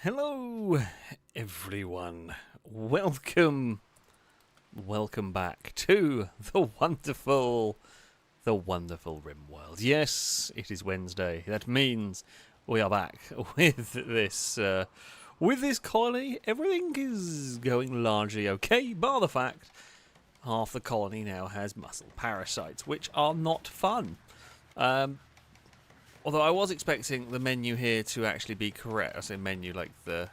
Hello, everyone. Welcome back to the wonderful Rimworld. Yes, it is Wednesday. That means we are back with this colony. Everything is going largely okay, bar the fact half the colony now has muscle parasites, which are not fun. Although I was expecting the menu here to actually be correct. I say menu like the...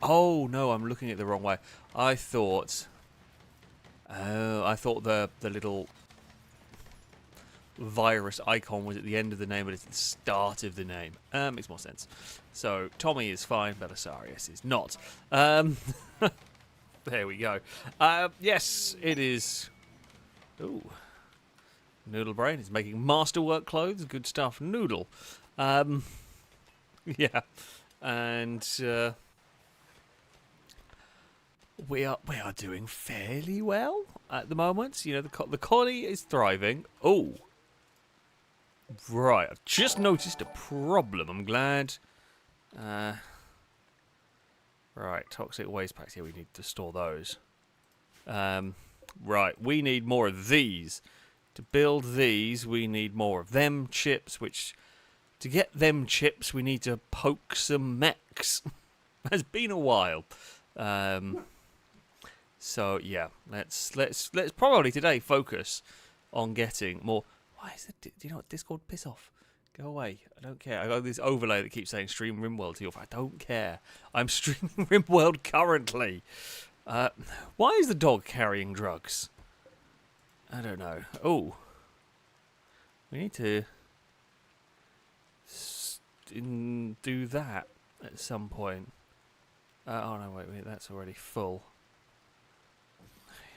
oh, no, I'm looking at the wrong way. I thought the little virus icon was at the end of the name, but it's at the start of the name. Makes more sense. So, Tommy is fine, Belisarius is not. There we go. Yes, it is... Ooh. Noodle Brain is making masterwork clothes. Good stuff. Noodle. Yeah. And we are doing fairly well at the moment. You know, the colony is thriving. Oh. Right. I've just noticed a problem. I'm glad. Right. Toxic waste packs. Here, we need to store those. Right. We need more of these. To build these, we need more of them chips, which, to get them chips, we need to poke some mechs. It's been a while. So, yeah, let's probably today focus on getting more... Why is it... Do you know what? Discord, piss off. Go away. I don't care. I got this overlay that keeps saying stream Rimworld to your... I don't care. I'm streaming Rimworld currently. Why is the dog carrying drugs? I don't know. Oh. We need to do that at some point. Oh no, wait, that's already full.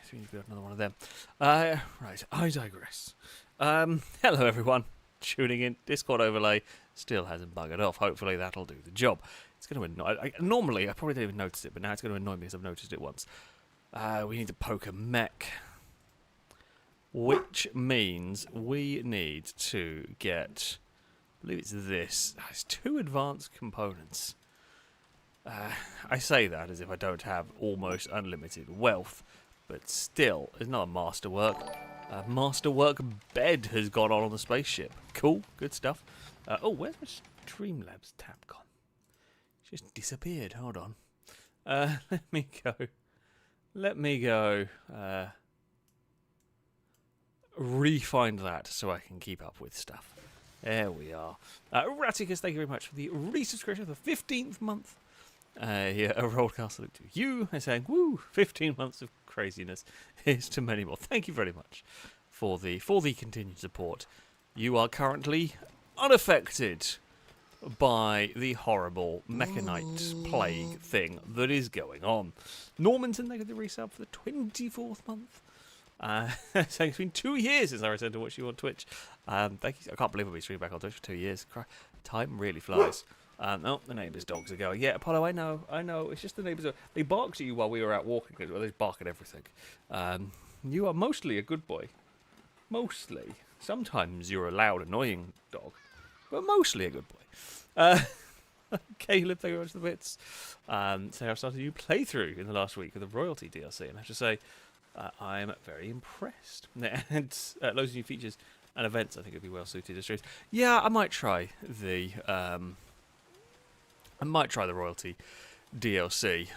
So we need to build another one of them. Right, I digress. Hello everyone. Tuning in. Discord overlay still hasn't buggered off. Hopefully that'll do the job. It's going to annoy... Normally, I probably didn't even notice it, but now it's going to annoy me because I've noticed it once. We need to poke a mech. Which means we need to get, I believe it's this. It's 2 advanced components. I say that as if I don't have almost unlimited wealth, but still, there's another masterwork. Masterwork bed has gone on the spaceship. Cool, good stuff. Oh, where's my Streamlabs tab gone? It's just disappeared. Hold on. Let me go. Re-find that so I can keep up with stuff. There we are. Raticus, thank you very much for the resubscription for the 15th month. Yeah, a rollcast salute to you. I'm saying, woo, 15 months of craziness. Here's to many more. Thank you very much for the continued support. You are currently unaffected by the horrible mechanoid plague thing that is going on. Normanton, they got the resub for the 24th month. So it's been 2 years since I returned to watch you on Twitch. Thank you. I can't believe I've been streaming back on Twitch for 2 years. Time really flies. Oh, the neighbours' dogs are going. Yeah, Apollo, I know. It's just the neighbours. They barked at you while we were out walking. Well, they bark at everything. You are mostly a good boy. Mostly. Sometimes you're a loud, annoying dog. But mostly a good boy. Caleb, thank you very much for the bits. So I've started a new playthrough in the last week of the Royalty DLC. And I have to say... I'm very impressed. And loads of new features and events I think would be well suited to streams. Yeah, I might try the Royalty DLC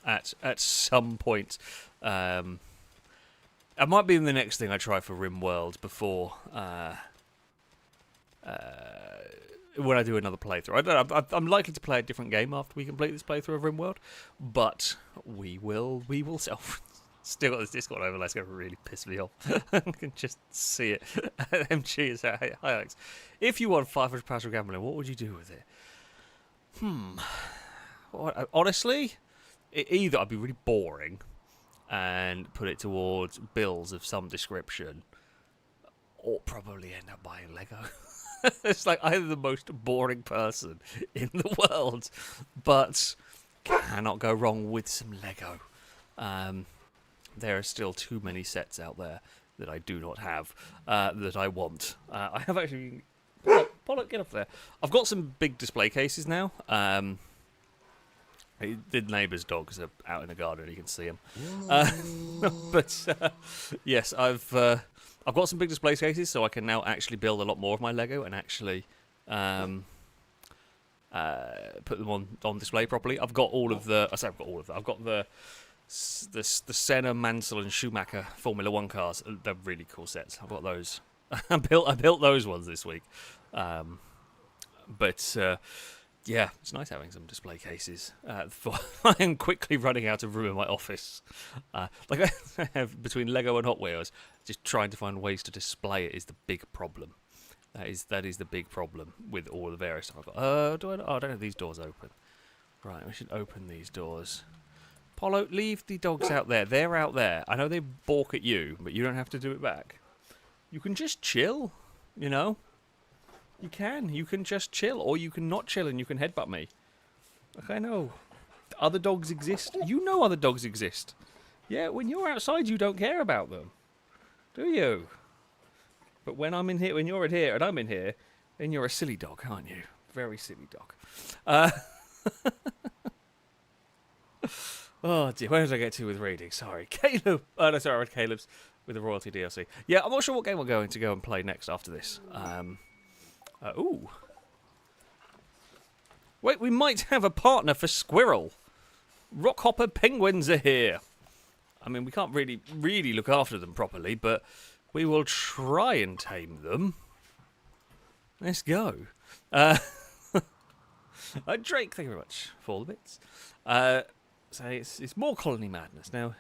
at some point. It might be the next thing I try for Rimworld before when I do another playthrough. I don't know, I'm likely to play a different game after we complete this playthrough of Rimworld, but we will self. Still got this Discord overlay. It's going to really piss me off. I can just see it. MG is out. Hey, hi, Alex. If you won £500 from gambling, what would you do with it? Honestly, either I'd be really boring and put it towards bills of some description, or probably end up buying Lego. It's like I'm the most boring person in the world, but cannot go wrong with some Lego. There are still too many sets out there that I do not have, that I want. I have actually... Polo, Pollock, get up there. I've got some big display cases now. The neighbour's dogs are out in the garden. You can see them. But yes, I've got some big display cases, so I can now actually build a lot more of my Lego and actually put them on display properly. I've got all of the. I say I've got all of them. I've got the Senna, Mansell, and Schumacher Formula One cars. They're really cool sets. I've got those. I built those ones this week. But yeah, it's nice having some display cases. I am quickly running out of room in my office. Like I have between Lego and Hot Wheels, just trying to find ways to display it is the big problem. That is the big problem with all the various stuff I've got. I don't have these doors open. Right, we should open these doors. Polo, leave the dogs out there. They're out there. I know they balk at you, but you don't have to do it back. You can just chill, you know? You can. You can just chill, or you can not chill and you can headbutt me. Like, I know. Other dogs exist. You know other dogs exist. Yeah, when you're outside, you don't care about them. Do you? But when I'm in here, when you're in here and I'm in here, then you're a silly dog, aren't you? Very silly dog. Oh dear, where did I get to with reading? Sorry, Caleb. Oh no, sorry, I read Caleb's with the royalty DLC. Yeah, I'm not sure what game we're going to go and play next after this. Ooh. Wait, we might have a partner for Squirrel. Rockhopper penguins are here. I mean, we can't really look after them properly, but we will try and tame them. Let's go. Drake, thank you very much for all the bits. So it's more colony madness now.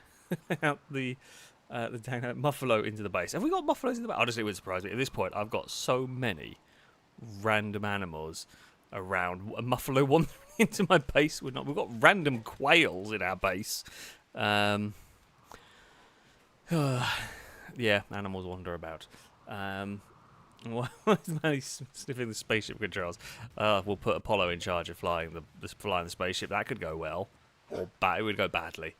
Out the Muffalo into the base. Have we got Muffalos in the base? Honestly, it would surprise me. At this point, I've got so many random animals around. A Muffalo wandering into my base. We've got random quails in our base. Yeah, animals wander about. Why is Manny sniffing the spaceship controls? We'll put Apollo in charge of flying the spaceship. That could go well. Or it would go badly.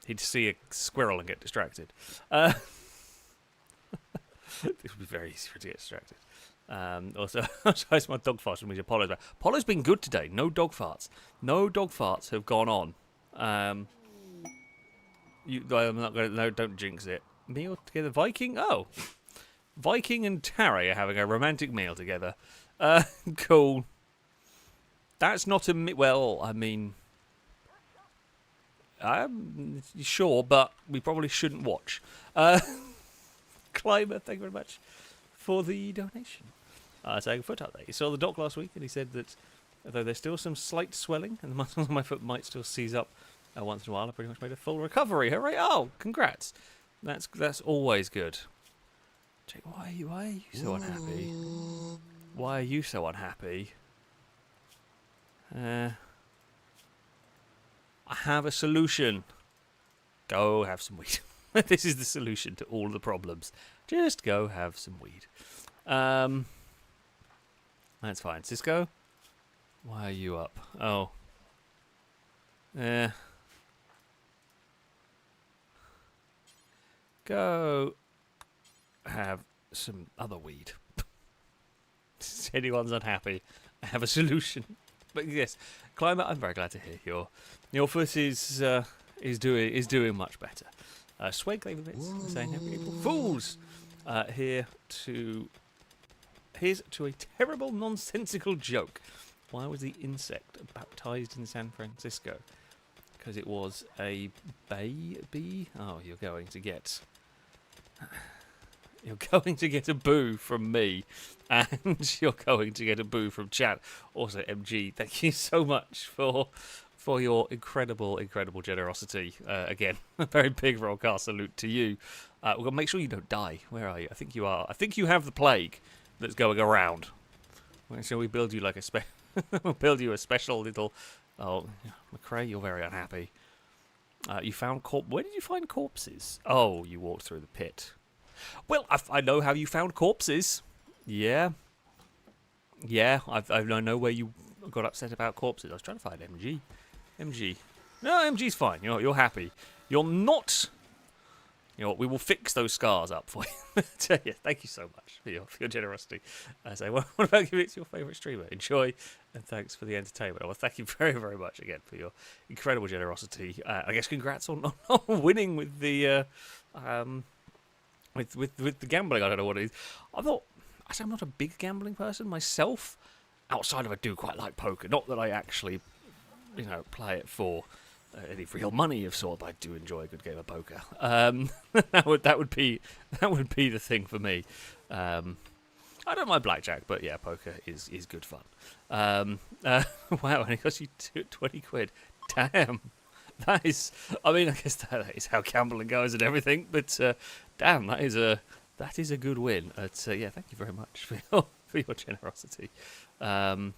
He'd see a squirrel and get distracted. It would be very easy for him to get distracted. Also, I my dog farts from Apollo's back. Apollo's been good today. No dog farts. No dog farts have gone on. I'm not going to. No, don't jinx it. Meal together, Viking. Oh, Viking and Tarry are having a romantic meal together. Cool. That's not a well. I mean. Sure, but we probably shouldn't watch. Climber, thank you very much for the donation. Saying foot update. He saw the doc last week and he said that although there's still some slight swelling and the muscles on my foot might still seize up once in a while, I pretty much made a full recovery. Hooray! Oh, congrats. That's always good. Jake, why are you so unhappy? Why are you so unhappy? I have a solution. Go have some weed. This is the solution to all the problems. Just go have some weed. That's fine. Cisco, why are you up? Oh. Go have some other weed. If anyone's unhappy, I have a solution. But yes, Climber, I'm very glad to hear your foot is doing much better. Swag thank you for bits, saying April Fools. Here's to a terrible nonsensical joke. Why was the insect baptized in San Francisco? Because it was a baby. Oh, you're going to get a boo from me, and you're going to get a boo from chat. Also, MG, thank you so much for your incredible generosity. Again, a very big rollcast salute to you. We've got to make sure you don't die. Where are you? I think you are. I think you have the plague that's going around. Shall we build you like we'll build you a special little... Oh, McCrae, you're very unhappy. You found Where did you find corpses? Oh, you walked through the pit. Well, I know how you found corpses. Yeah. Yeah, I know where you got upset about corpses. I was trying to find MG. No, MG's fine. You're happy. You're not You know what? We will fix those scars up for you. So, yeah, thank you so much for your generosity. So, what about giving it to your favourite streamer? Enjoy, and thanks for the entertainment. Well, thank you very, very much again for your incredible generosity. I guess congrats on winning with the with the gambling. I don't know what it is. I'm not a big gambling person myself. Outside of I do quite like poker. Not that I actually, play it for any real money of sort. But I do enjoy a good game of poker. That would be the thing for me. I don't mind blackjack, but yeah, poker is good fun. Wow, and it cost you 20 quid. Damn. That is, I guess that is how gambling goes and everything, but damn, that is a good win. Yeah, thank you very much for your generosity. Yeah,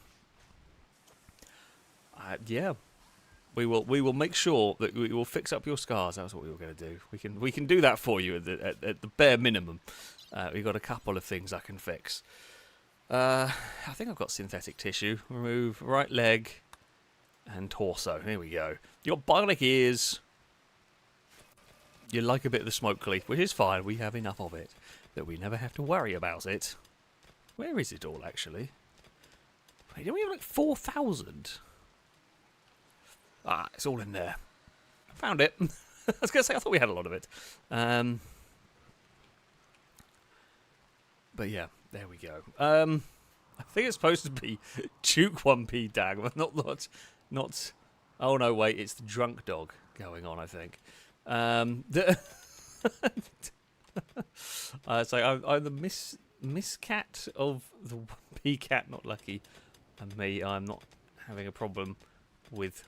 we will make sure that we will fix up your scars. That's what we were going to do. We can do that for you at the bare minimum. We've got a couple of things I can fix. I think I've got synthetic tissue. Remove right leg and torso. Here we go. Your bionic ears. You like a bit of the smoke cleat, which is fine. We have enough of it that we never have to worry about it. Where is it all, actually? Wait, don't we have like 4,000? Ah, it's all in there. Found it. I was going to say, I thought we had a lot of it. But yeah, there we go. I think it's supposed to be Duke 1P Dag, but not. Oh no, wait, it's the drunk dog going on, I think. So I'm the Miss Cat of the P Cat, not Lucky, and me. I'm not having a problem with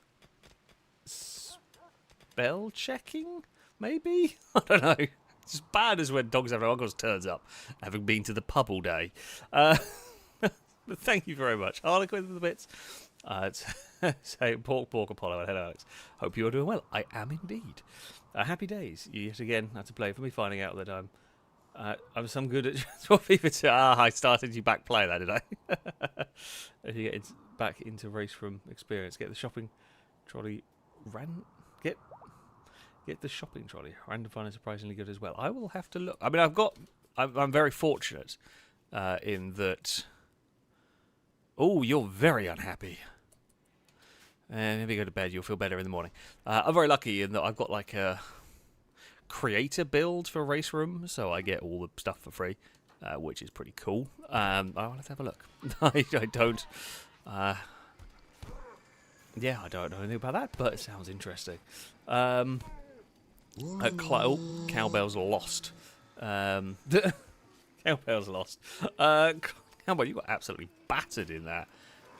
spell checking. Maybe I don't know. It's as bad as when Dogs Have No Uncles turns up, having been to the pub all day. But thank you very much, Harlequin with the bits. Say Pork Apollo and hello Alex. Hope you are doing well. I am indeed. Happy days. You yet again had to play for me, finding out that I'm some good at FIFA 2. I started you back play that, did I? If you get back into race from experience, get the shopping trolley Get the shopping trolley. Random fun is surprisingly good as well. I will have to look. I'm very fortunate in that. Oh, you're very unhappy. Maybe go to bed. You'll feel better in the morning. I'm very lucky in that I've got like a creator build for Race Room, so I get all the stuff for free, which is pretty cool. I'll have to have a look. I don't. Yeah, I don't know anything about that, but it sounds interesting. Cowbell's lost. Cowbell's lost. Cowbell, you got absolutely battered in that.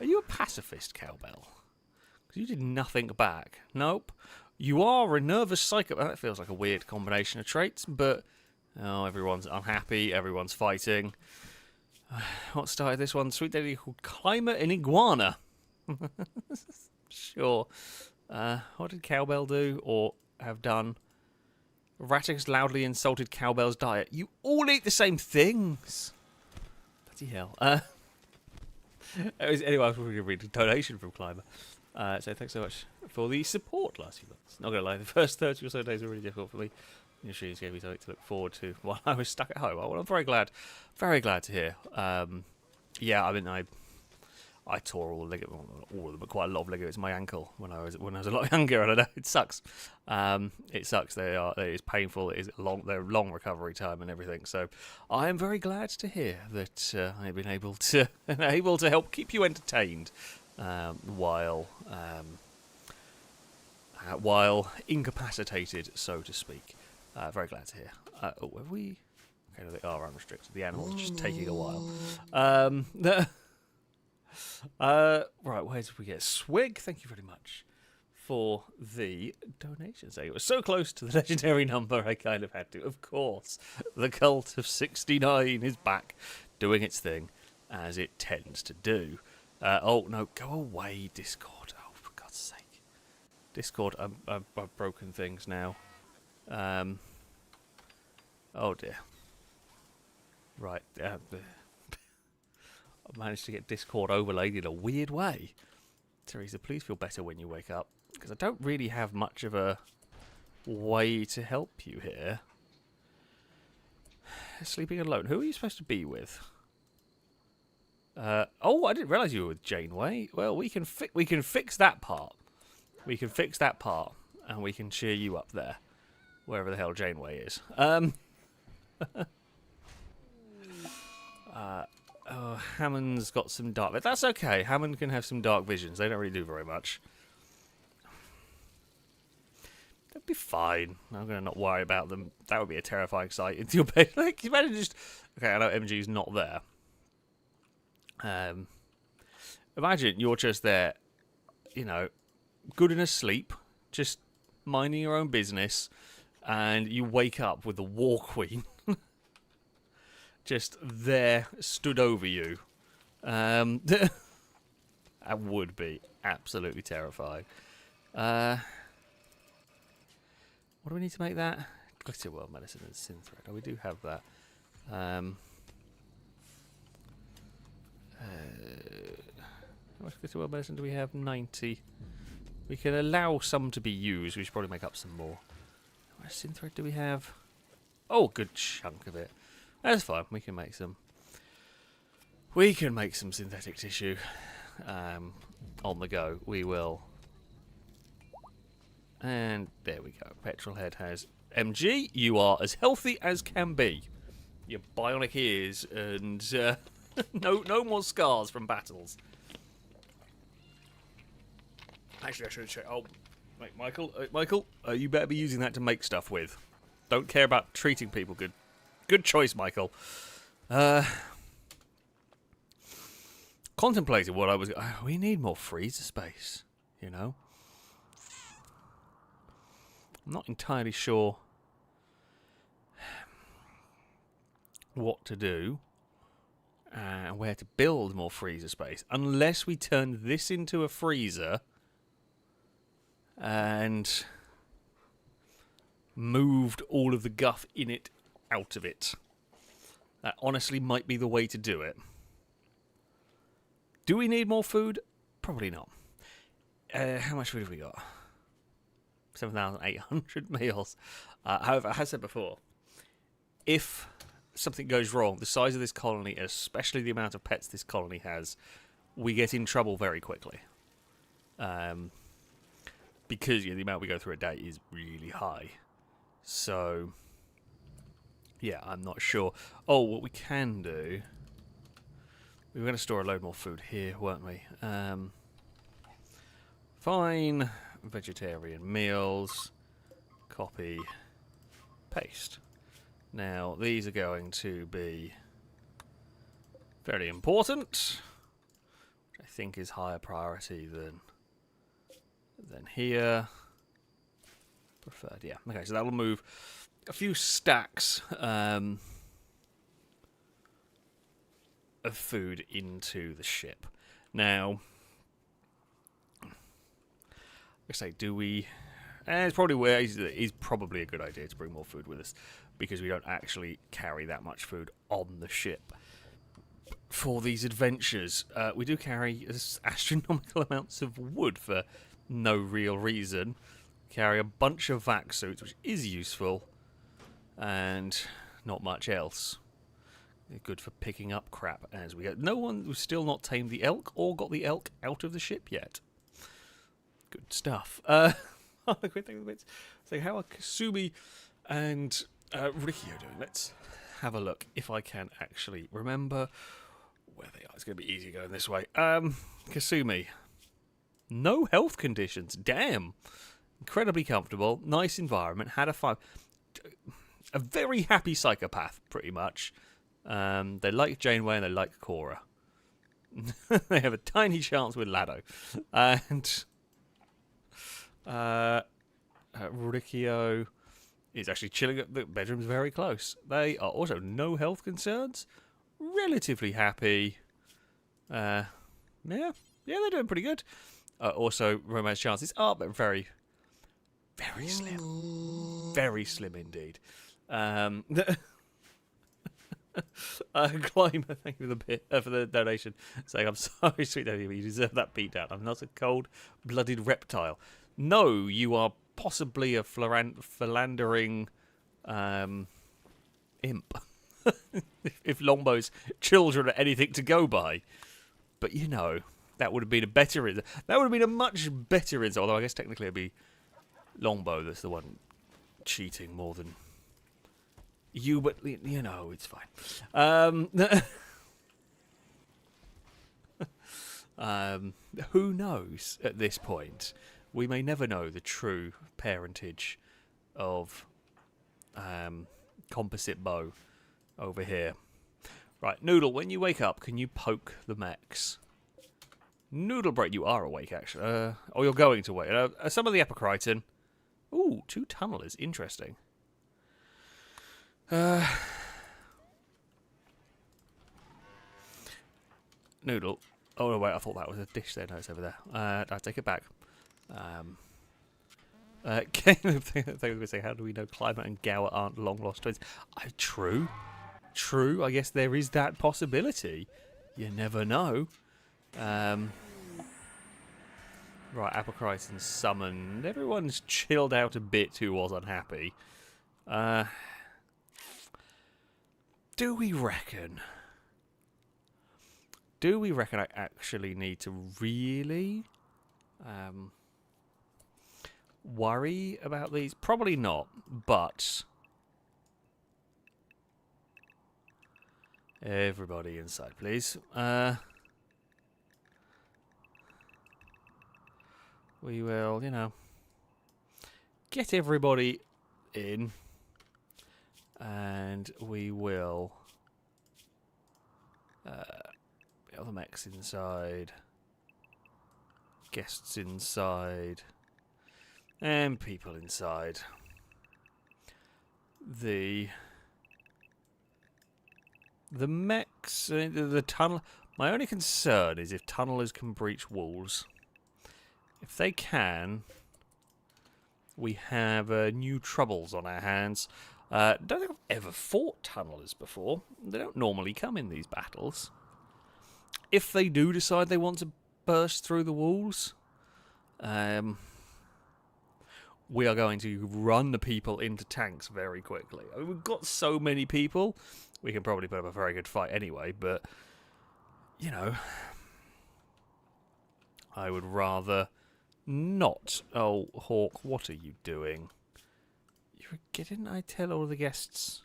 Are you a pacifist, Cowbell? Because you did nothing back. Nope. You are a nervous psycho. Well, that feels like a weird combination of traits, but everyone's unhappy, everyone's fighting. What started this one? Sweet lady called Climber and Iguana. Sure. What did Cowbell do or have done? Raticus loudly insulted Cowbell's diet. You all eat the same things. Bloody hell. Anyway, I was going to read a donation from Climber. So thanks so much for the support last few months. Not going to lie, the first 30 or so days were really difficult for me. Your shoes gave me something to look forward to while I was stuck at home. Well, I'm very glad to hear. Yeah, I tore all the ligaments, all of them, but quite a lot of ligaments in my ankle when I was a lot younger. I don't know, it sucks. It sucks. It is painful. It is they're long recovery time and everything. So I am very glad to hear that I've been able to help keep you entertained while incapacitated, so to speak. Very glad to hear. Have we? Okay, no, they are unrestricted. The animals are just taking a while. Right, where did we get? Swig, thank you very much for the donation. So it was so close to the legendary number, I kind of had to. Of course, the cult of 69 is back, doing its thing, as it tends to do. Oh, no, go away, Discord. Oh, for God's sake. Discord, I've broken things now. Oh, dear. Right, I managed to get Discord overlaid in a weird way. Teresa, please feel better when you wake up, because I don't really have much of a way to help you here. sleeping alone. Who are you supposed to be with? Oh, I didn't realise you were with Janeway. Well, we can fix that part. We can fix that part, and we can cheer you up there, wherever the hell Janeway is. Oh, Hammond's got some dark... But that's okay. Hammond can have some dark visions. They don't really do very much. They'll be fine. I'm going to not worry about them. That would be a terrifying sight into your bed. Like, you better just... Okay, I know MG's not there. Imagine you're just there, you know, good and asleep, just minding your own business, and you wake up with the War Queen just there, stood over you. That would be absolutely terrifying. What do we need to make that? Glitter World Medicine and Synthread. Oh, we do have that. How much Glitter World Medicine do we have? 90. We can allow some to be used. We should probably make up some more. How much Synthread do we have? Oh, good chunk of it. That's fine. We can make some. We can make some synthetic tissue on the go. We will. And there we go. Petrolhead has MG. You are as healthy as can be. Your bionic ears and no more scars from battles. Actually, I should check. Oh, wait, Michael, you better be using that to make stuff with. Don't care about treating people. Good choice, Michael. Contemplated what I was... we need more freezer space, you know? I'm not entirely sure what to do and where to build more freezer space, unless we turn this into a freezer and moved all of the guff in it out of it. That honestly might be the way to do it. Do we need more food? Probably not. How much food have we got? 7,800 meals. However, as I said before, if something goes wrong, the size of this colony, especially the amount of pets this colony has, we get in trouble very quickly. Because the amount we go through a day is really high. So, yeah, I'm not sure. Oh, what we can do... We were going to store a load more food here, weren't we? Fine. Vegetarian meals. Copy. Paste. Now, these are going to be very important. Which I think is higher priority than here. Preferred, yeah. Okay, so that will move a few stacks of food into the ship. Now, I say, do we... it's probably a good idea to bring more food with us, because we don't actually carry that much food on the ship for these adventures. We do carry astronomical amounts of wood for no real reason. Carry a bunch of vac suits, which is useful, and not much else. They're good for picking up crap as we go. No one was still not tamed the elk or got the elk out of the ship yet. Good stuff. So how are Kasumi and Rikio doing? Let's have a look if I can actually remember where they are. It's going to be easy going this way. Kasumi. No health conditions. Damn. Incredibly comfortable. Nice environment. Had a fun. A very happy psychopath, pretty much. They like Janeway and they like Cora. They have a tiny chance with Lado. And Rikio is actually chilling at the bedroom's very close. They are also no health concerns. Relatively happy. Yeah, they're doing pretty good. Also, romance chances are but very, very slim. Very slim indeed. Climber, thank you for the donation. Saying, I'm sorry, sweet lady, but you deserve that beatdown. I'm not a cold-blooded reptile. No, you are possibly a philandering imp. if Longbow's children are anything to go by. But, you know, that would have been a better... That would have been a much better insult. Although I guess technically it'd be Longbow that's the one cheating more than you. But, you know, it's fine. Who knows at this point? We may never know the true parentage of composite bow over here. Right, Noodle, when you wake up, can you poke the mechs? Noodle Break, you are awake, actually. Or you're going to wake. Some of the Epicriton. Ooh, 2 tunnelers. Interesting. Noodle. Oh, no, wait, I thought that was a dish there. No, it's over there. I take it back. I was going to say, how do we know Climate and Gower aren't long-lost twins? True. True, I guess there is that possibility. You never know. Right, Apocriton summoned. Everyone's chilled out a bit who was unhappy. Do we reckon I actually need to really worry about these? Probably not, but... Everybody inside, please. We will, you know, get everybody in, and we will get the mechs inside, guests inside, and people inside. The mechs, the tunnel. My only concern is if tunnelers can breach walls. If they can, we have new troubles on our hands. Don't think I've ever fought tunnelers before. They don't normally come in these battles. If they do decide they want to burst through the walls, we are going to run the people into tanks very quickly. I mean, we've got so many people, we can probably put up a very good fight anyway, but, you know, I would rather not. Oh, Hawk, what are you doing? Didn't I tell all the guests?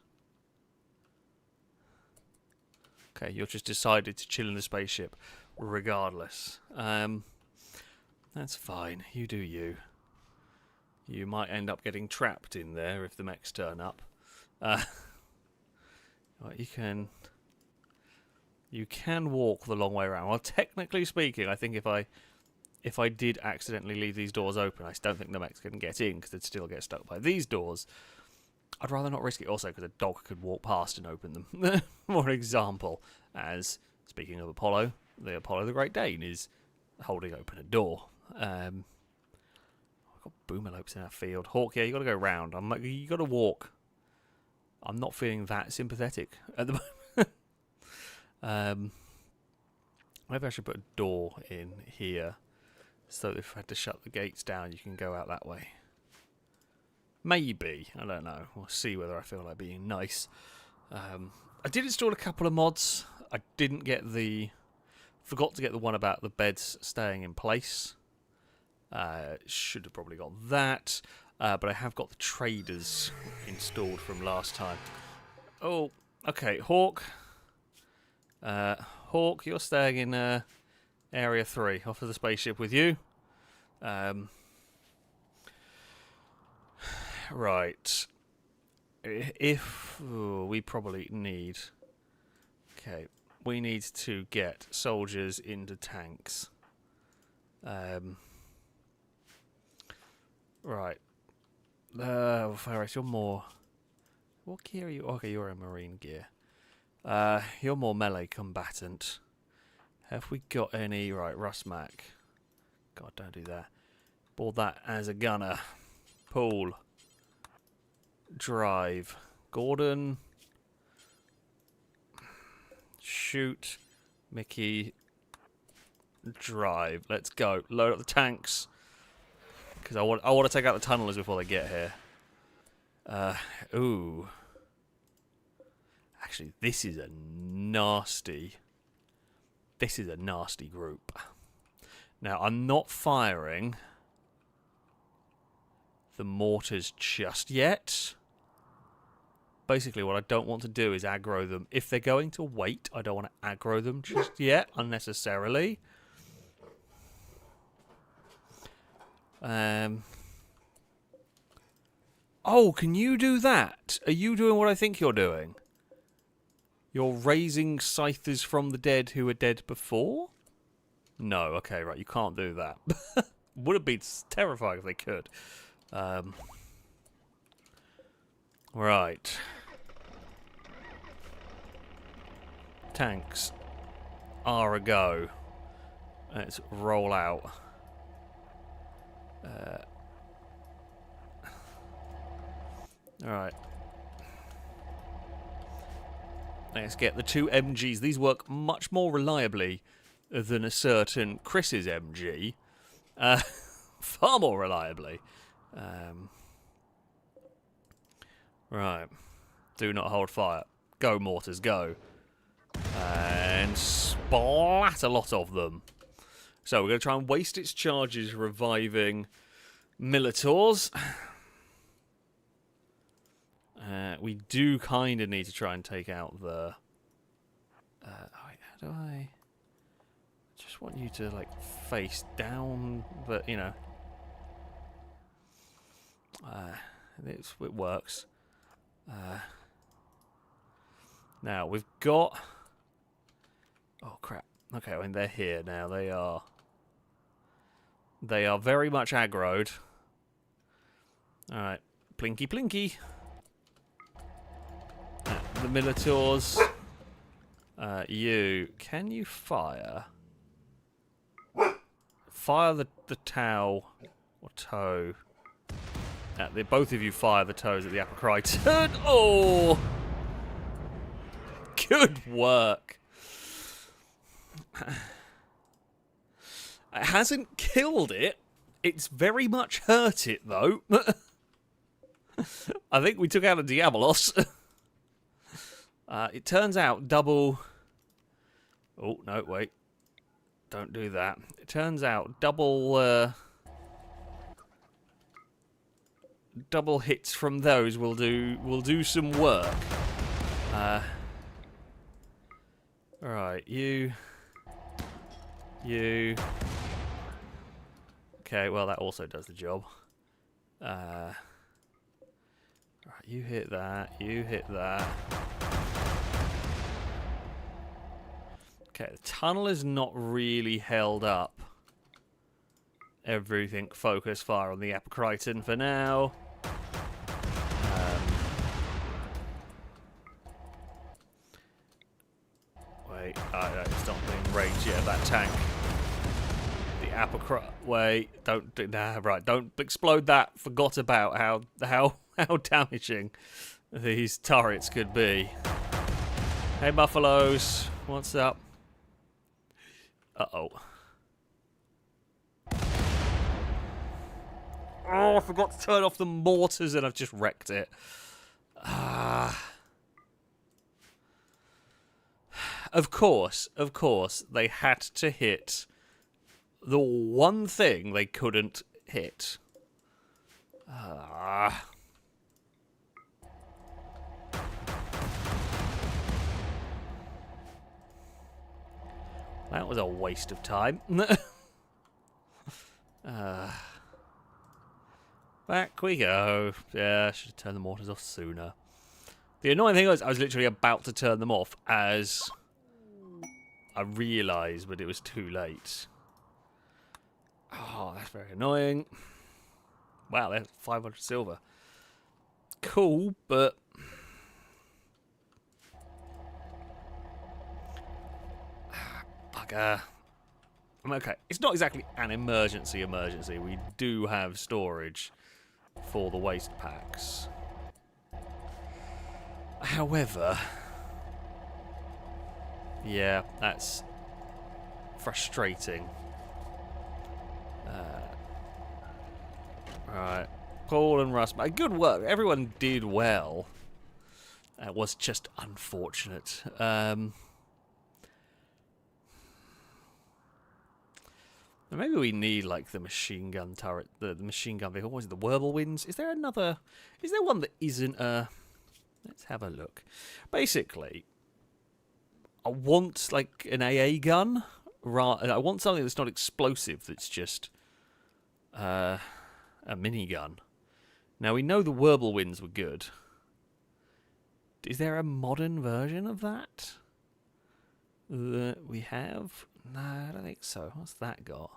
Okay, you've just decided to chill in the spaceship regardless. That's fine. You do you. You might end up getting trapped in there if the mechs turn up. Right, you can walk the long way around. Well, technically speaking, I think if I did accidentally leave these doors open, I don't think the mechs can get in because they'd still get stuck by these doors. I'd rather not risk it also because a dog could walk past and open them. For example, as, speaking of Apollo, the Apollo the Great Dane is holding open a door. I've got boomalopes in our field. Hawk, yeah, you got to go round. You got to walk. I'm not feeling that sympathetic at the moment. Maybe I should put a door in here. So if I had to shut the gates down, you can go out that way. Maybe. I don't know. We'll see whether I feel like being nice. I did install a couple of mods. I didn't get forgot to get the one about the beds staying in place. Should have probably got that. But I have got the traders installed from last time. Oh, okay. Hawk. Hawk, you're staying in Area 3, off of the spaceship with you. Right. We probably need... Okay, we need to get soldiers into tanks. Right. FailRace, you're more... What gear are you? Okay, you're in marine gear. You're more melee combatant. Have we got any... Right, Rusmac. God, don't do that. Board that as a gunner. Paul. Drive. Gordon. Shoot. Mickey. Drive. Let's go. Load up the tanks. Because I want to take out the tunnelers before they get here. Ooh. Actually, this is a nasty... This is a nasty group. Now, I'm not firing the mortars just yet. Basically, what I don't want to do is aggro them. If they're going to wait, I don't want to aggro them just yet, unnecessarily. Oh, can you do that? Are you doing what I think you're doing? You're raising scythers from the dead who were dead before? No, okay, right, you can't do that. Would have been terrifying if they could. Right. Tanks are a go. Let's roll out. Alright. Let's get the 2 MGs. These work much more reliably than a certain Chris's MG. Far more reliably. Right. Do not hold fire. Go, mortars, go. And splat a lot of them. So we're going to try and waste its charges reviving Militors. We do kind of need to try and take out the... wait, how do I... just want you to, like, face down, but, you know... it works. Now, we've got... Oh, crap. Okay, I mean, they're here now. They are very much aggroed. Alright. Plinky, plinky. The Militors. Can you fire? Fire the Tau or toe. Both of you fire the toes at the Apocriton. Oh! Good work. It hasn't killed it. It's very much hurt it, though. I think we took out a Diabolos. It turns out double... Oh, no, wait. Don't do that. It turns out double hits from those will do some work. Alright, you... Okay, well, that also does the job. Right, you hit that, you hit that. Okay, the tunnel is not really held up. Everything focus fire on the Apocriton for now. Wait, it's not being ranged yet, that tank. The Apocriton... Wait, don't explode that. Forgot about how damaging these turrets could be. Hey, Buffaloes, what's up? Uh-oh. Oh, I forgot to turn off the mortars and I've just wrecked it. Of course, they had to hit the one thing they couldn't hit. That was a waste of time. Back we go. Yeah, I should have turned the mortars off sooner. The annoying thing was I was literally about to turn them off as I realised, but it was too late. Oh, that's very annoying. Wow, there's 500 silver. Cool, but... Bugger. Okay, it's not exactly an emergency. We do have storage for the waste packs. However... Yeah, that's frustrating. Right. Paul and Russ. Good work. Everyone did well. was just unfortunate. Maybe we need like the machine gun turret, the machine gun vehicle. What was it, the Whirlwinds? Is there another? Is there one that isn't a? Let's have a look. Basically, I want like an AA gun. I want something that's not explosive. That's just a minigun. Now we know the Whirlwinds were good. Is there a modern version of that we have? No, I don't think so. What's that got?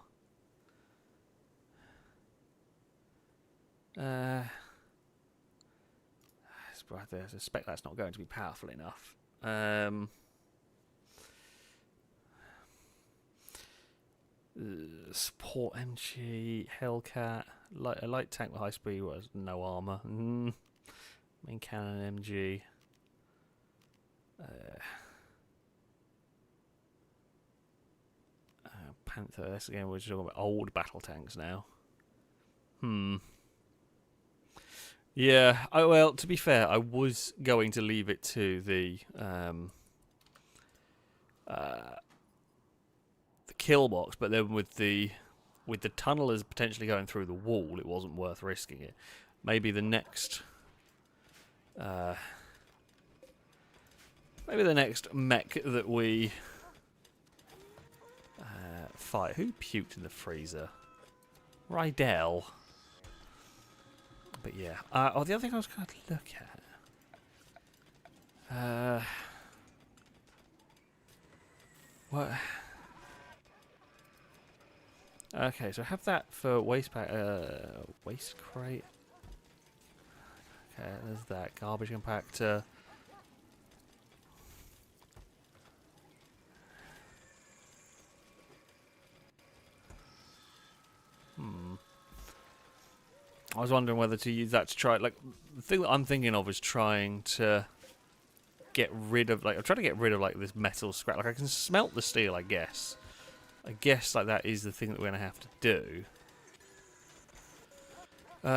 I suspect that's not going to be powerful enough. Support MG, Hellcat, a light tank with high speed was no armor. Main cannon MG. Panther. That's again we're talking about old battle tanks now. Yeah. Well, to be fair, I was going to leave it to the kill box, but then with the tunnelers potentially going through the wall, it wasn't worth risking it. Maybe the next mech that we fight. Who puked in the freezer? Rydell. But yeah. The other thing I was going to look at. What? Okay, so I have that for waste crate. Okay, there's that garbage compactor. I was wondering whether to use that to try. Like, the thing that I'm thinking of is trying to get rid of. Like, I'm trying to get rid of like this metal scrap. Like, I can smelt the steel, I guess. I guess like that is the thing that we're gonna have to do. Which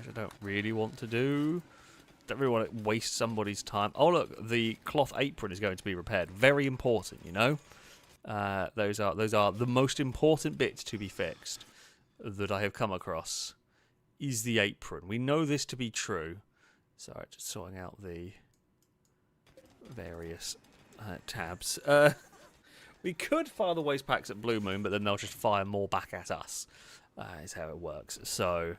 I don't really want to do. Don't really want to waste somebody's time. Oh look, the cloth apron is going to be repaired. Very important, you know. Those are the most important bits to be fixed that I have come across. Is the apron. We know this to be true. Sorry, just sorting out the various tabs. We could fire the waste packs at Blue Moon, but then they'll just fire more back at us. Is how it works. So,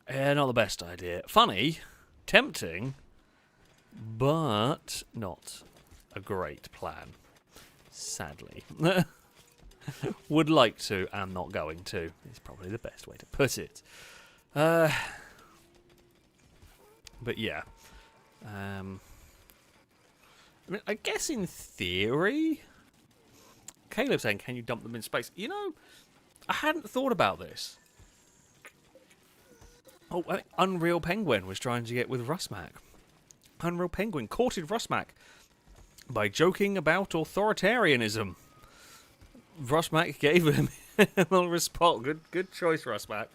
not the best idea. Funny, tempting, but not a great plan. Sadly. Would like to, and not going to. Is probably the best way to put it. But yeah. I mean, I guess in theory, Caleb's saying, can you dump them in space? You know, I hadn't thought about this. Oh, I think Unreal Penguin was trying to get with Rusmac. Unreal Penguin courted Rusmac by joking about authoritarianism. Rusmac gave him a response. Good choice, Rusmac.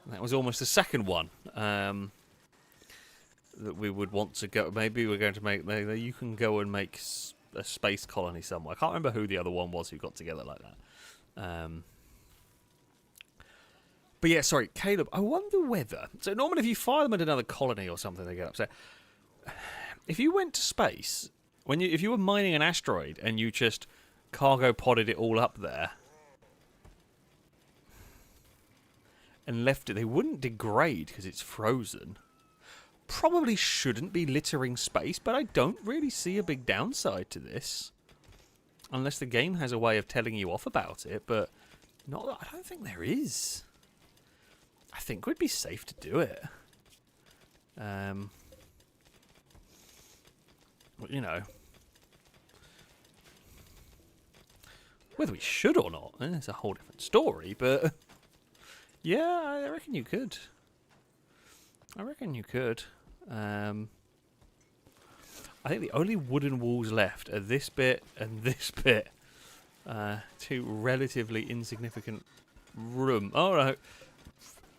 That was almost the second one that we would want to go. Maybe we're going to make. Maybe you can go and make a space colony somewhere. I can't remember who the other one was who got together like that. But yeah, sorry, Caleb. I wonder whether. So normally, if you fire them at another colony or something, they get upset. If you went to space. If you were mining an asteroid and you just cargo podded it all up there and left it, they wouldn't degrade because it's frozen. Probably shouldn't be littering space, but I don't really see a big downside to this. Unless the game has a way of telling you off about it, but I don't think there is. I think we'd be safe to do it. You know, whether we should or not, it's a whole different story, but yeah, I reckon you could. I think the only wooden walls left are this bit and this bit. Two relatively insignificant room. Oh no,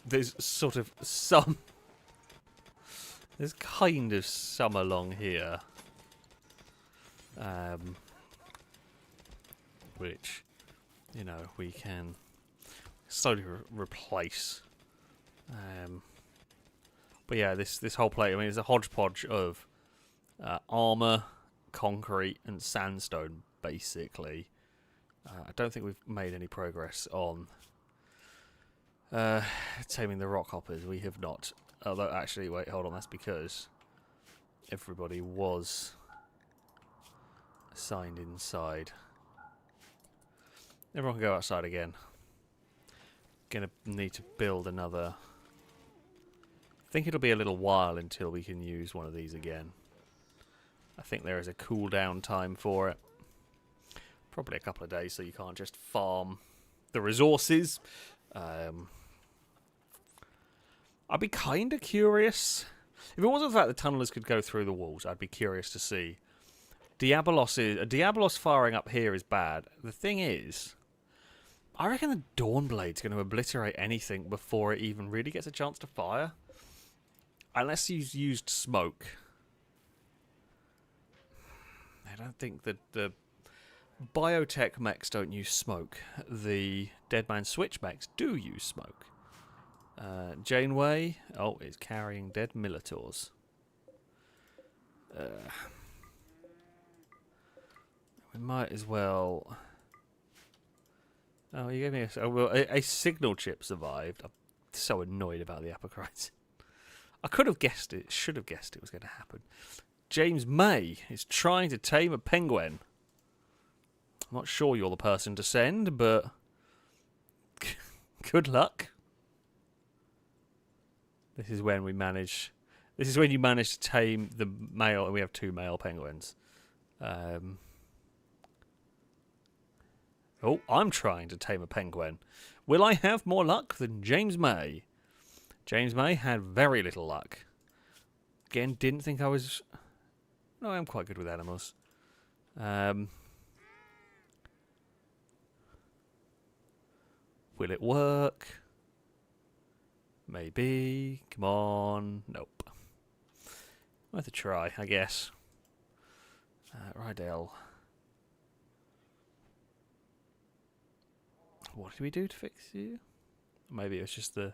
there's sort of some There's kind of some along here. Which, you know, we can slowly replace. But yeah, this whole plate, I mean, it's a hodgepodge of armor, concrete, and sandstone, basically. I don't think we've made any progress on taming the rock hoppers. We have not. Although, actually, wait, hold on. That's because everybody was assigned inside. Everyone can go outside again. Gonna need to build another. I think it'll be a little while until we can use one of these again. I think there is a cooldown time for it. Probably a couple of days, so you can't just farm the resources. I'd be kind of curious. If it wasn't the fact the tunnelers could go through the walls, I'd be curious to see. Diabolos firing up here is bad. The thing is, I reckon the Dawnblade's going to obliterate anything before it even really gets a chance to fire. Unless you've used smoke. I don't think that the biotech mechs don't use smoke. The Deadman Switch mechs do use smoke. Janeway, is carrying dead Militors. We might as well. Oh, you gave me a signal chip survived. I'm so annoyed about the apocrites. I could have guessed it. Should have guessed it was going to happen. James May is trying to tame a penguin. I'm not sure you're the person to send, but good luck. This is when we manage. This is when you manage to tame the male, and we have 2 male penguins. I'm trying to tame a penguin. Will I have more luck than James May? James May had very little luck. Again, didn't think I was. No, I'm quite good with animals. Will it work? Maybe. Come on. Nope. Worth a try, I guess. Rydell. What did we do to fix you? Maybe it was just the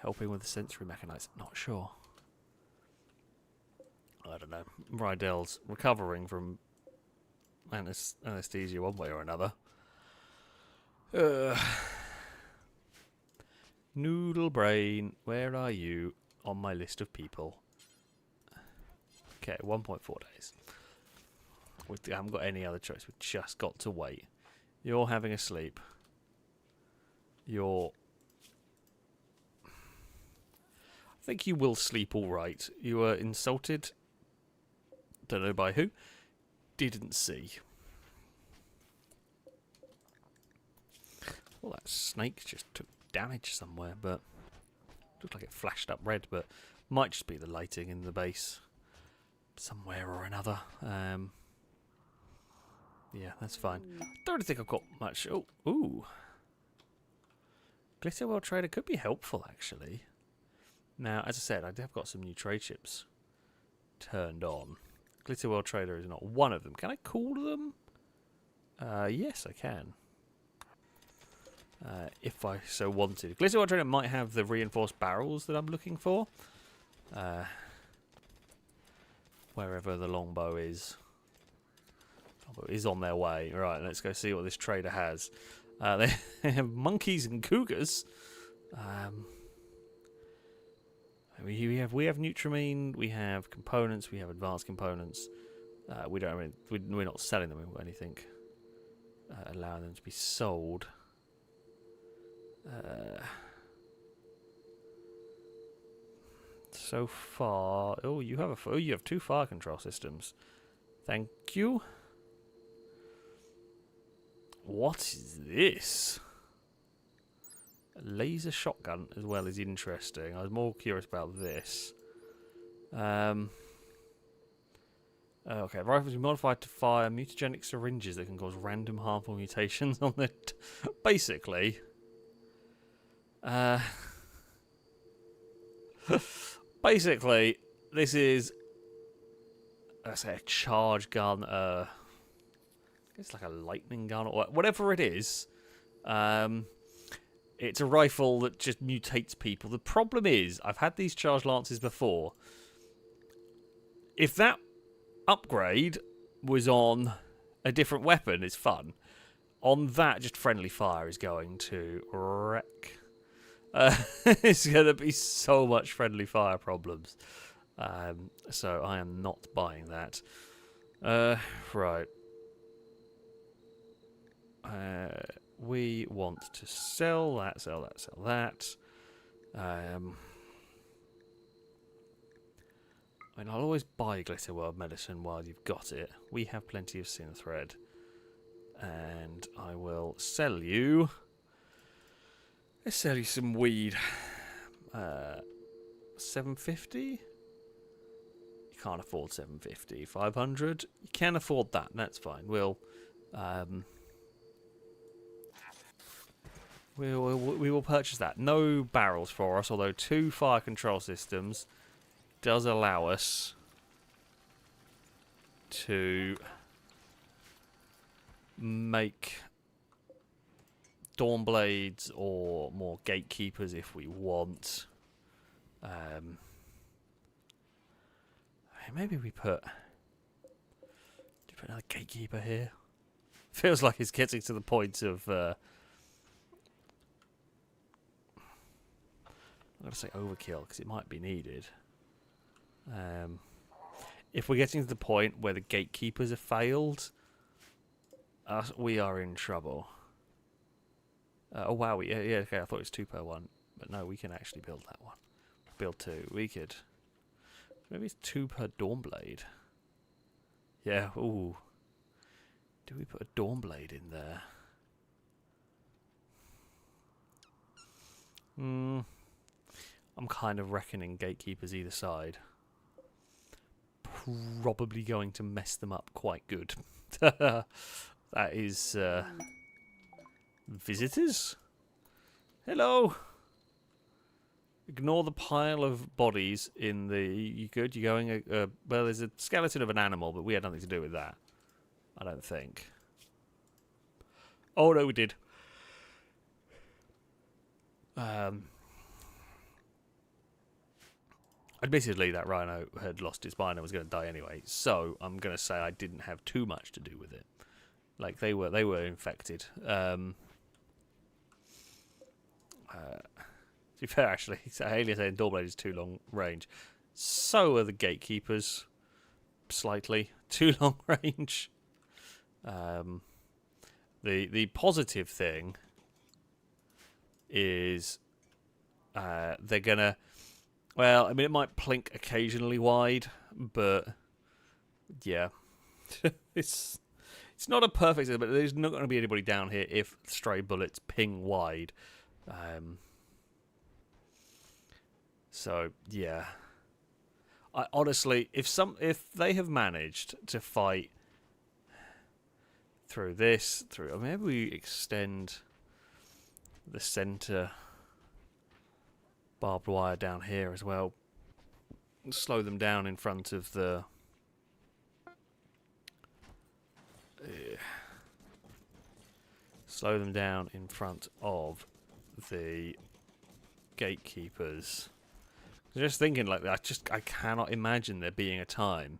helping with the sensory mechanics. Not sure. I don't know. Rydell's recovering from anesthesia one way or another. Noodle Brain, where are you on my list of people? Okay, 1.4 days. We haven't got any other choice. We've just got to wait. You're having a sleep. I think you will sleep all right. You were insulted. Don't know by who. Didn't see. Well, that snake just took damage somewhere, but looked like it flashed up red, but might just be the lighting in the base somewhere or another. Yeah, that's fine. Don't think I've got much. Ooh. Glitter World Trader could be helpful, actually. Now, as I said, I have got some new trade ships turned on. Glitter World Trader is not one of them. Can I call them? Yes, I can. If I so wanted. Glitter World Trader might have the reinforced barrels that I'm looking for. Wherever the longbow is. Longbow is on their way. Right, let's go see what this trader has. They have monkeys and cougars. We have Nutramine. We have components. We have advanced components. We're not selling them or anything. Allowing them to be sold. So far, you have 2 fire control systems. Thank you. What is this? A laser shotgun as well is interesting. I was more curious about this. Okay, rifles are modified to fire mutagenic syringes that can cause random harmful mutations on it. Basically. Basically, this is, I say, a charge gun. It's like a lightning gun or whatever it is. It's a rifle that just mutates people. The problem is, I've had these charge lances before. If that upgrade was on a different weapon, it's fun. On that, just friendly fire is going to wreck. It's going to be so much friendly fire problems. So I am not buying that. Right. We want to sell that, sell that, sell that. I mean, I'll always buy Glitter World Medicine while you've got it. We have plenty of Synthread. And I will sell you... Let's sell you some weed. 750? You can't afford 750. 500? You can afford that, that's fine. We will purchase that. No barrels for us, although 2 fire control systems does allow us to make Dawn Blades or more Gatekeepers if we want. Maybe we put another Gatekeeper here. Feels like it's getting to the point of... I'm going to say overkill because it might be needed. If we're getting to the point where the Gatekeepers have failed, we are in trouble. Oh wow, yeah, okay, I thought it was 2 per 1. But no, we can actually build that one. Build 2. We could... Maybe it's 2 per Dawnblade. Yeah, ooh. Do we put a Dawnblade in there? I'm kind of reckoning Gatekeepers either side. Probably going to mess them up quite good. That is... visitors? Hello! Ignore the pile of bodies in the... You good? You're going... well, there's a skeleton of an animal, but we had nothing to do with that. I don't think. Oh, no, we did. Admittedly, that rhino had lost its mind and was going to die anyway, so I'm going to say I didn't have too much to do with it. Like, they were infected. To be fair, actually, so Haley saying Dawnblade is too long range. So are the Gatekeepers. Slightly. Too long range. The positive thing is they're going to... Well, I mean, it might plink occasionally wide, but yeah. It's not a perfect system, but there's not going to be anybody down here if stray bullets ping wide. So, yeah. I honestly, if they have managed to fight through this, maybe we extend the center barbed wire down here as well. Slow them down in front of the... slow them down in front of the Gatekeepers. Just thinking like that, I cannot imagine there being a time.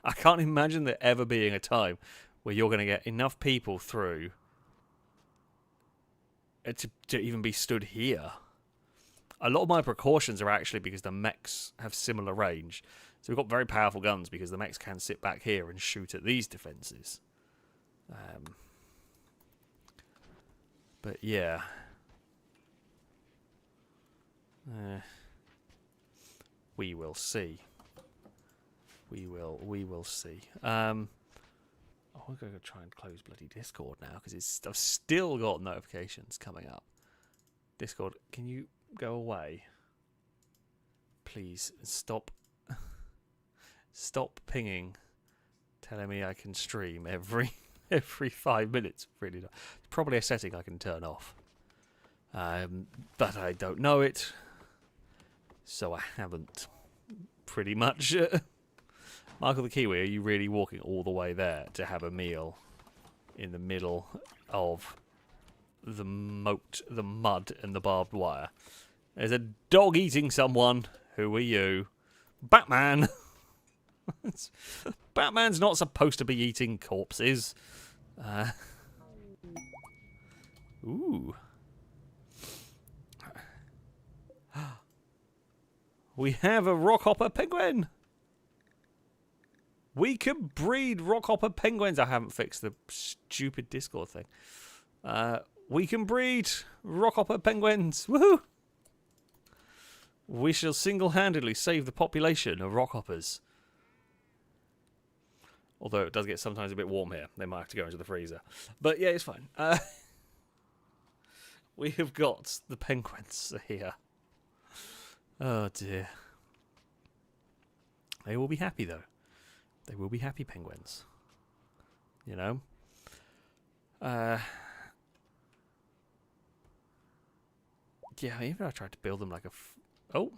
I can't imagine there ever being a time where you're going to get enough people through to even be stood here. A lot of my precautions are actually because the mechs have similar range. So we've got very powerful guns because the mechs can sit back here and shoot at these defences. But yeah. We will see. We will see. I'm going to try and close bloody Discord now because I've still got notifications coming up. Discord, can you go away? Please stop pinging, telling me I can stream every 5 minutes. Really, not. It's probably a setting I can turn off, but I don't know it. So I haven't. Pretty much. Michael the Kiwi, are you really walking all the way there to have a meal in the middle of the moat, the mud, and the barbed wire? There's a dog eating someone. Who are you? Batman! Batman's not supposed to be eating corpses. Ooh. We have a rockhopper penguin! We can breed rockhopper penguins. I haven't fixed the stupid Discord thing. We can breed rockhopper penguins. Woohoo! We shall single-handedly save the population of rockhoppers. Although it does get sometimes a bit warm here. They might have to go into the freezer. But yeah, it's fine. We have got the penguins here. Oh dear. They will be happy though. They will be happy penguins. You know? Yeah, even I tried to build them like a... Oh,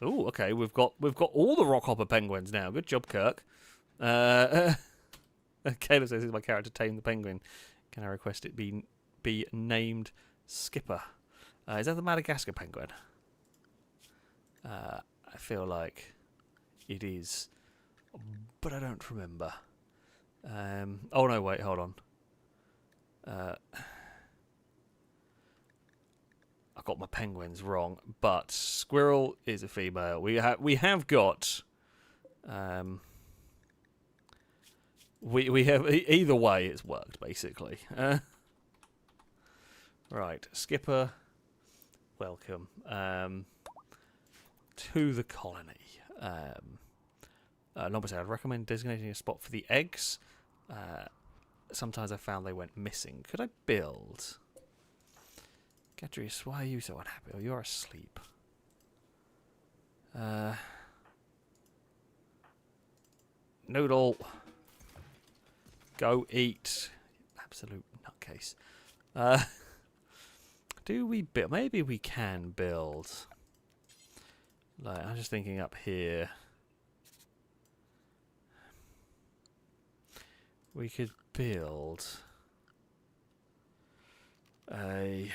okay. We've got all the rockhopper penguins now. Good job, Kirk. Caleb says, "Is my character tame the penguin? Can I request it be named Skipper?" Is that the Madagascar penguin? I feel like it is, but I don't remember. Oh no, wait, hold on. I got my penguins wrong, but squirrel is a female. We have got we have either way it's worked basically. Right, Skipper, welcome to the colony. Obviously, I'd recommend designating a spot for the eggs. Sometimes I found they went missing. Could I build? Gadrius, why are you so unhappy? Oh, you're asleep. Noodle. Go eat. Absolute nutcase. Do we build? Maybe we can build. Like, I'm just thinking up here. We could build a...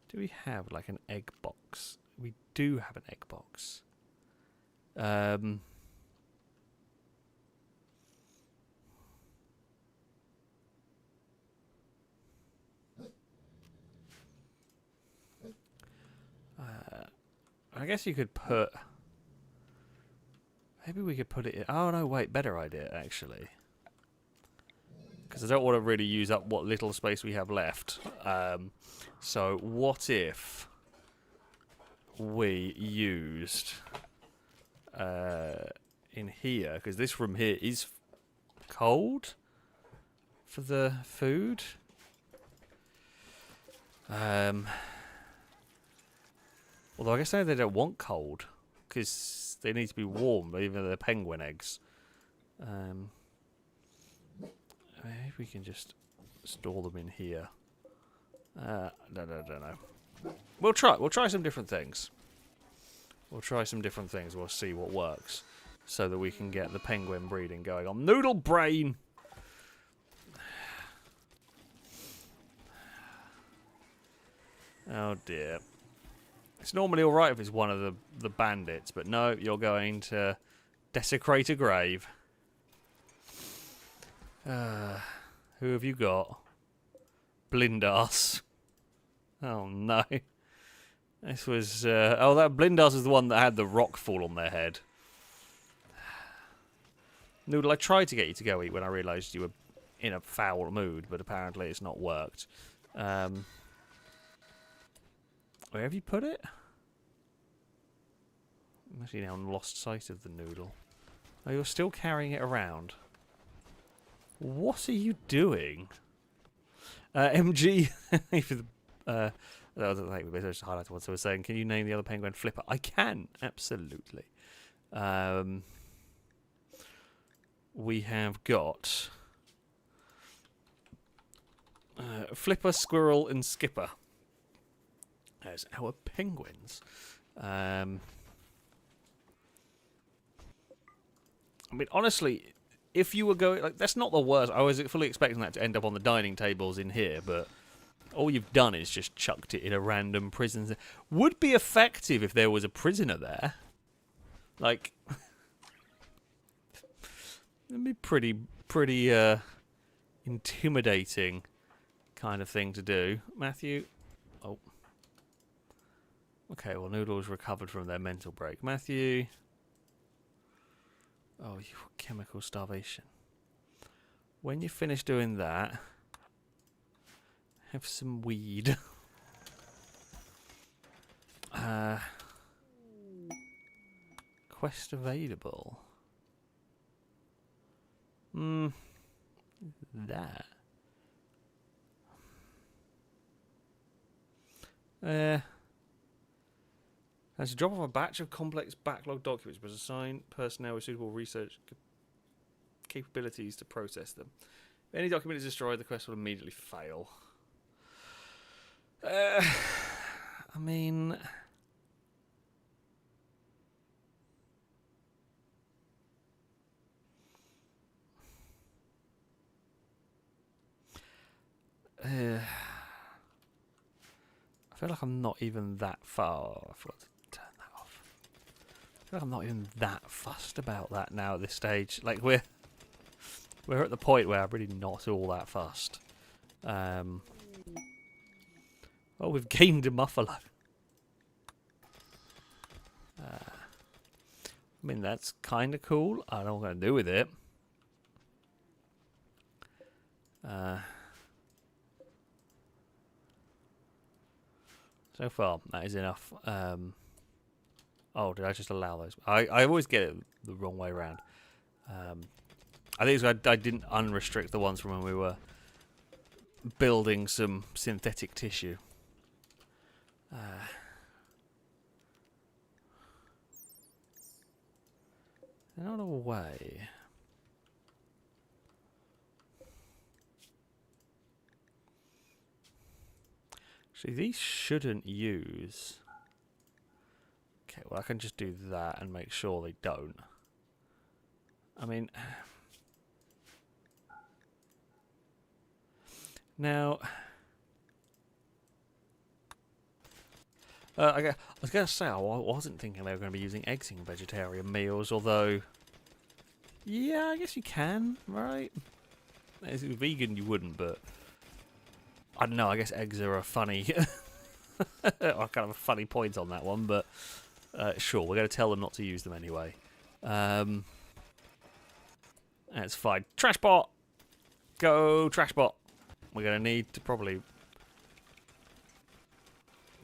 Do we have like an egg box? We do have an egg box. I guess you could put... Maybe we could put it in... Oh no, wait, better idea actually. Because I don't want to really use up what little space we have left. So what if we used in here, because this room here is cold for the food. Although I guess they don't want cold because they need to be warm, even though they're penguin eggs. Maybe we can just store them in here. Don't know. We'll try some different things. We'll see what works, so that we can get the penguin breeding going on. Noodle brain. Oh dear. It's normally all right if it's one of the bandits, but no, you're going to desecrate a grave. Who have you got? Blindas. Oh no. This was... oh, that Blindas is the one that had the rock fall on their head. Noodle, I tried to get you to go eat when I realised you were in a foul mood, but apparently it's not worked. Where have you put it? I'm actually now lost sight of the noodle. Oh, you're still carrying it around. What are you doing? MG, for the... that was just highlighted what I was saying. Can you name the other penguin Flipper? I can, absolutely. We have got Flipper, Squirrel, and Skipper. There's our penguins. I mean, honestly, if you were going... Like, that's not the worst. I was fully expecting that to end up on the dining tables in here, but all you've done is just chucked it in a random prison. Would be effective if there was a prisoner there. Like... It'd be pretty intimidating kind of thing to do. Matthew... Oh. Okay, well, Noodle's recovered from their mental break. Matthew... Oh, you chemical starvation. When you finish doing that, have some weed. Quest available. That. As a drop off a batch of complex backlog documents was assigned personnel with suitable research capabilities to process them. If any document is destroyed, the quest will immediately fail. I mean... I feel like I'm not even that far. I forgot to turn that off. I feel like I'm not even that fussed about that now at this stage. Like we're at the point where I'm really not all that fussed. Oh, we've gained a muffalo. I mean, that's kind of cool. I don't know what I'm going to do with it. So far, that is enough. Oh, did I just allow those? I always get it the wrong way around. I think I didn't unrestrict the ones from when we were building some synthetic tissue. Not away. See, these shouldn't use... Okay, well I can just do that and make sure they don't. I mean... Now... I was going to say, I wasn't thinking they were going to be using eggs in vegetarian meals, although... Yeah, I guess you can, right? As a vegan you wouldn't, but... I don't know, I guess eggs are a funny... or kind of a funny point on that one, but... sure, we're going to tell them not to use them anyway. That's fine. Trashbot! Go, Trashbot! We're going to need to probably...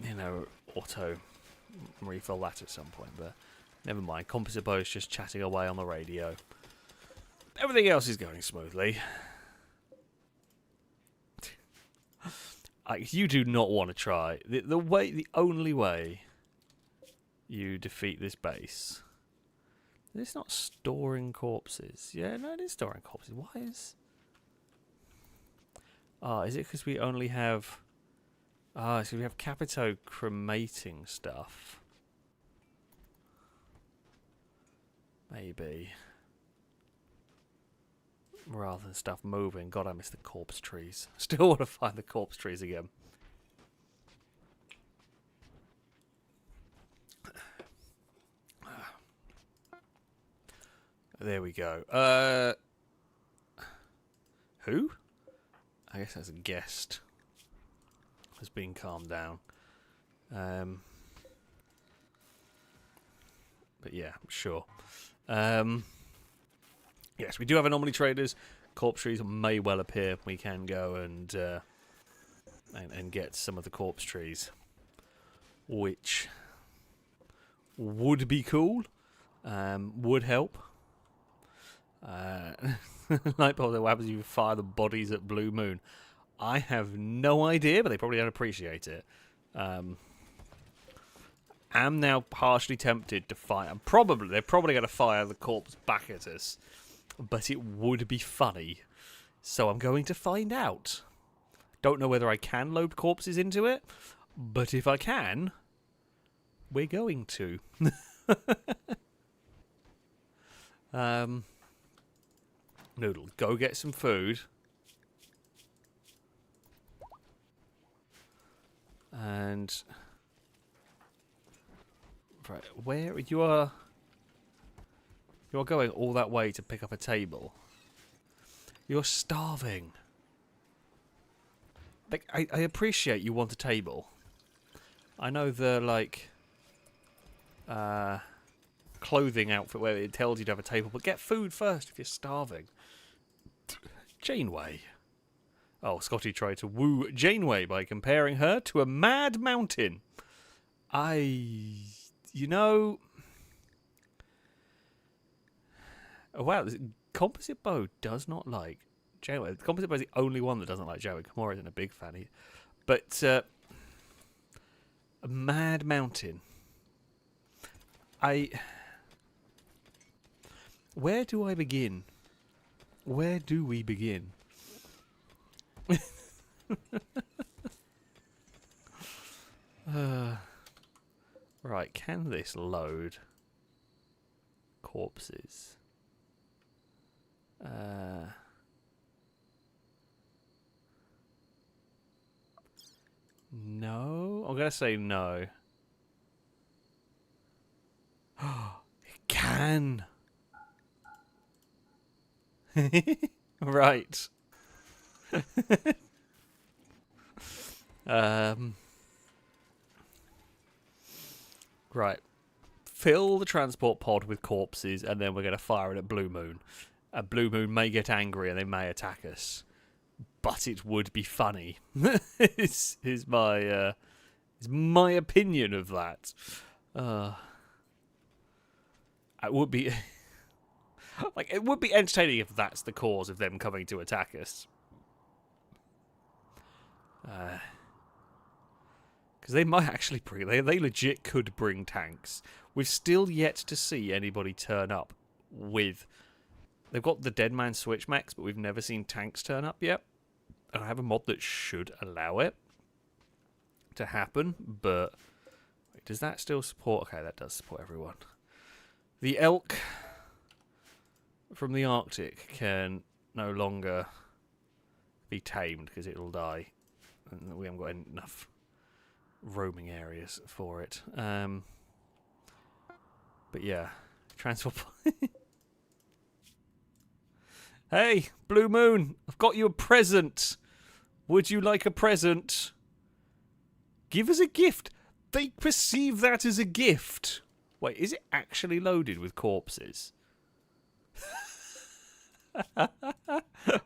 You know, auto refill that at some point, but... Never mind, Composite Bow's just chatting away on the radio. Everything else is going smoothly. You do not want to try. The only way you defeat this base. It's not storing corpses. Yeah, no, it is storing corpses. Why is... is it because we only have... so we have Capito cremating stuff. Maybe. Rather than stuff moving. God, I miss the corpse trees. Still want to find the corpse trees again. There we go. Who? I guess that's a guest. Has been calmed down. But yeah, sure. Yes, we do have anomaly traders. Corpse trees may well appear. We can go and get some of the corpse trees, which would be cool. Would help. Nightball, what happens if you fire the bodies at Blue Moon? I have no idea, but they probably don't appreciate it. Am now partially tempted to fire. They're probably going to fire the corpse back at us. But it would be funny. So I'm going to find out. Don't know whether I can load corpses into it. But if I can, we're going to. Noodle, go get some food. And right, where you are going all that way to pick up a table. You're starving. Like, I appreciate you want a table. I know the like clothing outfit where it tells you to have a table, but get food first if you're starving. Janeway. Oh, Scotty tried to woo Janeway by comparing her to a mad mountain. You know... Oh, wow, Composite Bow does not like Janeway. Composite Bow is the only one that doesn't like Janeway. Kimura isn't a big fan. But a mad mountain. Where do I begin? Where do we begin? Right, can this load corpses? No? I'm going to say no. It can! Right. Right. Fill the transport pod with corpses, and then we're going to fire it at Blue Moon. Blue Moon may get angry, and they may attack us, but it would be funny. is my opinion of that. It would be like it would be entertaining if that's the cause of them coming to attack us. Because they might actually bring... They legit could bring tanks. We've still yet to see anybody turn up with... They've got the Dead Man Switch mechs, but we've never seen tanks turn up yet. And I have a mod that should allow it to happen, but... Wait, does that still support... Okay, that does support everyone. The elk from the Arctic can no longer be tamed because it'll die. And we haven't got enough roaming areas for it. But yeah, transport. Hey, Blue Moon, I've got you a present. Would you like a present? Give us a gift. They perceive that as a gift. Wait, is it actually loaded with corpses?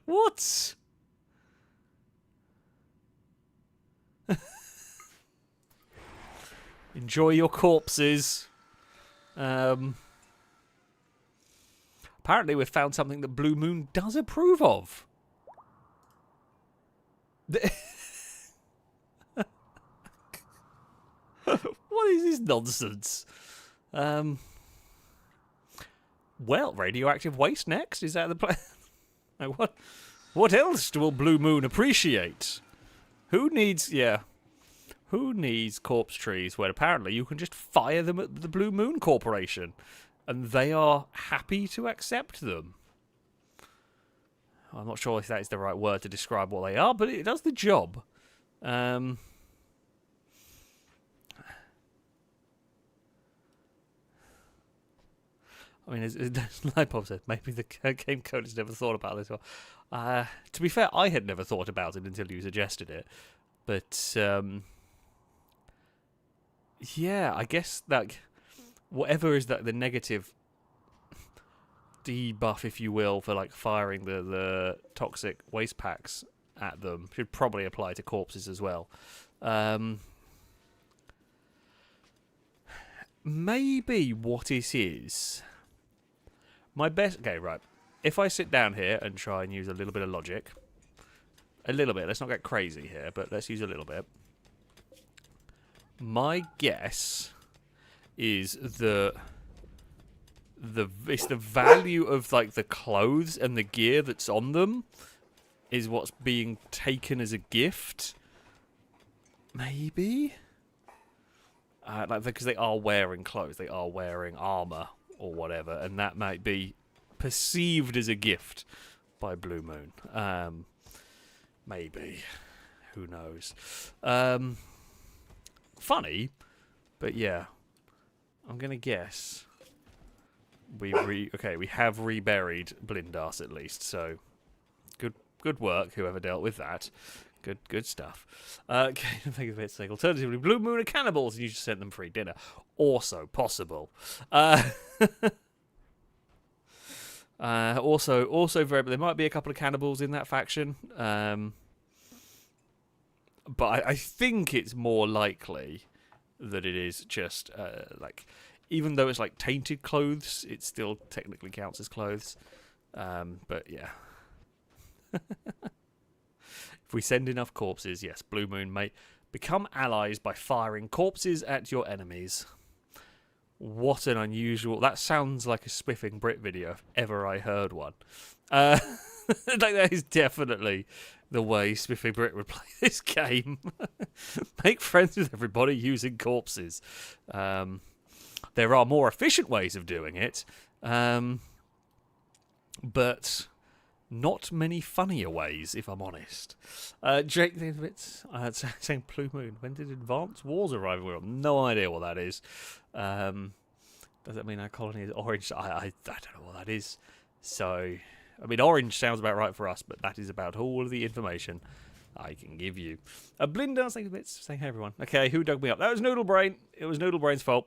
What? Enjoy your corpses. Apparently we've found something that Blue Moon does approve of. What is this nonsense? Well, radioactive waste next? Is that the plan? What else will Blue Moon appreciate? Who needs... Yeah. Who needs corpse trees when apparently you can just fire them at the Blue Moon Corporation and they are happy to accept them? I'm not sure if that is the right word to describe what they are, but it does the job. I mean, as Lipop said, maybe the game code has never thought about this. To be fair, I had never thought about it until you suggested it. But... yeah, I guess like whatever is that the negative debuff, if you will, for like firing the toxic waste packs at them should probably apply to corpses as well. Maybe what it is. My best... Okay, right. If I sit down here and try and use a little bit of logic, a little bit. Let's not get crazy here, but let's use a little bit. My guess is it's the value of like the clothes and the gear that's on them is what's being taken as a gift. Maybe? Like, because they are wearing clothes. They are wearing armour or whatever. And that might be perceived as a gift by Blue Moon. Maybe. Who knows? Funny, but yeah. I'm going to guess we have reburied Blindas at least, so good work, whoever dealt with that. Good stuff. Okay, think of it. Like, alternatively, Blue Moon are cannibals, and you just sent them free dinner. Also possible. Also very. There might be a couple of cannibals in that faction. But I think it's more likely that it is just like, even though it's like tainted clothes, it still technically counts as clothes. But yeah. If we send enough corpses, yes, Blue Moon may become allies by firing corpses at your enemies. What an unusual... That sounds like a Spiffing Brit video if ever I heard one. Like, that is definitely the way Spiffing Brit would play this game. Make friends with everybody using corpses. There are more efficient ways of doing it. But... not many funnier ways, if I'm honest. Jake saying Blue Moon. When did Advanced Wars arrive? We have no idea what that is. Does that mean our colony is orange? I don't know what that is. So, I mean, orange sounds about right for us, but that is about all of the information I can give you. Blinda, thank you bits. Saying hey everyone. Okay, who dug me up? That was Noodle Brain. It was Noodle Brain's fault.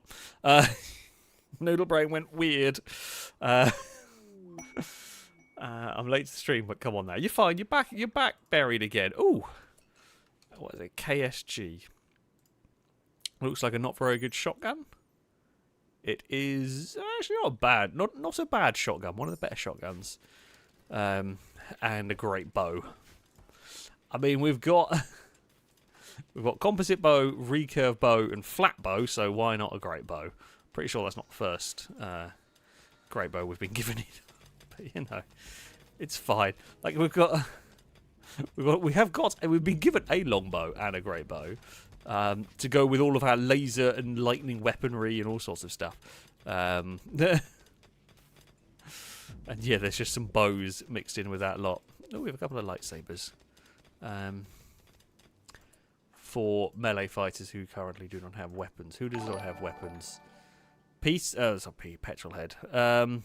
Noodle Brain went weird. I'm late to the stream, but come on now. You're fine. You're back buried again. Ooh. What is it? KSG. Looks like a not very good shotgun. It is actually not bad. Not a bad shotgun. One of the better shotguns. And a great bow. I mean, we've got composite bow, recurve bow, and flat bow, so why not a great bow? Pretty sure that's not the first great bow we've been given it. You know, it's fine. Like we've been given a longbow and a great bow to go with all of our laser and lightning weaponry and all sorts of stuff. And yeah, there's just some bows mixed in with that lot. Oh, we have a couple of lightsabers for melee fighters who currently do not have weapons. Who does not have weapons? Peace. It's not Petrolhead.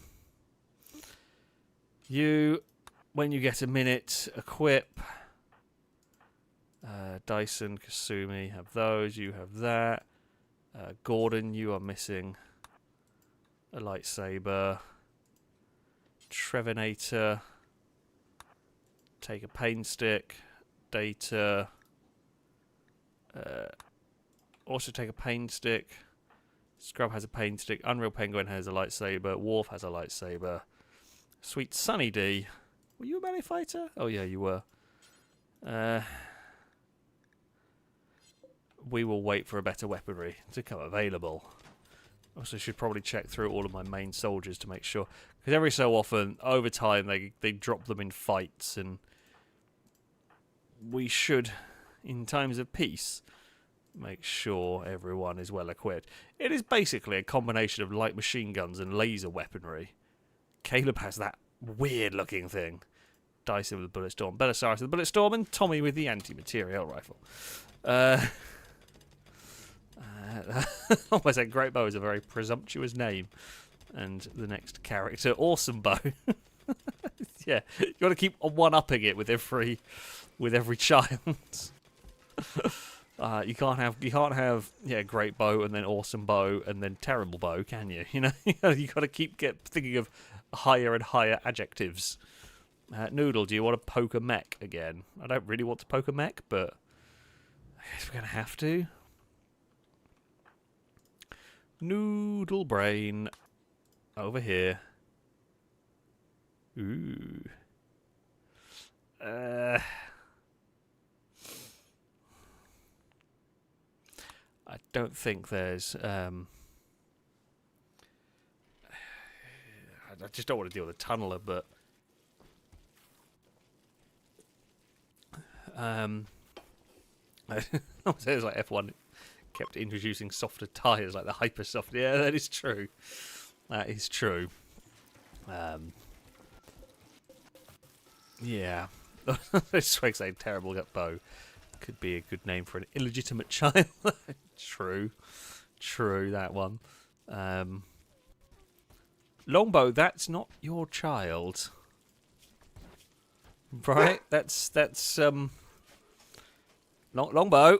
You, when you get a minute, equip. Dyson, Kasumi have those. You have that. Gordon, you are missing a lightsaber. Trevinator. Take a pain stick. Data. Also take a pain stick. Scrub has a pain stick. Unreal Penguin has a lightsaber. Worf has a lightsaber. Sweet Sunny D. Were you a melee fighter? Oh yeah, you were. We will wait for a better weaponry to come available. Also should probably check through all of my main soldiers to make sure. Because every so often, over time, they drop them in fights. And we should, in times of peace, make sure everyone is well equipped. It is basically a combination of light machine guns and laser weaponry. Caleb has that weird-looking thing. Dyson with the bullet storm, Belisarius with the bullet storm, and Tommy with the anti-material rifle. Almost said Great Bow is a very presumptuous name. And the next character, Awesome Bow. Yeah, you got to keep one-upping it with every child. You can't have Great Bow and then Awesome Bow and then Terrible Bow, can you? You know, you got to keep thinking of higher and higher adjectives. Noodle, do you want to poke a mech again? I don't really want to poke a mech, but I guess we're gonna have to. Noodle Brain over here. Ooh. I don't think there's I just don't want to deal with a tunneler, but It was like F1 kept introducing softer tyres, like the hyper soft. Yeah, that is true. That is true. Yeah. This makes a terrible bow. Could be a good name for an illegitimate child. True. True, that one. Longbow, that's not your child. Right? That's Longbow.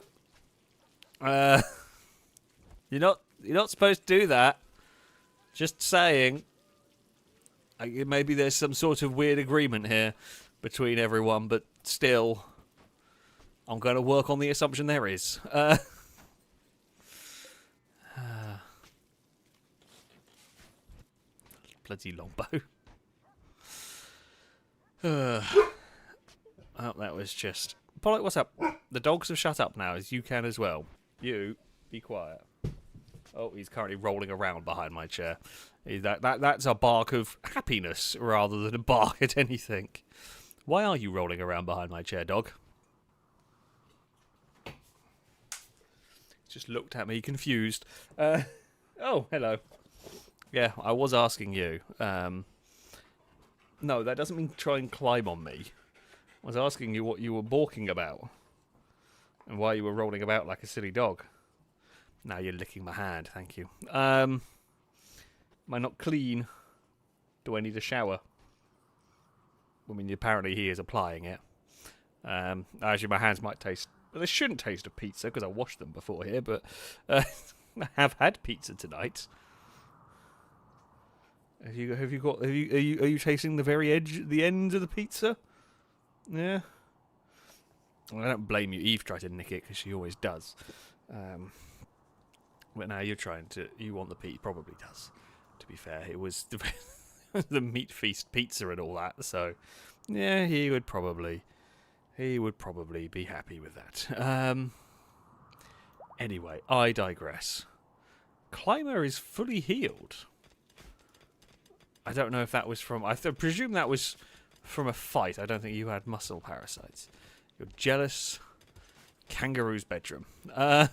You're not supposed to do that. Just saying. Maybe there's some sort of weird agreement here between everyone, but still, I'm going to work on the assumption there is. Bloody Longbow. Oh, that was just... Pollock, what's up? The dogs have shut up now, as you can as well. You, be quiet. Oh, he's currently rolling around behind my chair. That's a bark of happiness rather than a bark at anything. Why are you rolling around behind my chair, dog? Just looked at me confused. Oh, hello. Yeah, I was asking you. No, that doesn't mean try and climb on me. I was asking you what you were balking about. And why you were rolling about like a silly dog. Now you're licking my hand, thank you. Am I not clean? Do I need a shower? I mean, apparently he is applying it. Actually, my hands might taste... Well, they shouldn't taste of pizza, because I washed them before here, but... I have had pizza tonight. Are you tasting the very edge, the end of the pizza? Yeah. Well, I don't blame you. Eve tried to nick it because she always does. But now you're trying to. You want the pizza? Probably does. To be fair, it was the meat feast pizza and all that. So yeah, he would probably be happy with that. Anyway, I digress. Climber is fully healed. I don't know if that was from... I presume that was from a fight. I don't think you had muscle parasites. You're jealous. Kangaroo's bedroom. Is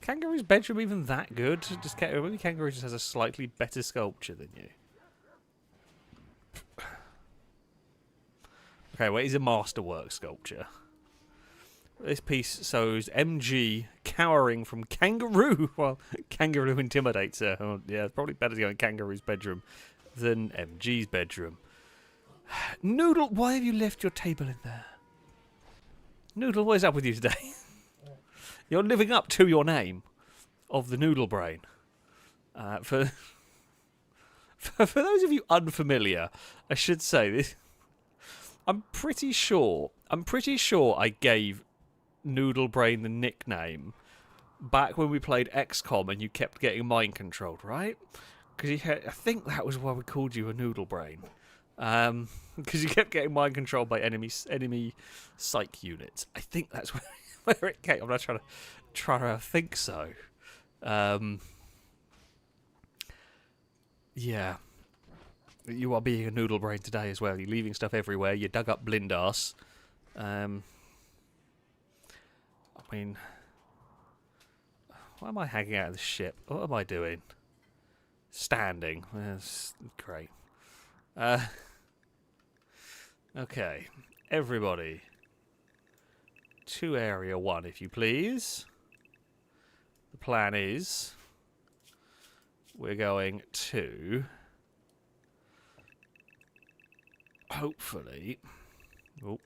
Kangaroo's bedroom even that good? Maybe Kangaroo just has a slightly better sculpture than you. Okay, what is a masterwork sculpture? This piece shows MG cowering from Kangaroo while Kangaroo intimidates her. Oh, yeah, it's probably better to go in Kangaroo's bedroom than MG's bedroom. Noodle, why have you left your table in there? Noodle, what is up with you today? You're living up to your name of the Noodle Brain. For those of you unfamiliar, I should say this. I'm pretty sure I gave Noodle Brain the nickname back when we played XCOM and you kept getting mind controlled, right? Because I think that was why we called you a Noodle Brain. Because you kept getting mind controlled by enemy psych units. I think that's where it came. I'm not trying to think so. Yeah. You are being a Noodle Brain today as well. You're leaving stuff everywhere. You dug up Blindar's. I mean, why am I hanging out of the ship? What am I doing? Standing. That's great. Okay. Everybody. To Area 1, if you please. The plan is... we're going to... hopefully... oh.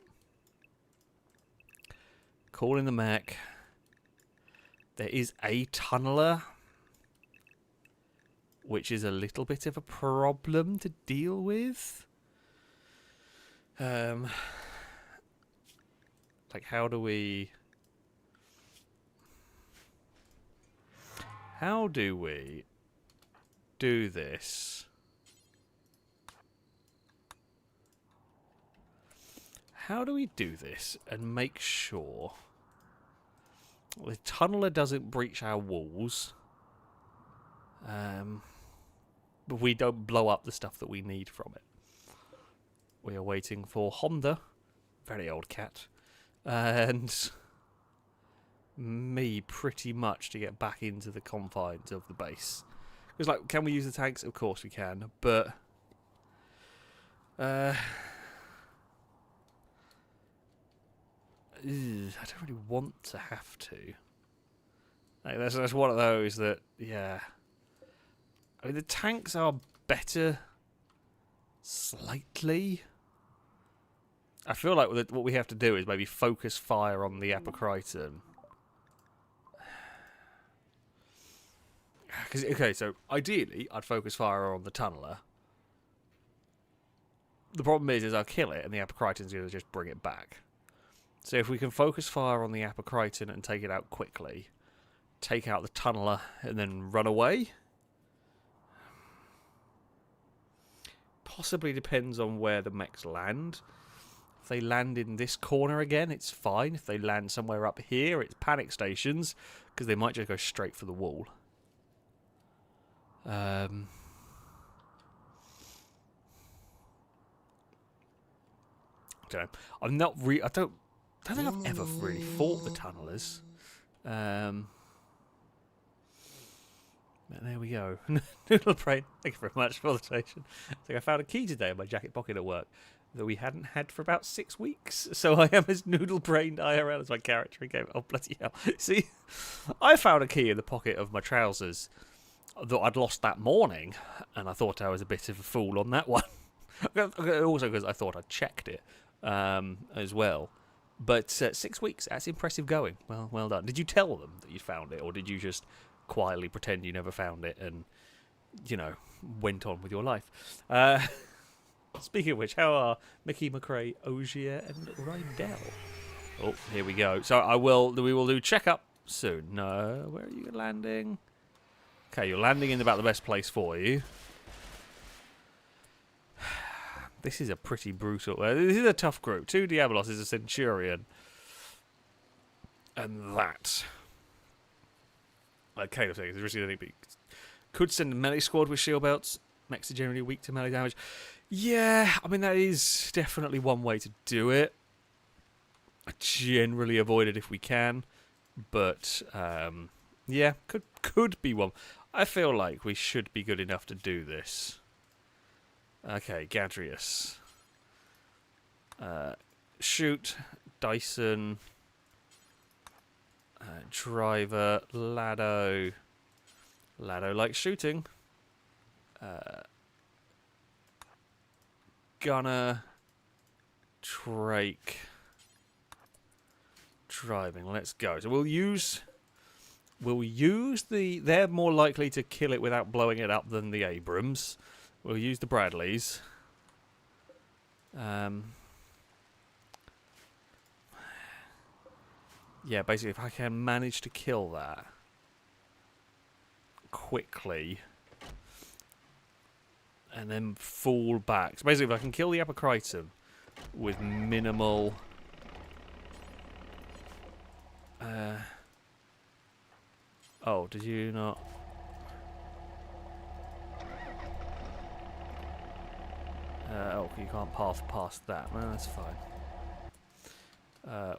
Call in the mech. There is a tunneler, which is a little bit of a problem to deal with. Like, how do we do this? How do we do this and make sure the tunneler doesn't breach our walls, but we don't blow up the stuff that we need from it? We are waiting for Honda, very old cat, and me pretty much to get back into the confines of the base. Because, like, can we use the tanks? Of course we can, but I don't really want to have to. Like, that's one of those that, yeah. I mean, the tanks are better slightly. I feel like what we have to do is maybe focus fire on the Apocriton. Okay, so ideally, I'd focus fire on the Tunneler. The problem is I'll kill it, and the Apocriton's going to just bring it back. So if we can focus fire on the Apocriton and take it out quickly, take out the Tunneler, and then run away. Possibly depends on where the mechs land. If they land in this corner again, it's fine. If they land somewhere up here, it's panic stations, because they might just go straight for the wall. I don't know. I'm not I don't think I've ever really fought the Tunnelers. But there we go. Noodle Brain, thank you very much for the donation. I think I found a key today in my jacket pocket at work that we hadn't had for about 6 weeks. So I am as noodle brained IRL as my character in game. Oh, bloody hell. See, I found a key in the pocket of my trousers that I'd lost that morning, and I thought I was a bit of a fool on that one. Also because I thought I'd checked it as well. But 6 weeks, that's impressive going. Well done. Did you tell them that you found it, or did you just quietly pretend you never found it and, you know, went on with your life? Speaking of which, how are Mickey, McRae, Ogier, and Rydell? Oh, here we go. So we will do checkup soon. No, where are you landing? Okay, you're landing in about the best place for you. This is a pretty brutal... this is a tough group. 2 Diabolos is a Centurion. And that... Okay, there's really anything. Could send a melee squad with shield belts. Mechs are generally weak to melee damage. Yeah, I mean, that is definitely one way to do it. I generally avoid it if we can. But, yeah, could be one. I feel like we should be good enough to do this. Okay, Gadrius. Shoot, Dyson, Driver, Lado. Lado likes shooting. Gunner, Drake, driving. Let's go. So we'll use the... They're more likely to kill it without blowing it up than the Abrams. We'll use the Bradleys. Yeah, basically, if I can manage to kill that quickly and then fall back. So basically, if I can kill the Apocriton with minimal... oh, did you not... oh, you can't pass past that. No, that's fine.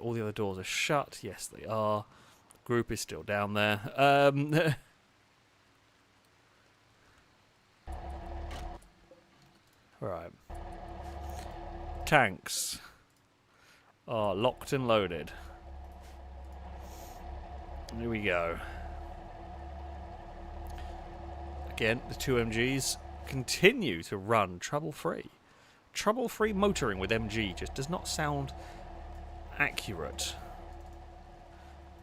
All the other doors are shut. Yes, they are. The group is still down there. Right. Tanks are locked and loaded. Here we go. Again, the 2 MGs continue to run trouble-free. Trouble-free motoring with MG just does not sound accurate,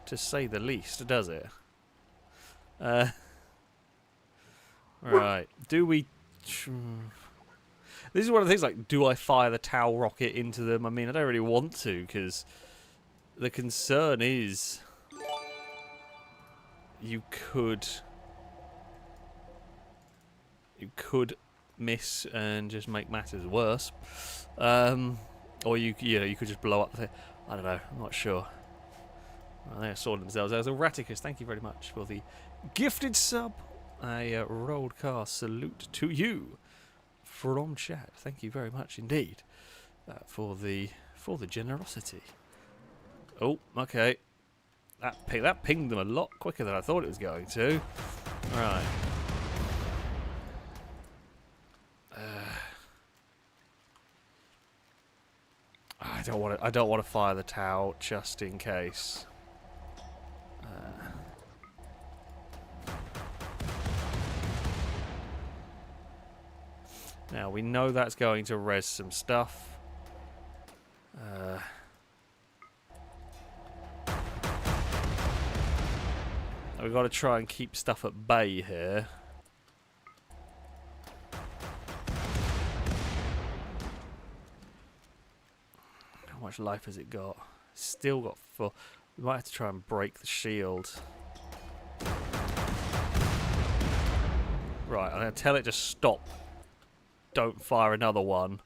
to say the least, does it? Right. Do we... This is one of the things, like, do I fire the Tau rocket into them? I mean, I don't really want to, because the concern is you could miss and just make matters worse. Or you could just blow up the... I don't know, I'm not sure. Well, they sorted themselves out. Erraticus, thank you very much for the gifted sub. A rollcast salute to you from chat. Thank you very much indeed for the generosity. Oh, okay. That pinged them a lot quicker than I thought it was going to. Right. I don't want to fire the Tau just in case. Now we know that's going to res some stuff. We've got to try and keep stuff at bay here. How much life has it got? Still got full. We might have to try and break the shield. Right, I'm going to tell it to stop. Don't fire another one.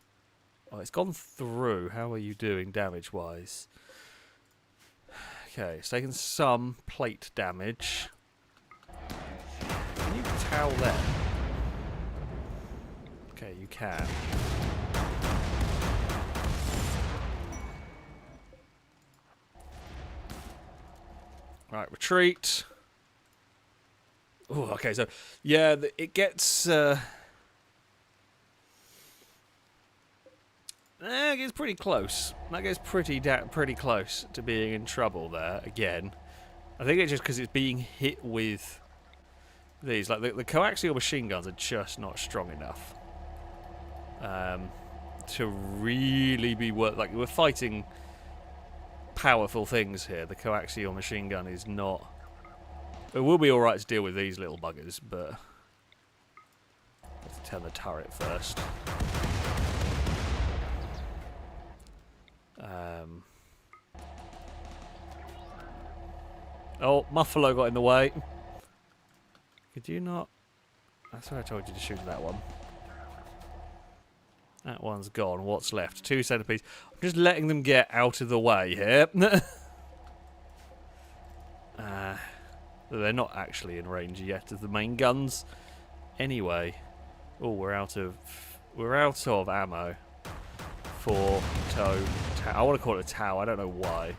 Oh, it's gone through. How are you doing damage-wise? Okay, it's taken some plate damage. Can you towel them? Okay, you can. Right, retreat. Oh, okay, so, yeah, it gets... it gets pretty close. That gets pretty close to being in trouble there, again. I think it's just because it's being hit with these. Like, the coaxial machine guns are just not strong enough to really be worth... Like, we're fighting powerful things here. The coaxial machine gun is not... It will be alright to deal with these little buggers, but... Let's turn the turret first. Oh, Muffalo got in the way. Could you not... That's what I told you to shoot that one. That one's gone. What's left? 2 centipedes. I'm just letting them get out of the way here. They're not actually in range yet of the main guns. Anyway. Oh, we're out of ammo for I want to call it a Tau. I don't know why.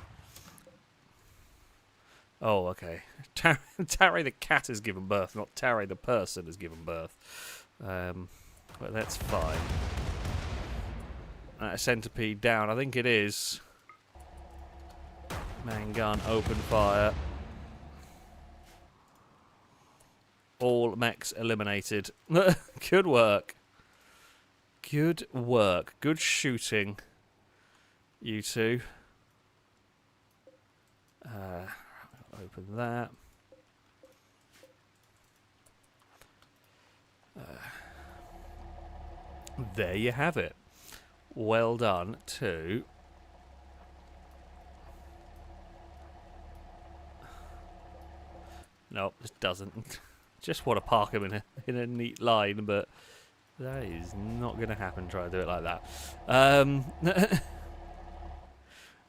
Oh, okay. Tarry the cat has given birth, not Tarry the person has given birth. But that's fine. Centipede down. I think it is. Main gun, open fire. All mechs eliminated. Good work. Good work. Good shooting. You two. Open that. There you have it. Well done to... Nope, this doesn't. Just want to park him in a neat line, but that is not going to happen. Try to do it like that.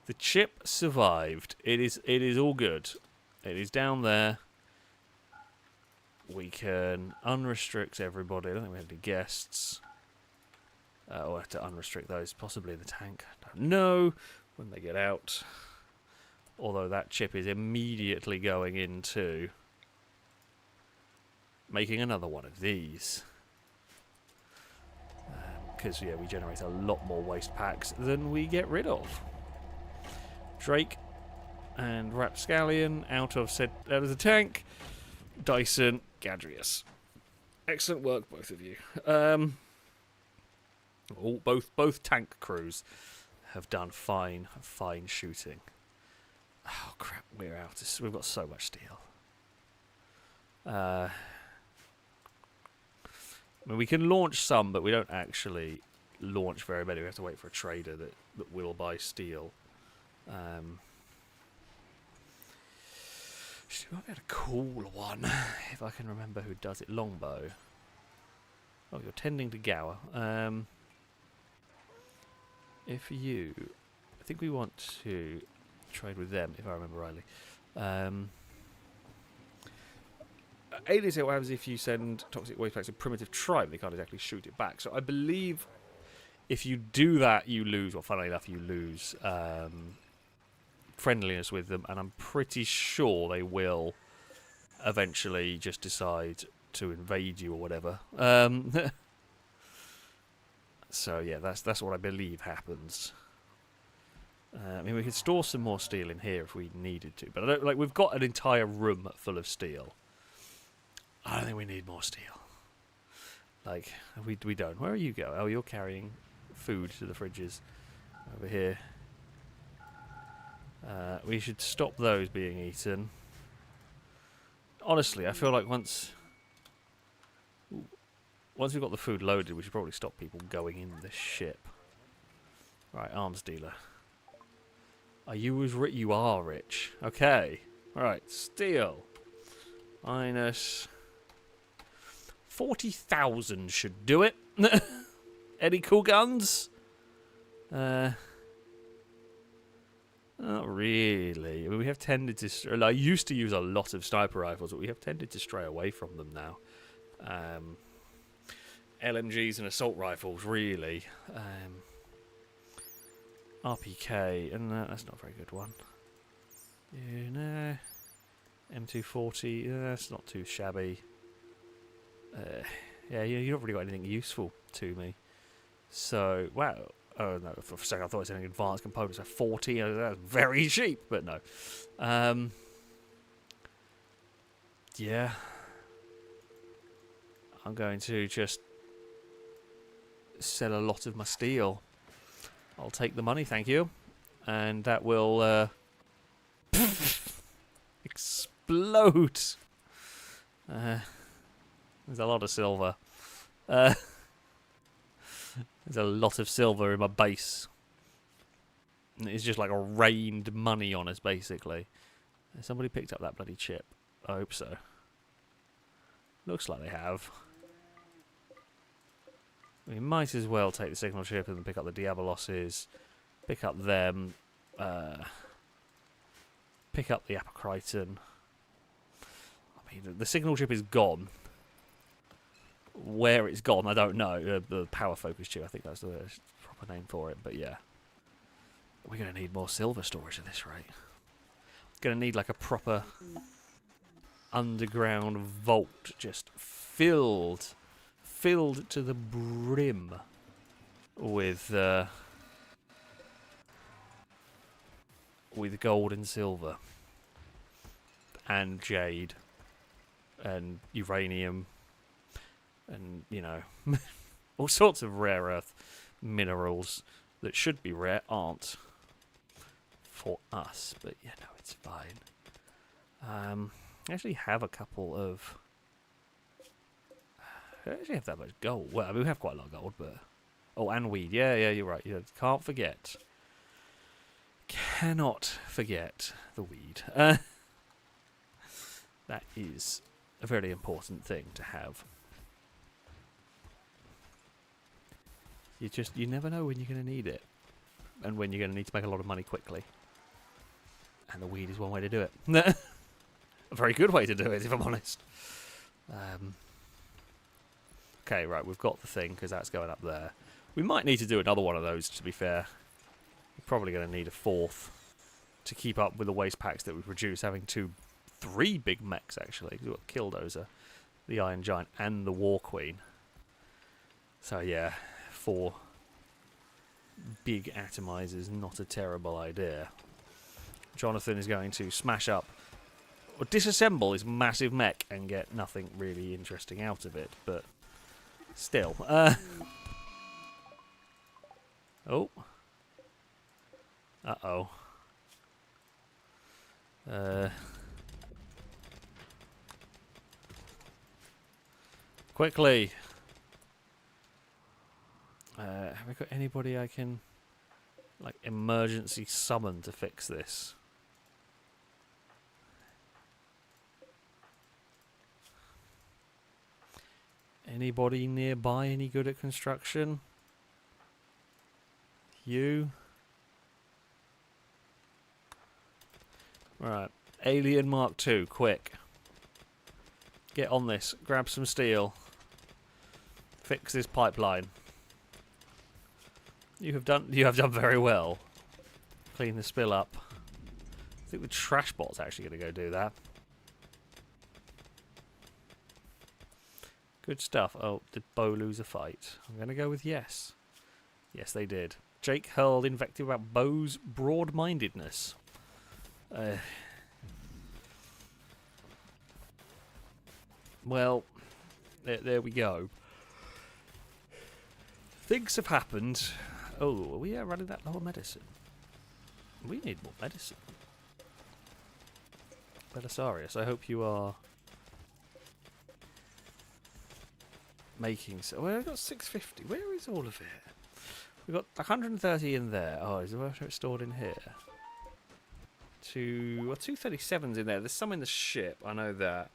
The chip survived. It is all good. It is down there. We can unrestrict everybody. I don't think we have any guests. We'll have to unrestrict those, possibly in the tank. I don't know when they get out. Although that chip is immediately going into making another one of these. Because, yeah, we generate a lot more waste packs than we get rid of. Drake and Rapscallion out of the tank. Dyson, Gadrius. Excellent work, both of you. Both tank crews have done fine shooting. Oh crap, we're out. We've got so much steel. I mean, we can launch some, but we don't actually launch very many. We have to wait for a trader that will buy steel. We might be able to call one if I can remember who does it. Longbow. Oh, you're tending to Gower. If you... I think we want to trade with them, if I remember rightly. Aliens, what happens if you send toxic waste packs to primitive tribe? They can't exactly shoot it back. So I believe if you do that, you lose. Well, funnily enough, you lose friendliness with them, and I'm pretty sure they will eventually just decide to invade you or whatever. So yeah, that's what I believe happens. I mean, we could store some more steel in here if we needed to, but I don't, like, we've got an entire room full of steel. I don't think we need more steel. Like, we don't. Where are you going? Oh, you're carrying food to the fridges over here. We should stop those being eaten. Honestly, I feel like once we've got the food loaded, we should probably stop people going in the ship. Right, arms dealer. Are you as rich? You are rich. Okay. Right, steel. Minus 40,000 should do it. Any cool guns? Not really. I mean, we have tended to... I used to use a lot of sniper rifles, but we have tended to stray away from them now. LMGs and assault rifles, really. RPK, and that's not a very good one. Yeah, no. M240, that's not too shabby. Yeah, you haven't really got anything useful to me. So, wow. Oh, no, for a second I thought it was anything advanced components. So 40, that's very cheap, but no. Yeah. I'm going to just sell a lot of my steel. I'll take the money, thank you. And that will explode. There's a lot of silver. There's a lot of silver in my base. And it's just like rained money on us, basically. Somebody picked up that bloody chip. I hope so. Looks like they have. We might as well take the signal ship and pick up the Diaboloses, pick up them, pick up the Apocriton. I mean, the signal ship is gone. Where it's gone, I don't know. The power focus chip, I think that's the proper name for it. But yeah, we're going to need more silver storage at this rate. Going to need like a proper underground vault, just filled to the brim with gold and silver and jade and uranium and, you know, all sorts of rare earth minerals that should be rare aren't for us, but you know, it's fine. I actually have a couple of... I don't actually have that much gold. Well, I mean, we have quite a lot of gold, but... Oh, and weed. Yeah, you're right. You can't forget. Cannot forget the weed. That is a very important thing to have. You never know when you're going to need it. And when you're going to need to make a lot of money quickly. And the weed is one way to do it. A very good way to do it, if I'm honest. Okay, right, we've got the thing, because that's going up there. We might need to do another one of those, to be fair. We're probably going to need a fourth to keep up with the waste packs that we produce, having three big mechs, actually. We've got Killdozer, the Iron Giant, and the War Queen. So, yeah, 4 big atomizers, not a terrible idea. Jonathan is going to smash up, or disassemble his massive mech and get nothing really interesting out of it, but... Still. Oh. Uh-oh. Quickly. Have we got anybody I can, like, emergency summon to fix this? Anybody nearby any good at construction? You? Right. Alien Mark II, quick. Get on this. Grab some steel. Fix this pipeline. You have done very well. Clean the spill up. think the trash bot's actually going to go do that. Good stuff. Oh, did Bo lose a fight? I'm going to go with yes. Yes, they did. Jake hurled invective about Bo's broad-mindedness. Well, there we go. Things have happened. Oh, are we running that low on medicine? We need more medicine. Belisarius, I hope you are making so. Well, I've got 650. Where is all of it? We've got 130 in there. Oh, is it stored in here? 237's in there. There's some in the ship. I know that.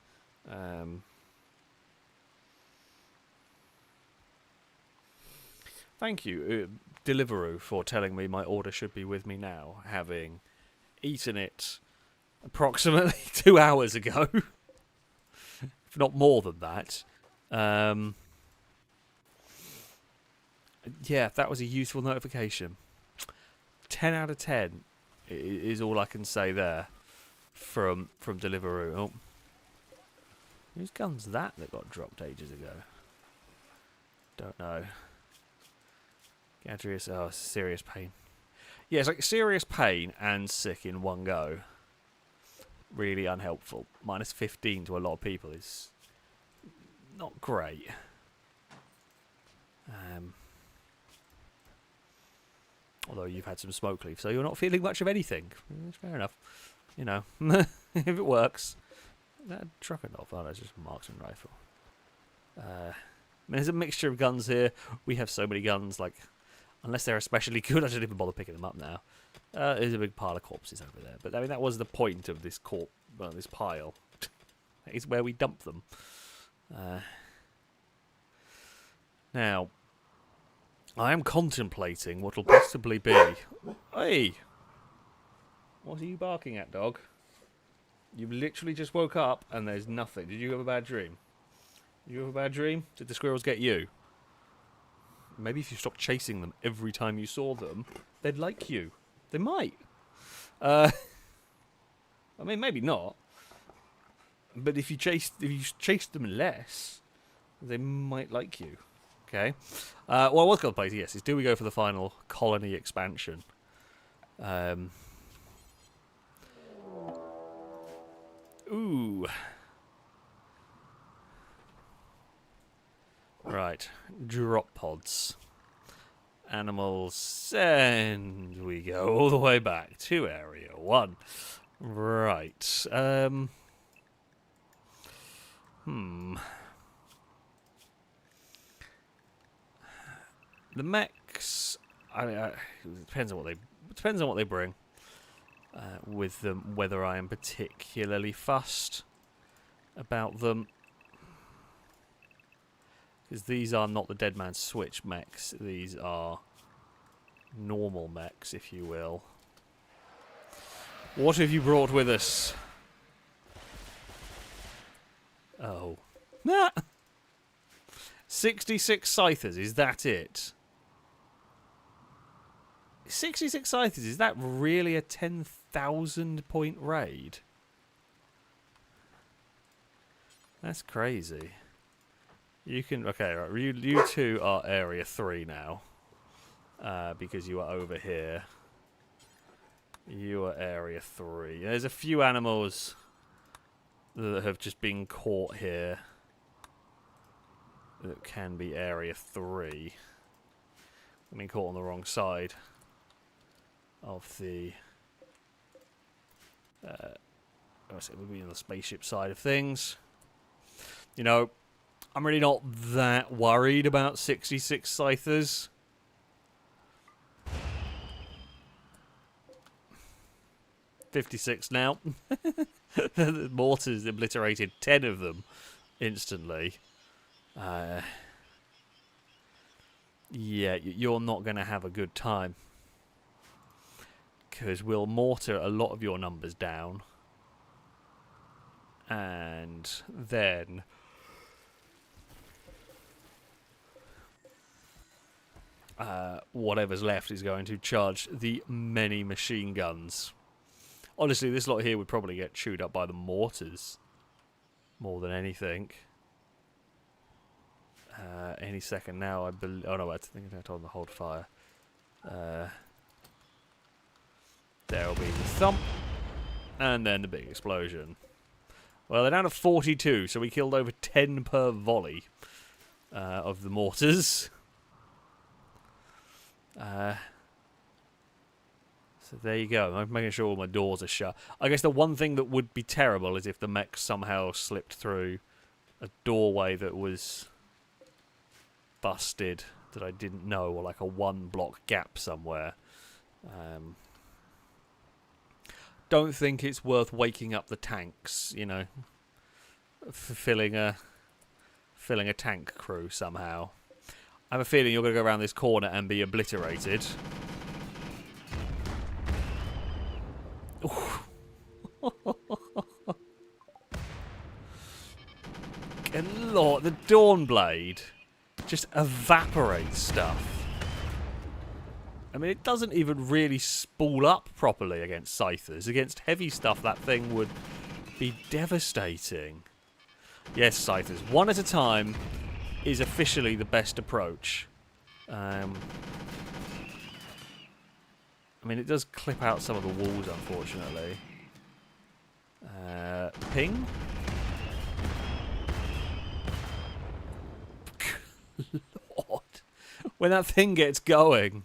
Thank you, Deliveroo, for telling me my order should be with me now, having eaten it approximately 2 hours ago. If not more than that. Yeah, that was a useful notification. 10 out of 10 is all I can say there from Deliveroo. Oh. Whose gun's that got dropped ages ago? Don't know. Gadrius, oh, serious pain. Yeah, it's like serious pain and sick in one go. Really unhelpful. Minus 15 to a lot of people is not great. Although you've had some smoke leave, so you're not feeling much of anything. Fair enough. You know, if it works. That Truckenolf, oh, that's just a marksman rifle. I mean, there's a mixture of guns here. We have so many guns, like, unless they're especially good, I shouldn't even bother picking them up now. There's a big pile of corpses over there. But, I mean, that was the point of this this pile. It's where we dump them. Now, I am contemplating what will possibly be... Hey! What are you barking at, dog? You literally just woke up and there's nothing. Did you have a bad dream? Did you have a bad dream? Did the squirrels get you? Maybe if you stopped chasing them every time you saw them, they'd like you. They might. I mean, maybe not. But if you chased them less, they might like you. Okay. Well, what's got to play? Yes, is do we go for the final colony expansion? Ooh. Right. Drop pods. Animals. And we go all the way back to Area 1. Right. The mechs, I mean, it depends on what they bring with them. Whether I am particularly fussed about them, because these are not the Dead Man's Switch mechs. These are normal mechs, if you will. What have you brought with us? Oh, nah. 66 Scythers. Is that it? 66 Scythers, is that really a 10,000 point raid? That's crazy. You can... Okay, right. You two are Area 3 now. Because you are over here. You are Area 3. There's a few animals that have just been caught here that can be Area 3. I mean, caught on the wrong side of the... we'll be on the spaceship side of things. You know, I'm really not that worried about 66 Scythers. $56 now. The mortars obliterated 10 of them instantly. Yeah, you're not going to have a good time. Because we'll mortar a lot of your numbers down. And then... whatever's left is going to charge the many machine guns Honestly, this lot here would probably get chewed up by the mortars more than anything. Any second now, I believe. Oh no, I think I told them to hold fire. There'll be the thump, and then the big explosion. Well, they're down to 42, so we killed over 10 per volley of the mortars. So there you go. I'm making sure all my doors are shut. I guess the one thing that would be terrible is if the mech somehow slipped through a doorway that was busted that I didn't know, or like a 1-block gap somewhere. Don't think it's worth waking up the tanks, you know, filling a tank crew somehow. I have a feeling you're going to go around this corner and be obliterated. Good lord, the Dawnblade just evaporates stuff. I mean, it doesn't even really spool up properly against Scythers. Against heavy stuff, that thing would be devastating. Yes, Scythers, one at a time is officially the best approach. I mean, it does clip out some of the walls, unfortunately. Ping? Lord. When that thing gets going.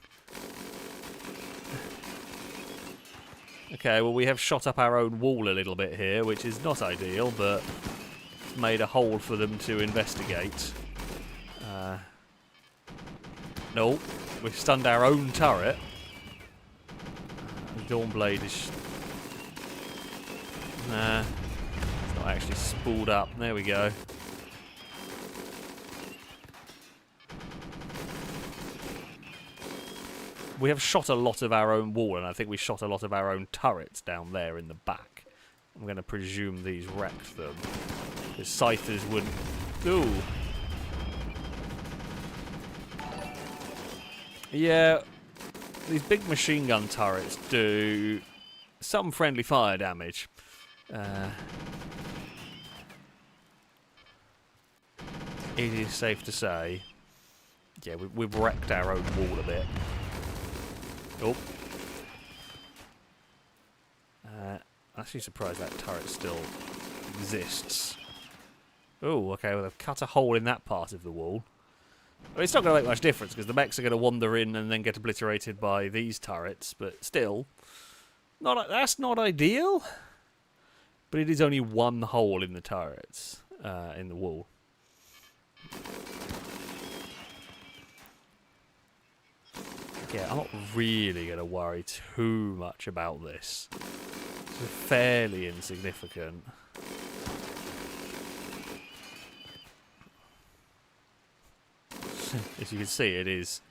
Okay, well, we have shot up our own wall a little bit here, which is not ideal, but it's made a hole for them to investigate. No, we've stunned our own turret. The Dawnblade is... Nah, it's not actually spooled up. There we go. We have shot a lot of our own wall, and I think we shot a lot of our own turrets down there in the back. I'm going to presume these wrecked them. The Scythers wouldn't... Ooh. Yeah, these big machine gun turrets do some friendly fire damage. It is safe to say. Yeah, we've wrecked our own wall a bit. Oh. I'm actually surprised that turret still exists. Oh, okay, well, they've cut a hole in that part of the wall. I mean, it's not going to make much difference, because the mechs are going to wander in and then get obliterated by these turrets, but still, that's not ideal. But it is only one hole in the turrets, in the wall. Yeah, I'm not really going to worry too much about this. It's fairly insignificant. As you can see, it is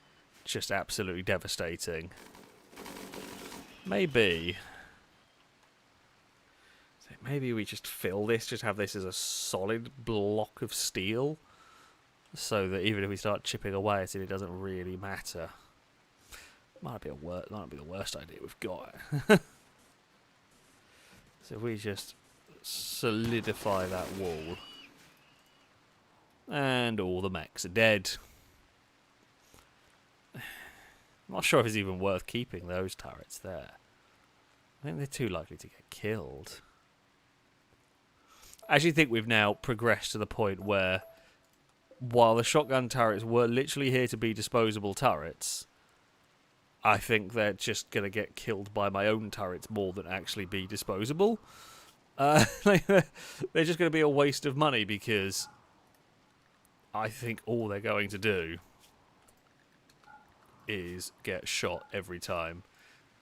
just absolutely devastating. Maybe we just fill this, just have this as a solid block of steel, so that even if we start chipping away at it, it doesn't really matter. Might be the worst idea we've got. So if we just solidify that wall, and all the mechs are dead. I'm not sure if it's even worth keeping those turrets there. I think they're too likely to get killed. I actually think we've now progressed to the point where, while the shotgun turrets were literally here to be disposable turrets, I think they're just going to get killed by my own turrets more than actually be disposable. They're just going to be a waste of money, because I think all they're going to do is get shot every time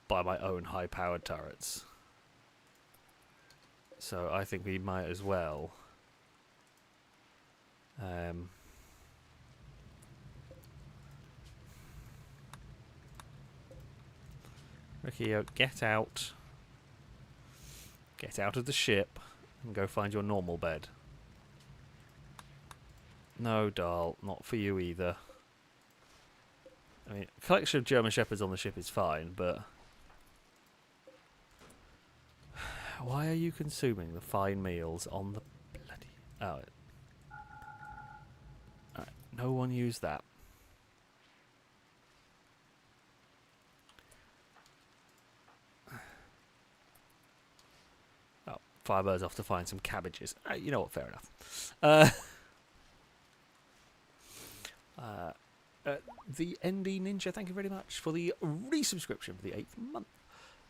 by my own high-powered turrets. So I think we might as well Ricky, get out. Get out of the ship and go find your normal bed. No, doll, not for you either. I mean, a collection of German Shepherds on the ship is fine, but Why are you consuming the fine meals on the bloody... Oh. Alright, no one use that. Oh, Firebird's off to find some cabbages. You know what, fair enough. The ND Ninja, thank you very much for the resubscription for the 8th month.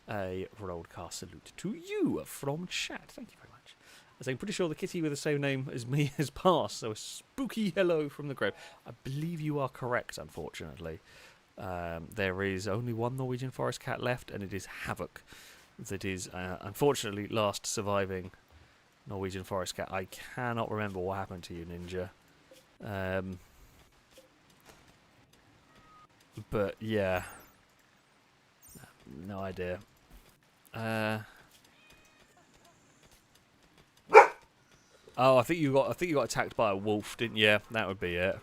A broadcast salute to you from chat. Thank you very much. As I'm pretty sure the kitty with the same name as me has passed, so a spooky hello from the grave. I believe you are correct, unfortunately. There is only one Norwegian forest cat left, and it is Havoc. That is, unfortunately, last surviving Norwegian forest cat. I cannot remember what happened to you, Ninja. But yeah, no idea. Oh, I think you got attacked by a wolf, didn't you? Yeah, that would be it.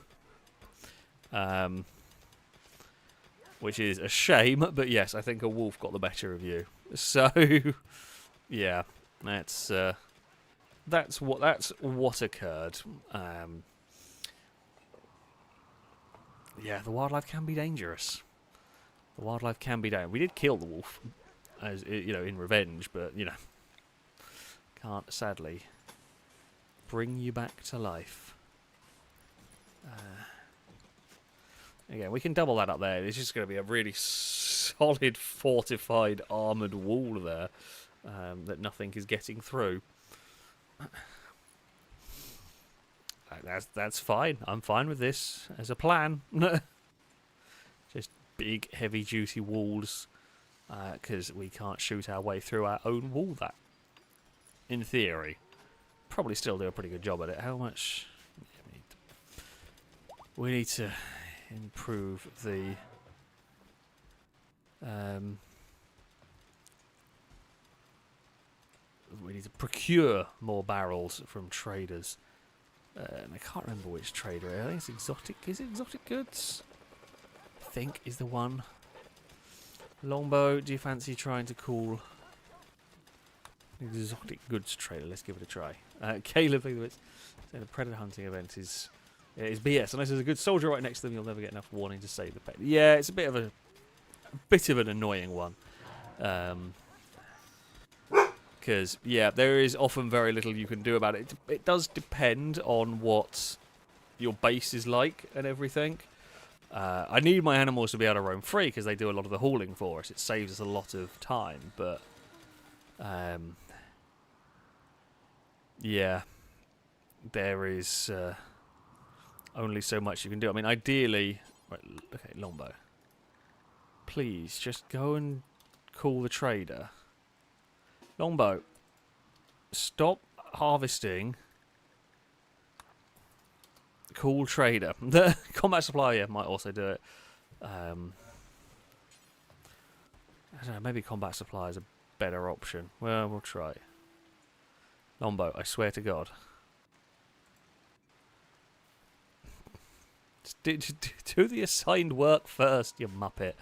Which is a shame, but yes, I think a wolf got the better of you. So, yeah, that's what occurred. Yeah, the wildlife can be dangerous. The wildlife can be dangerous. We did kill the wolf, as you know, in revenge, but you know, can't sadly bring you back to life. Again, we can double that up there. It's just going to be a really solid, fortified, armoured wall there that nothing is getting through. That's fine. I'm fine with this as a plan. Just big, heavy-duty walls, because we can't shoot our way through our own wall. That, in theory, probably still do a pretty good job at it. How much? Yeah, we need to improve the. We need to procure more barrels from traders. And I can't remember which trader. I think it's exotic. Is it exotic goods? I think is the one. Longbow, do you fancy trying to call exotic goods trader? Let's give it a try. Caleb, the predator hunting event is BS. Unless there's a good soldier right next to them, you'll never get enough warning to save the pet. Yeah, it's a bit of an annoying one. Because, yeah, there is often very little you can do about it. It does depend on what your base is like and everything. I need my animals to be able to roam free because they do a lot of the hauling for us. It saves us a lot of time, but... yeah, there is only so much you can do. I mean, ideally... Right, okay, Longbow. Please, just go and call the trader. Longbow, stop harvesting. Call trader. The combat supplier might also do it. I don't know, maybe combat supply is a better option. Well, we'll try. Longbow, I swear to God. Do the assigned work first, you muppet.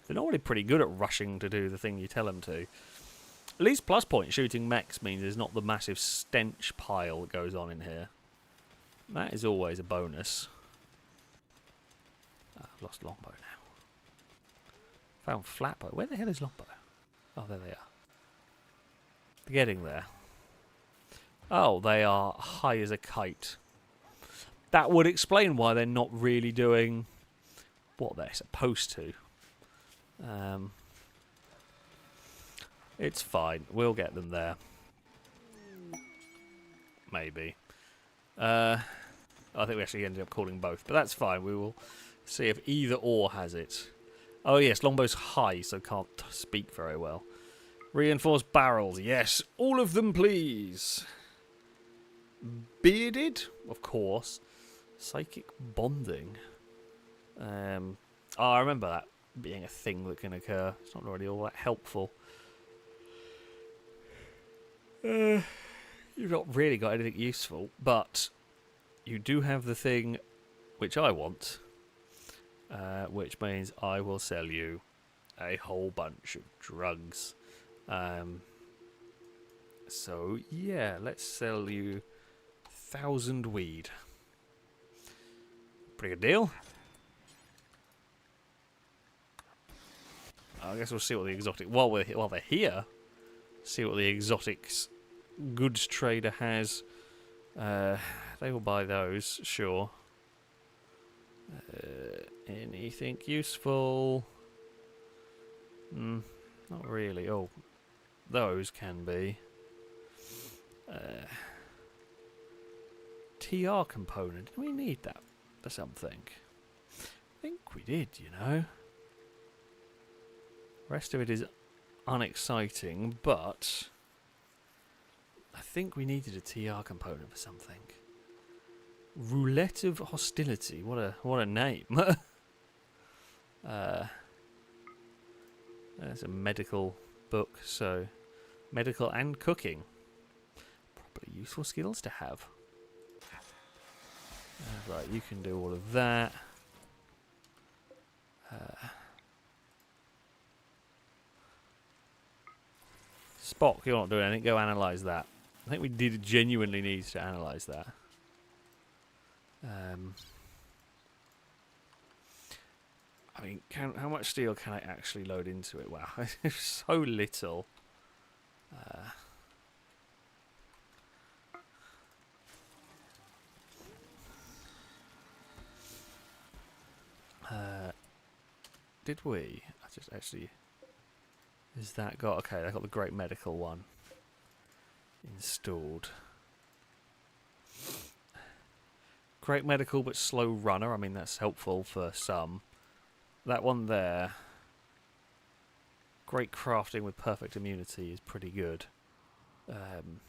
They're normally pretty good at rushing to do the thing you tell them to. At least plus point shooting mechs means there's not the massive stench pile that goes on in here. That is always a bonus. I've lost Longbow now. Found Flatbow. Where the hell is Longbow? Oh, there they are. They're getting there. Oh, they are high as a kite. That would explain why they're not really doing what they're supposed to. It's fine. We'll get them there. Maybe. I think we actually ended up calling both, but that's fine. We will see if either or has it. Oh yes, Longbow's high, so can't speak very well. Reinforced barrels. Yes, all of them, please. Bearded, of course. Psychic bonding. Oh, I remember that being a thing that can occur. It's not really all that helpful. You've not really got anything useful, but you do have the thing which I want, which means I will sell you a whole bunch of drugs. So yeah, let's sell you 1,000 weed. Pretty good deal. I guess we'll see what the exotic while they're here. See what the exotics goods trader has. They will buy those, sure. Anything useful? Not really. Oh, those can be. TR component. Do we need that for something? I think we did, you know. Rest of it is unexciting, but I think we needed a TR component for something. Roulette of Hostility. What a name. There's a medical book, so medical and cooking. Probably useful skills to have. Right, you can do all of that. Spock, you're not doing anything. Go analyse that. I think we did genuinely need to analyse that. I mean, how much steel can I actually load into it? Wow, so little. Did we? I just actually... Is that got... Okay, I got the great medical one installed. Great medical but slow runner. I mean, that's helpful for some. That one there. Great crafting with perfect immunity is pretty good. Don't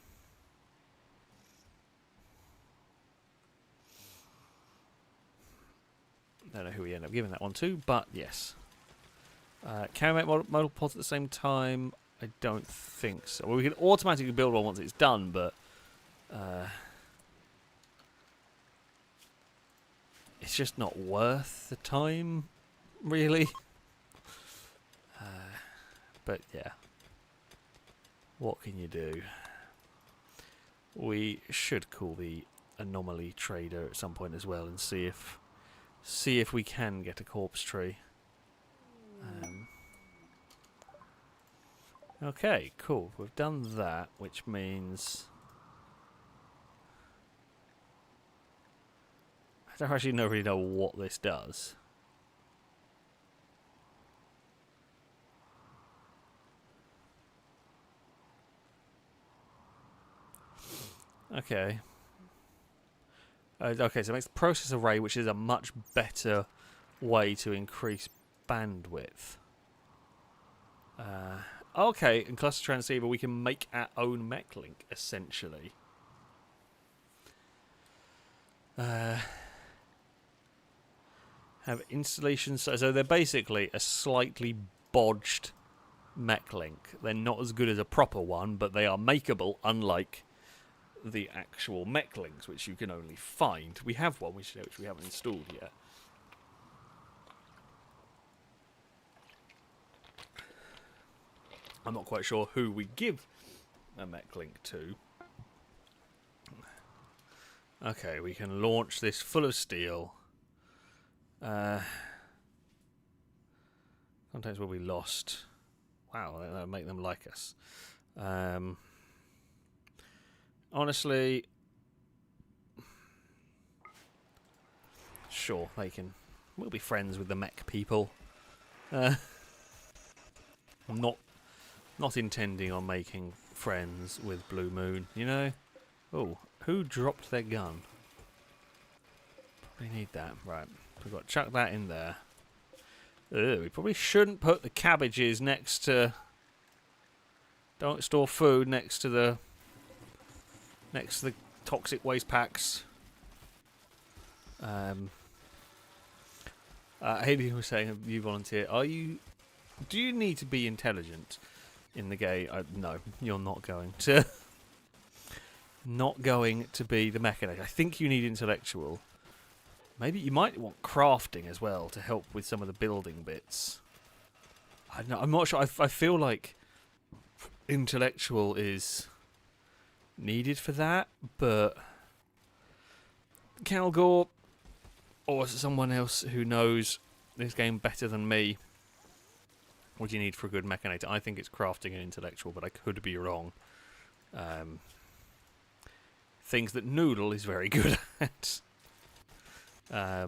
know who we end up giving that one to, but yes. Can we make model pods at the same time? I don't think so. Well, we can automatically build one once it's done, but it's just not worth the time, really. But yeah, what can you do? We should call the anomaly trader at some point as well and see if we can get a corpse tree. Okay, cool. We've done that, which means I don't actually really know what this does. Okay. Okay, so it makes the process array, which is a much better way to increase bandwidth. Okay, in cluster transceiver we can make our own mech link, essentially. Have installations, so they're basically a slightly bodged mech link. They're not as good as a proper one, but they are makeable, unlike the actual mech links, which you can only find. We have one, which we haven't installed yet. I'm not quite sure who we give a mech link to. Okay, we can launch this full of steel. Sometimes we'll be lost. Wow, that'll make them like us. Honestly, sure, they can. We'll be friends with the mech people. I'm not intending on making friends with Blue Moon, you know? Oh, who dropped their gun? Probably need that. Right, we've got to chuck that in there. We probably shouldn't put the cabbages next to... Don't store food next to the toxic waste packs. Haley was saying, you volunteer. Do you need to be intelligent in the game? No, you're not going to. Not going to be the mechanic. I think you need intellectual. Maybe you might want crafting as well to help with some of the building bits. I'm not sure. I feel like intellectual is needed for that, but Calgore or someone else who knows this game better than me, what do you need for a good mechanator? I think it's crafting and intellectual, but I could be wrong. Things that Noodle is very good at. I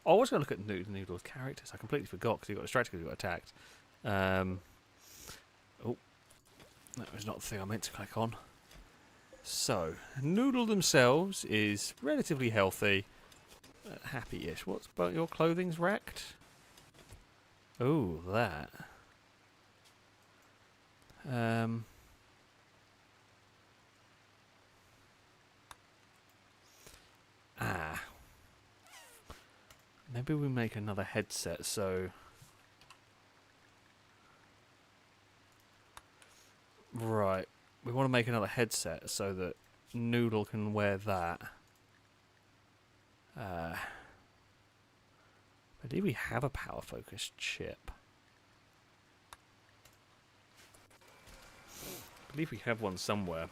was going to look at Noodle's characters. I completely forgot because he got distracted because he got attacked. Oh, that was not the thing I meant to click on. So, Noodle themselves is relatively healthy, happy-ish. What's about your clothing's wrecked? Oh, that. Maybe we make another headset, so... Right. We want to make another headset so that Noodle can wear that. I believe we have a power focus chip. I believe we have one somewhere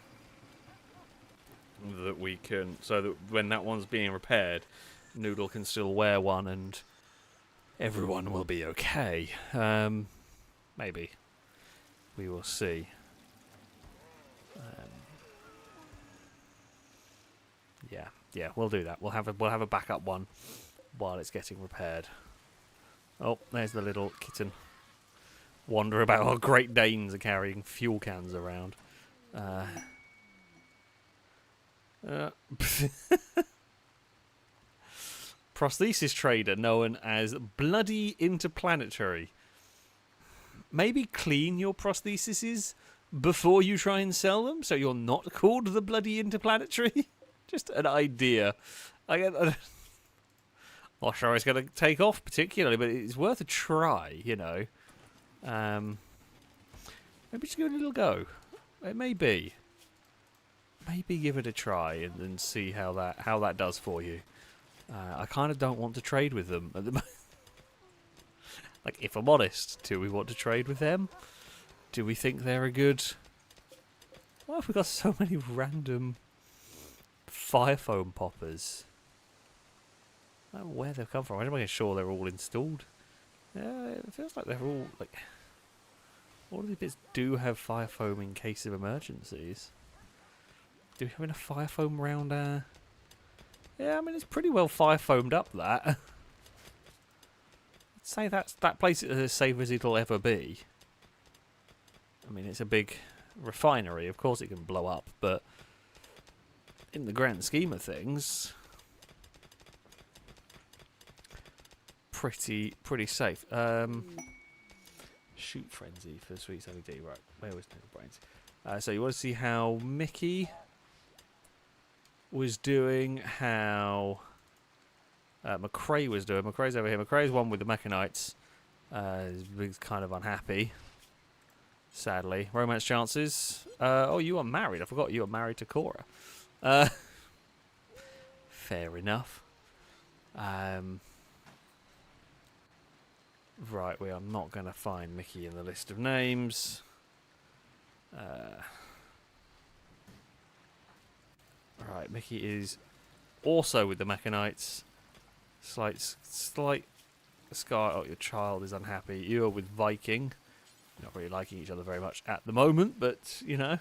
that we can, so that when that one's being repaired, Noodle can still wear one and everyone will be okay. Maybe. We will see. Yeah, we'll do that. We'll have a backup one while it's getting repaired. Oh, there's the little kitten. Wonder about how Great Danes are carrying fuel cans around. Prosthesis trader known as Bloody Interplanetary. Maybe clean your prostheses before you try and sell them, so you're not called the Bloody Interplanetary. Just an idea. I'm not sure it's going to take off particularly, but it's worth a try, you know. Maybe just give it a little go. It may be. Maybe give it a try and see how that does for you. I kind of don't want to trade with them at the moment. Like, if I'm honest, do we want to trade with them? Do we think they're a good... Why have we got so many random fire foam poppers? I don't know where they've come from. I'm not sure they're all installed. It feels like they're all, like... All of these bits do have fire foam in case of emergencies. Do we have enough fire foam around our... Yeah, I mean, it's pretty well fire foamed up, that. I'd say that place is as safe as it'll ever be. I mean, it's a big refinery. Of course it can blow up, but in the grand scheme of things, pretty safe. Shoot frenzy for Sweet Sammy D. Right, where was No Brains? So you want to see how Mickey was doing, how McRae was doing. McRae's over here. McRae's one with the Mechanites. He's kind of unhappy, sadly. Romance chances. Oh, you are married. I forgot you are married to Cora. Fair enough. Right, we are not going to find Mickey in the list of names. Right, Mickey is also with the Mechanites. Slight scar. Oh, your child is unhappy. You are with Viking. Not really liking each other very much at the moment, but, you know.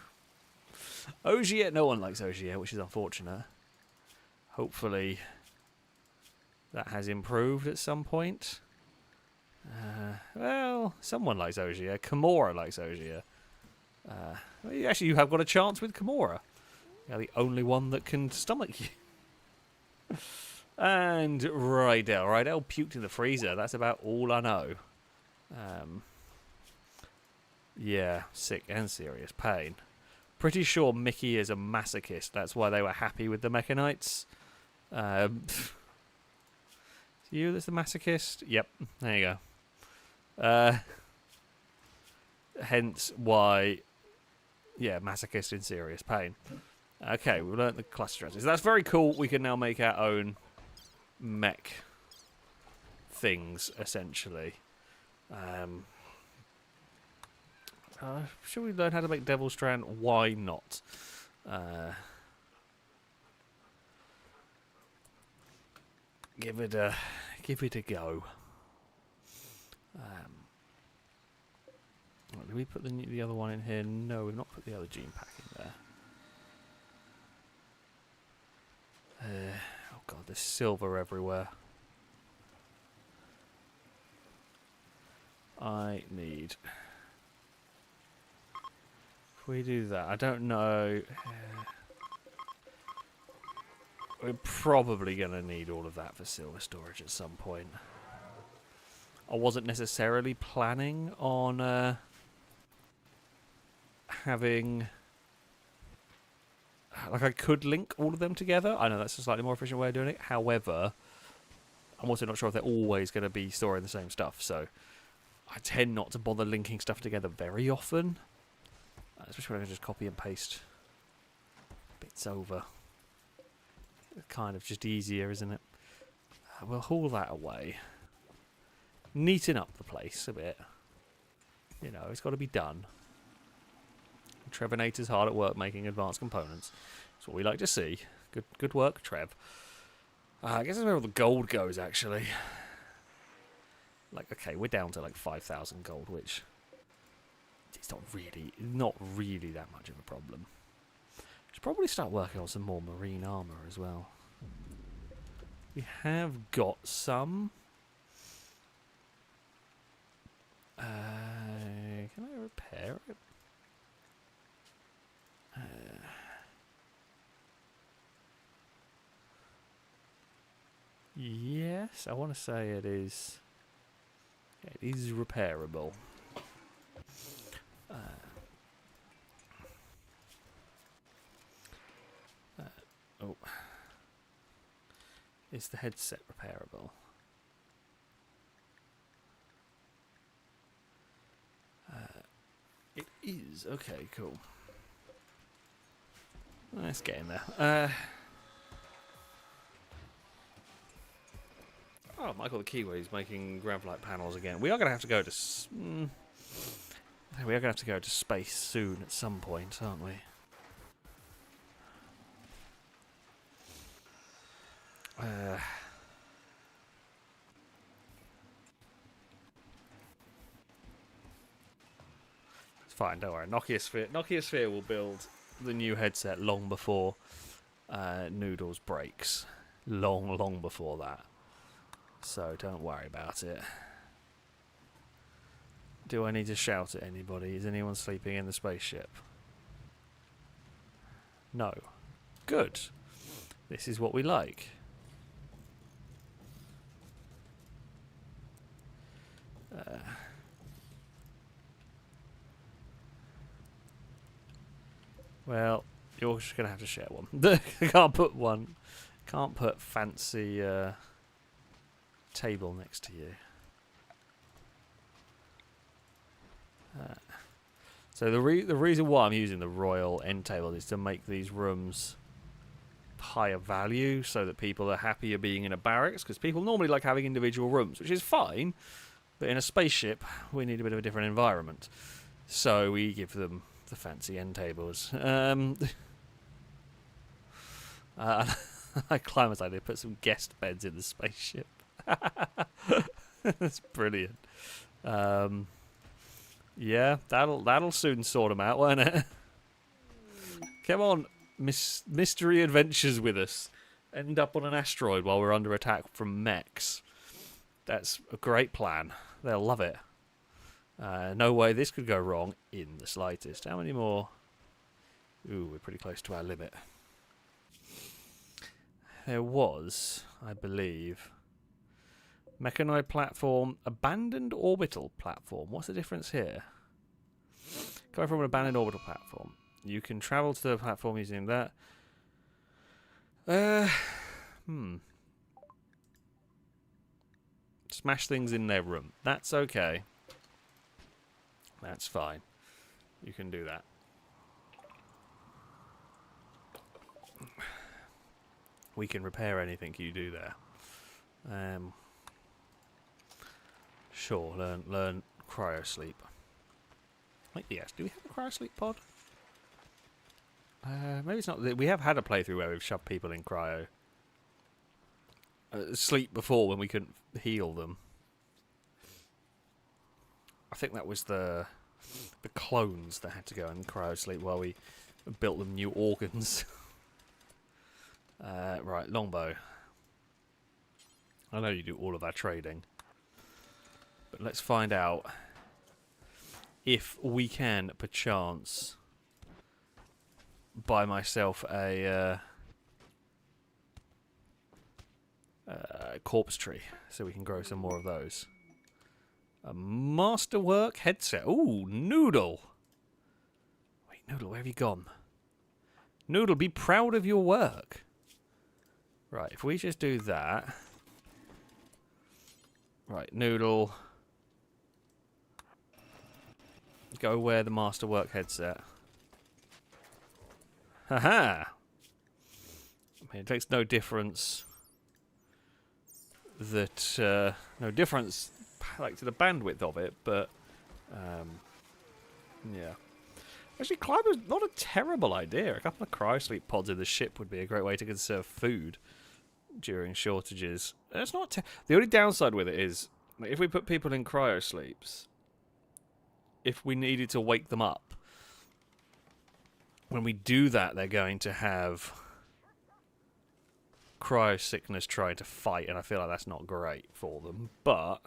Ogier, no one likes Ogier, which is unfortunate. Hopefully that has improved at some point. Well, someone likes Ogier. Kimura likes Ogier. Actually, you have got a chance with Kimura. You're the only one that can stomach you. And Rydell. Rydell puked in the freezer. That's about all I know. Yeah, sick and serious pain. Pretty sure Mickey is a masochist. That's why they were happy with the Mechanites. You that's the masochist? Yep, there you go. Hence why, yeah, masochist in serious pain. Okay, we've learnt the cluster strategies. That's very cool. We can now make our own mech things, essentially. Should we learn how to make Devil's Strand? Why not? Give it a go. Did we put the other one in here? No, we've not put the other gene pack in there. Oh god, there's silver everywhere. I need... If we do that, I don't know... we're probably going to need all of that for silver storage at some point. I wasn't necessarily planning on having... Like, I could link all of them together. I know that's a slightly more efficient way of doing it. However, I'm also not sure if they're always going to be storing the same stuff. So I tend not to bother linking stuff together very often. Especially when I can just copy and paste bits over. It's kind of just easier, isn't it? We'll haul that away. Neaten up the place a bit. You know, it's got to be done. Trevinator's hard at work making advanced components. That's what we like to see. Good work, Trev. I guess that's where all the gold goes, actually. Like, okay, we're down to like 5,000 gold, which it's not really that much of a problem. Should probably start working on some more marine armor as well. We have got some. Can I repair it? Yes, I want to say it is. It is repairable. Oh, is the headset repairable? It is. Okay, cool. Let's get in there. Oh, Michael the Kiwi's making Gravlite panels again. We are going to have to go to... we are going to have to go to space soon at some point, aren't we? It's fine, don't worry. Nokia Sphere will build the new headset long before Noodles breaks. Long before that. So don't worry about it. Do I need to shout at anybody? Is anyone sleeping in the spaceship? No. Good. This is what we like. Well, you're just gonna have to share one. I can't put one. Can't put fancy table next to you. So the reason why I'm using the royal end table is to make these rooms higher value, so that people are happier being in a barracks. Because people normally like having individual rooms, which is fine. But in a spaceship, we need a bit of a different environment. So we give them the fancy end tables. I climatized. They put some guest beds in the spaceship. That's brilliant. Yeah, that'll soon sort them out, won't it? Come on, mystery adventures with us. End up on an asteroid while we're under attack from mechs. That's a great plan. They'll love it. No way this could go wrong in the slightest. How many more? Ooh, we're pretty close to our limit. There was, I believe, Mechanoid platform, abandoned orbital platform. What's the difference here? Going from an abandoned orbital platform. You can travel to the platform using that. Smash things in their room. That's okay. That's fine. You can do that. We can repair anything you do there. Sure, learn cryo sleep. Wait, yes. Do we have a cryo-sleep pod? Maybe it's not. We have had a playthrough where we've shoved people in cryo. Sleep before when we couldn't heal them. I think that was the clones that had to go in cryo-sleep while we built them new organs. Right, longbow. I know you do all of our trading. But let's find out if we can, perchance, buy myself a corpse tree so we can grow some more of those. A masterwork headset. Ooh, Noodle. Wait, Noodle, where have you gone? Noodle, be proud of your work. Right, if we just do that. Right, Noodle. Go wear the masterwork headset. Haha! I mean, it makes no difference that no difference like to the bandwidth of it, but yeah. Actually, climbing's not a terrible idea. A couple of cryosleep pods in the ship would be a great way to conserve food during shortages. And it's not the only downside with it is like, if we put people in cryosleeps, if we needed to wake them up, when we do that, they're going to have cryo sickness trying to fight, and I feel like that's not great for them. But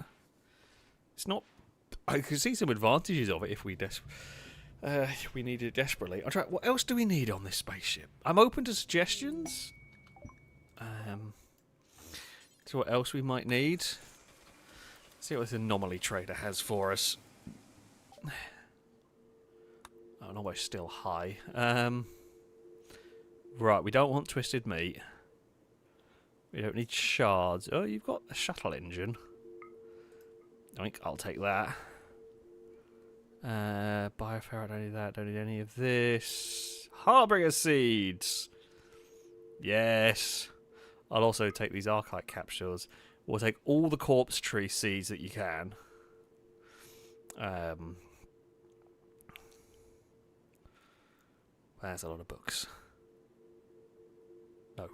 it's not. I could see some advantages of it if we need it desperately. I'll try. What else do we need on this spaceship? I'm open to suggestions. So what else we might need? Let's see what this anomaly trader has for us. Oh, no, we're still high. Right, we don't want twisted meat. We don't need shards. Oh, you've got a shuttle engine. I think I'll take that. Bioferrite, don't need that. Don't need any of this. Harbinger seeds! Yes! I'll also take these archite capsules. We'll take all the corpse tree seeds that you can. There's a lot of books. No.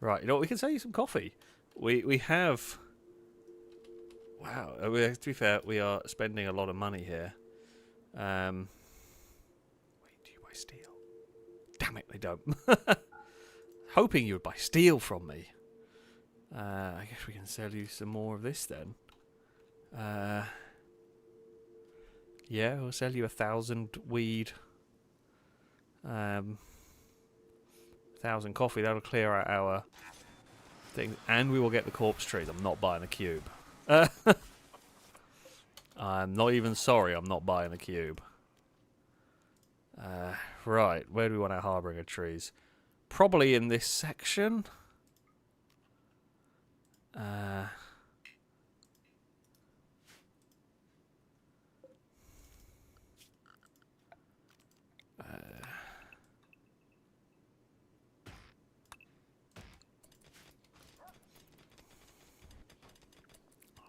Right, you know what? We can sell you some coffee. We have. Wow. To be fair, we are spending a lot of money here. Wait, do you buy steel? Damn it, they don't. Hoping you would buy steel from me. I guess we can sell you some more of this then. Yeah, we'll sell you 1,000 weed. 1,000 coffee. That'll clear out our thing, and we will get the corpse trees. I'm not buying a cube. I'm not even sorry. I'm not buying a cube. Right, where do we want our harbinger trees? Probably in this section.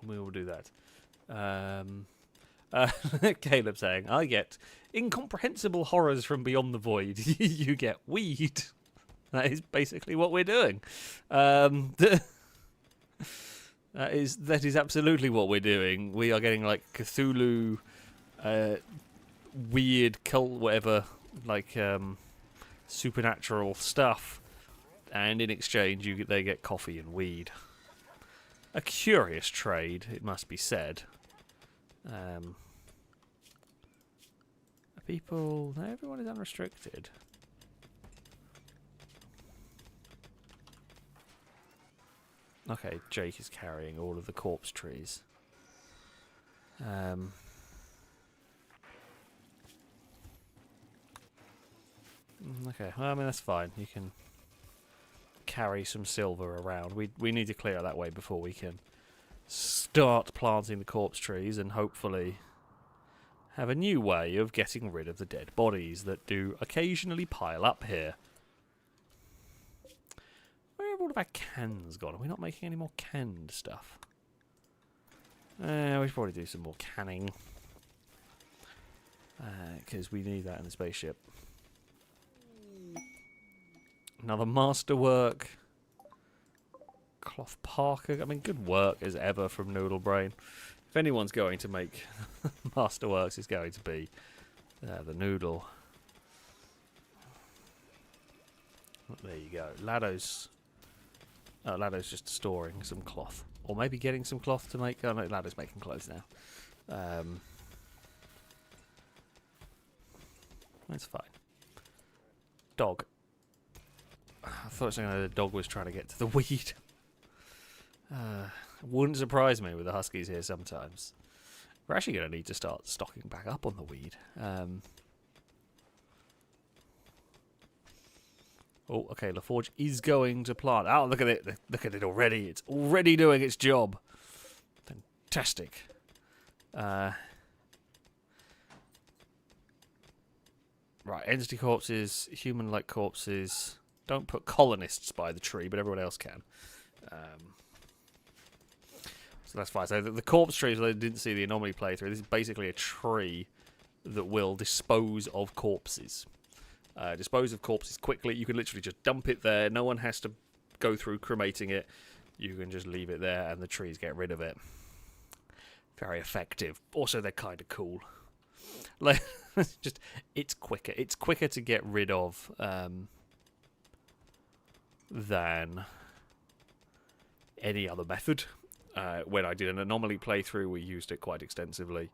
We will do that. Caleb saying, I get incomprehensible horrors from beyond the void. You get weed. That is basically what we're doing. That is absolutely what we're doing. We are getting like Cthulhu, weird cult, whatever, like supernatural stuff, and in exchange they get coffee and weed. A curious trade, it must be said. People, no, everyone is unrestricted. Okay, Jake is carrying all of the corpse trees. Okay, well, I mean, that's fine. You can carry some silver around. We need to clear that way before we can start planting the corpse trees and hopefully have a new way of getting rid of the dead bodies that do occasionally pile up here. Where have all of our cans gone? Are we not making any more canned stuff? We should probably do some more canning. Because we need that in the spaceship. Another masterwork. Cloth Parker. I mean, good work as ever from Noodle Brain. If anyone's going to make masterworks, it's going to be the Noodle. There you go. Lado's just storing some cloth. Or maybe getting some cloth to make... Oh no, Lado's making clothes now. That's fine. Dog. I thought the dog was trying to get to the weed. Wouldn't surprise me with the Huskies here sometimes. We're actually going to need to start stocking back up on the weed. Oh, okay, LaForge is going to plant. Oh, look at it. Look at it already. It's already doing its job. Fantastic. Right, entity corpses, human-like corpses. Don't put colonists by the tree, but everyone else can. So that's fine. So the corpse trees, I didn't see the anomaly playthrough. This is basically a tree that will dispose of corpses. Dispose of corpses quickly. You can literally just dump it there. No one has to go through cremating it. You can just leave it there and the trees get rid of it. Very effective. Also, they're kind of cool. Like, it's quicker. It's quicker to get rid of than any other method. When I did an anomaly playthrough, we used it quite extensively.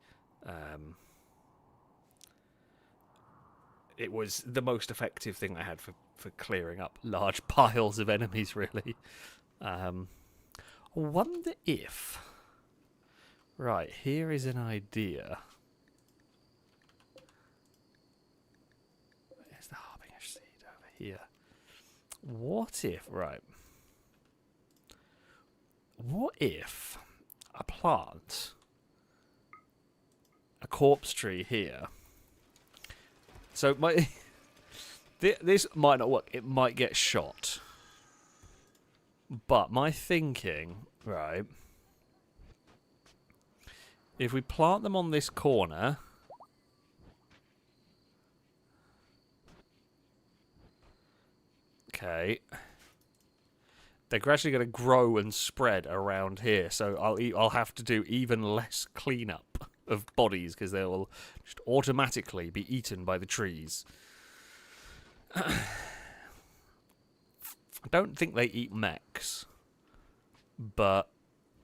It was the most effective thing I had for clearing up large piles of enemies, really. I wonder if... Right, here is an idea. Where's the Harbinger seed? Over here. What if... Right. What if I plant a corpse tree here? So this might not work. It might get shot. But my thinking, right, if we plant them on this corner, okay, they're gradually going to grow and spread around here. So I'll have to do even less cleanup of bodies because they will just automatically be eaten by the trees. I don't think they eat mechs, but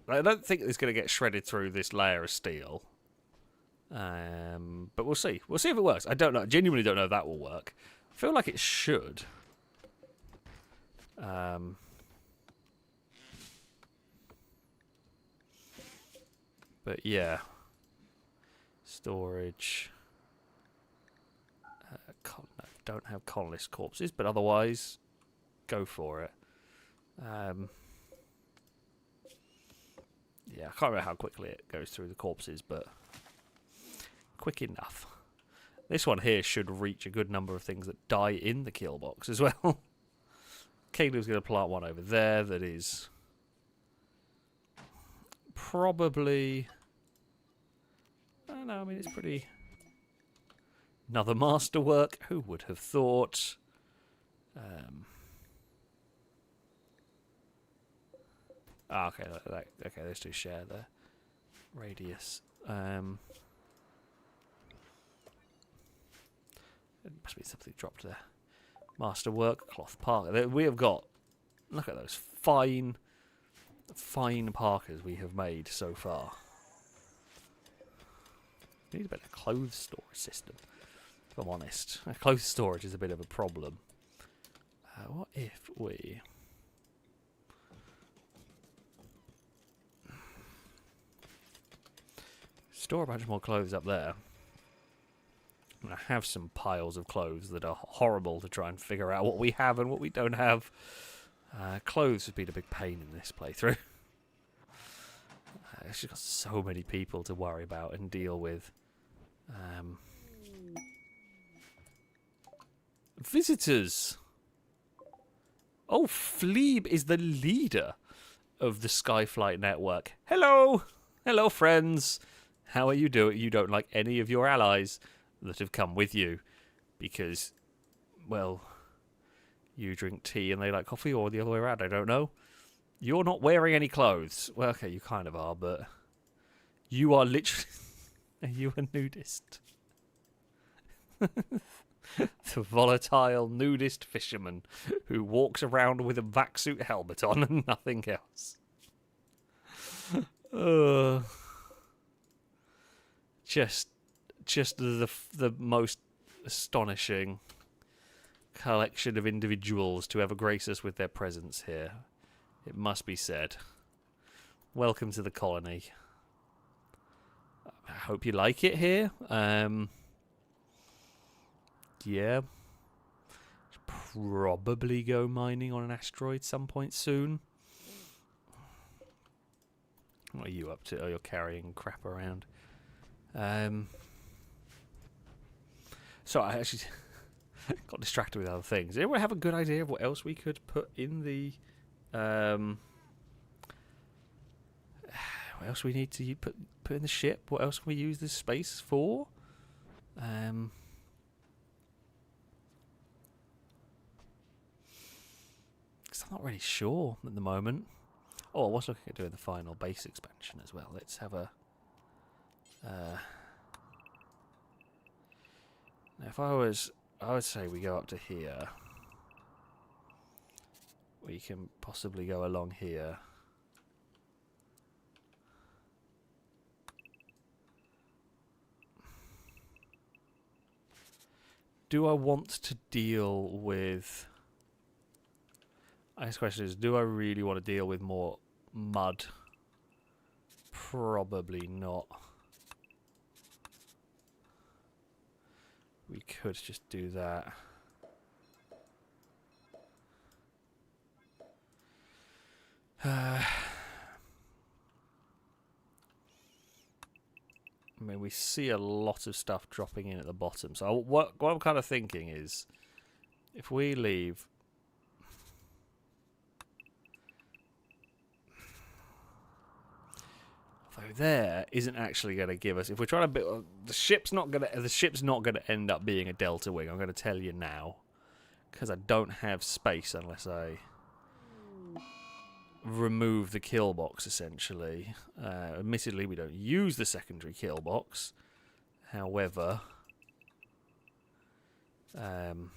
I don't think it's going to get shredded through this layer of steel. But we'll see. We'll see if it works. I don't know. I genuinely don't know if that will work. I feel like it should. But yeah. Storage. No, don't have colonist corpses, but otherwise, go for it. Yeah, I can't remember how quickly it goes through the corpses, but quick enough. This one here should reach a good number of things that die in the kill box as well. Caleb's going to plant one over there that is probably... I don't know, I mean, it's pretty... Another masterwork. Who would have thought? Okay, okay, let's do share the radius. It must be something dropped there. Masterwork, cloth parker. We have got... Look at those fine parkers we have made so far. We need a better clothes storage system, if I'm honest. Clothes storage is a bit of a problem. What if we... store a bunch more clothes up there. I have some piles of clothes that are horrible to try and figure out what we have and what we don't have. Clothes has been a big pain in this playthrough. It's just got so many people to worry about and deal with. Visitors! Oh, Fleeb is the leader of the Skyflight network. Hello! Hello, friends. How are you doing? You don't like any of your allies that have come with you because, well, you drink tea and they like coffee, or the other way around. I don't know. You're not wearing any clothes. Well, okay, you kind of are, but you are literally. Are you a nudist? The volatile nudist fisherman who walks around with a vac suit helmet on and nothing else. Just the most astonishing collection of individuals to ever grace us with their presence here. It must be said. Welcome to the colony. I hope you like it here. Yeah. Probably go mining on an asteroid some point soon. What are you up to? Oh, you're carrying crap around. So I actually got distracted with other things. Does anyone have a good idea of what else we could put in the... what else we need to put in the ship? What else can we use this space for? Because I'm not really sure at the moment. Oh, I was looking at doing the final base expansion as well. Let's have a... now if I would say we go up to here. We can possibly go along here. Do I want to deal with... I guess the question is, do I really want to deal with more mud? Probably not. We could just do that. I mean, we see a lot of stuff dropping in at the bottom. So what I'm kind of thinking is, if we leave... Although there isn't actually going to give us... If we're trying to build... The ship's not going to end up being a delta wing. I'm going to tell you now. Because I don't have space unless I... remove the kill box, essentially. Admittedly, we don't use the secondary kill box. However, it's going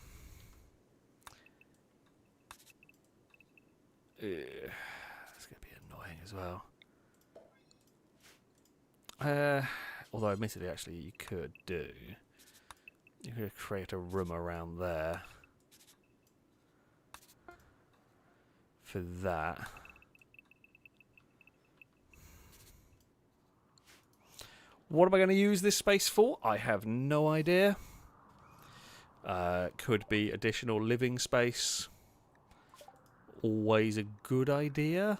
to be annoying as well. Although, admittedly, actually, you could do... You could create a room around there. For that. What am I going to use this space for? I have no idea. Could be additional living space. Always a good idea,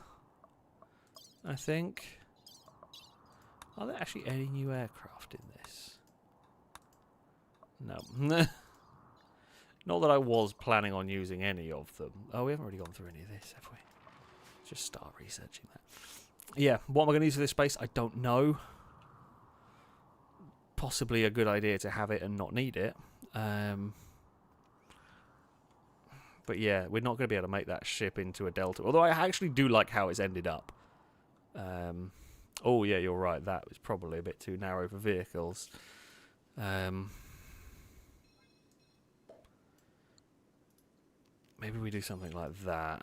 I think. Are there actually any new aircraft in this? No. Not that I was planning on using any of them. Oh, we haven't really gone through any of this, have we? Just start researching that. Yeah, what am I going to use for this space? I don't know. Possibly a good idea to have it and not need it. But yeah, we're not going to be able to make that ship into a delta. Although I actually do like how it's ended up. Oh yeah, you're right. That was probably a bit too narrow for vehicles. Maybe we do something like that.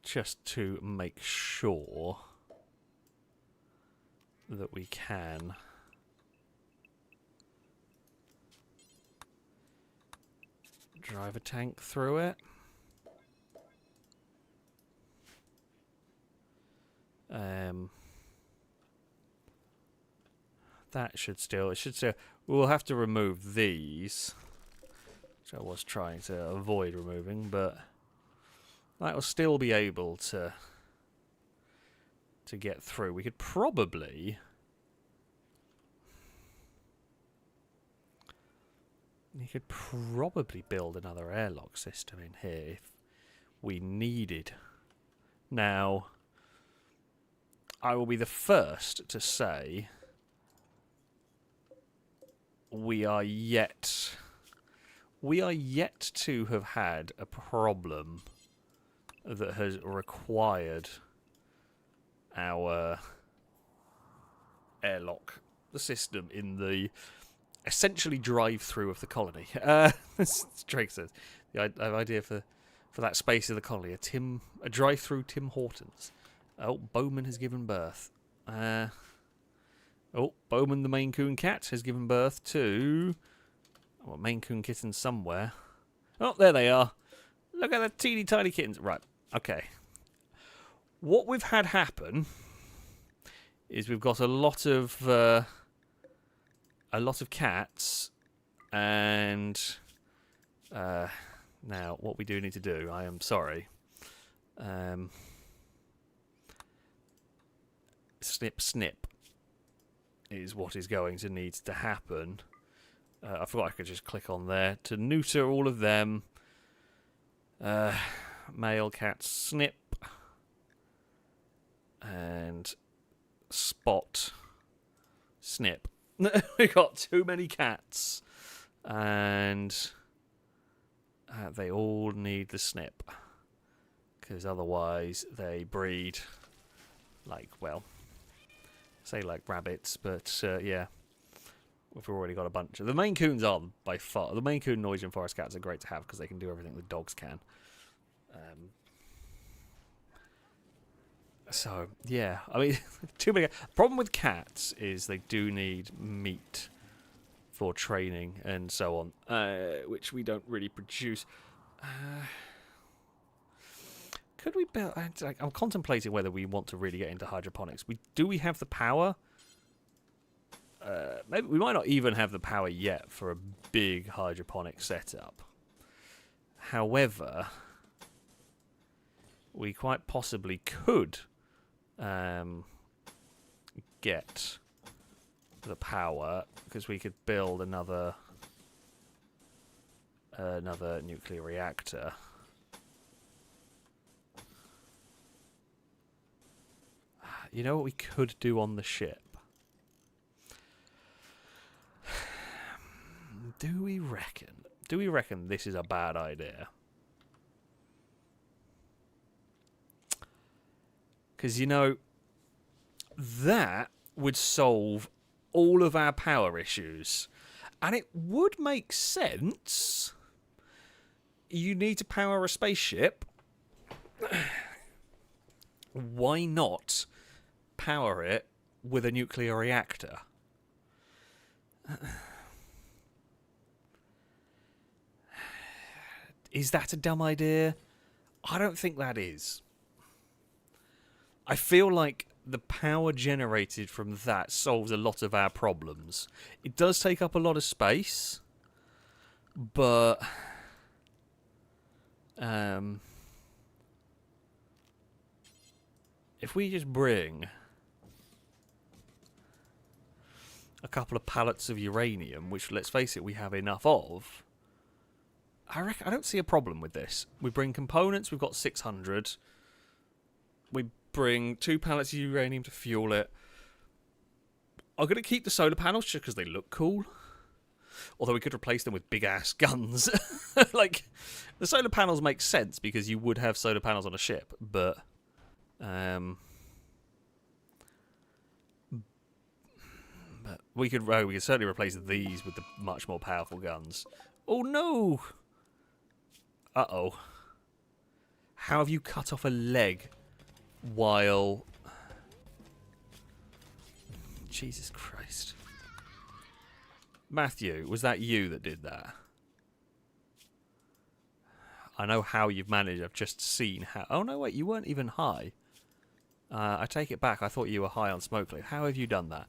Just to make sure that we can drive a tank through it. That should still... It should still... We'll have to remove these, which I was trying to avoid removing, but that will still be able to get through. We could probably... You could probably build another airlock system in here if we needed. Now, I will be the first to say we are yet to have had a problem that has required our airlock system in the essentially drive-through of the colony. Drake says the idea for that space of the colony, a drive-through Tim Hortons. Oh, Bowman has given birth. Bowman the Maine Coon cat has given birth to Maine Coon kittens somewhere. Oh, there they are. Look at the teeny tiny kittens. Right. Okay. What we've had happen is we've got a lot of cats, and now what we do need to do, I am sorry, snip is what is going to need to happen. I forgot I could just click on there to neuter all of them. Male cat snip and spot snip. We got too many cats, and they all need the snip, because otherwise they breed like, well, say like rabbits, but yeah, we've already got a bunch of the Maine Coons. Are by far the Maine Coon Norwegian forest cats are great to have because they can do everything the dogs can. So yeah, I mean, too many. Problem with cats is they do need meat for training and so on, which we don't really produce. Could we build? I'm contemplating whether we want to really get into hydroponics. Do we have the power? Maybe we might not even have the power yet for a big hydroponic setup. However, we quite possibly could get the power, because we could build another nuclear reactor. You know what we could do on the ship? Do we reckon this is a bad idea? Because, you know, that would solve all of our power issues. And it would make sense. You need to power a spaceship. Why not power it with a nuclear reactor? Is that a dumb idea? I don't think that is. I feel like the power generated from that solves a lot of our problems. It does take up a lot of space, but if we just bring a couple of pallets of uranium, which, let's face it, we have enough of, I don't see a problem with this. We bring components, we've got 600. We bring 2 pallets of uranium to fuel it. I'm going to keep the solar panels just because they look cool. Although we could replace them with big-ass guns. Like, the solar panels make sense because you would have solar panels on a ship, but we could certainly replace these with the much more powerful guns. Oh no! Uh-oh. How have you cut off a leg while... Jesus Christ. Matthew, was that you that did that? I know how you've managed. I've just seen how... Oh, no, wait, you weren't even high. I take it back. I thought you were high on smoke leaf. How have you done that?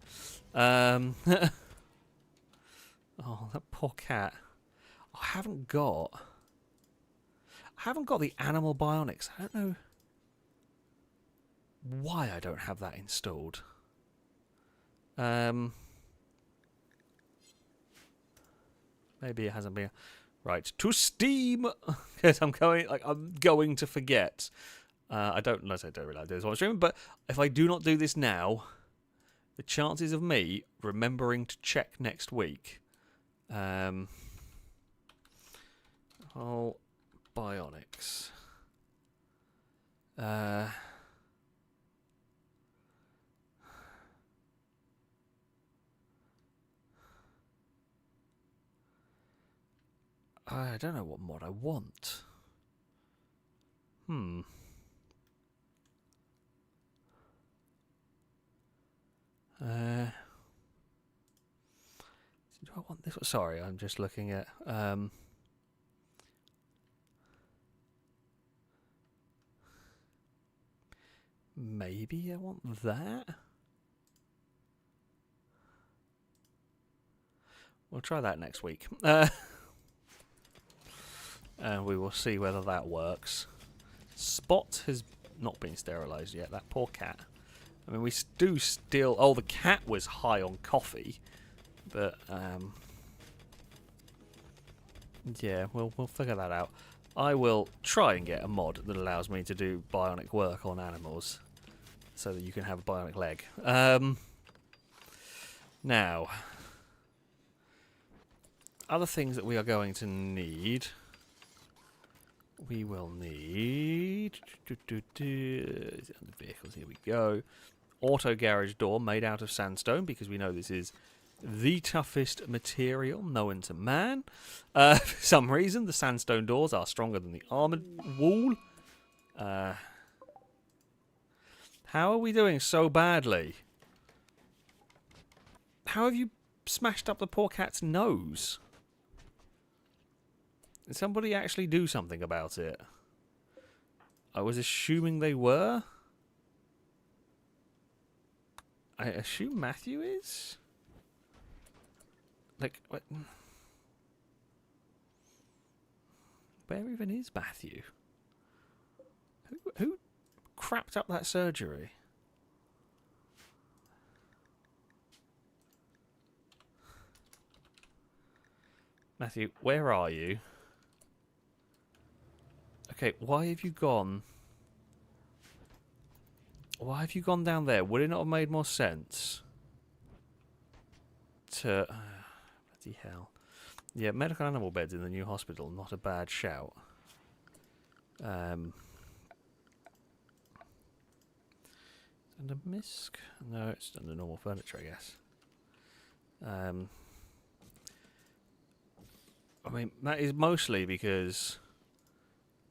Oh, that poor cat. I haven't got the animal bionics. I don't know why I don't have that installed. Maybe it hasn't been. Right, to Steam, because I'm going to forget. I don't realize this while I'm streaming, but if I do not do this now, the chances of me remembering to check next week. Oh, bionics. I don't know what mod I want. Do I want this one? Sorry, I'm just looking at... maybe I want that? We'll try that next week. And we will see whether that works. Spot has not been sterilised yet, that poor cat. I mean, we do still... Oh, the cat was high on coffee. But, yeah, we'll figure that out. I will try and get a mod that allows me to do bionic work on animals. So that you can have a bionic leg. Now... Other things that we are going to need... We will need... Vehicles, here we go. Auto garage door made out of sandstone, because we know this is the toughest material known to man. For some reason, the sandstone doors are stronger than the armoured wall. How are we doing so badly? How have you smashed up the poor cat's nose? Did somebody actually do something about it? I was assuming they were. I assume Matthew is? Like, what? Where even is Matthew? Who crapped up that surgery? Matthew, where are you? Okay, why have you gone? Why have you gone down there? Would it not have made more sense to... bloody hell. Yeah, medical animal beds in the new hospital, not a bad shout. Under MISC? No, it's under normal furniture, I guess. I mean, that is mostly because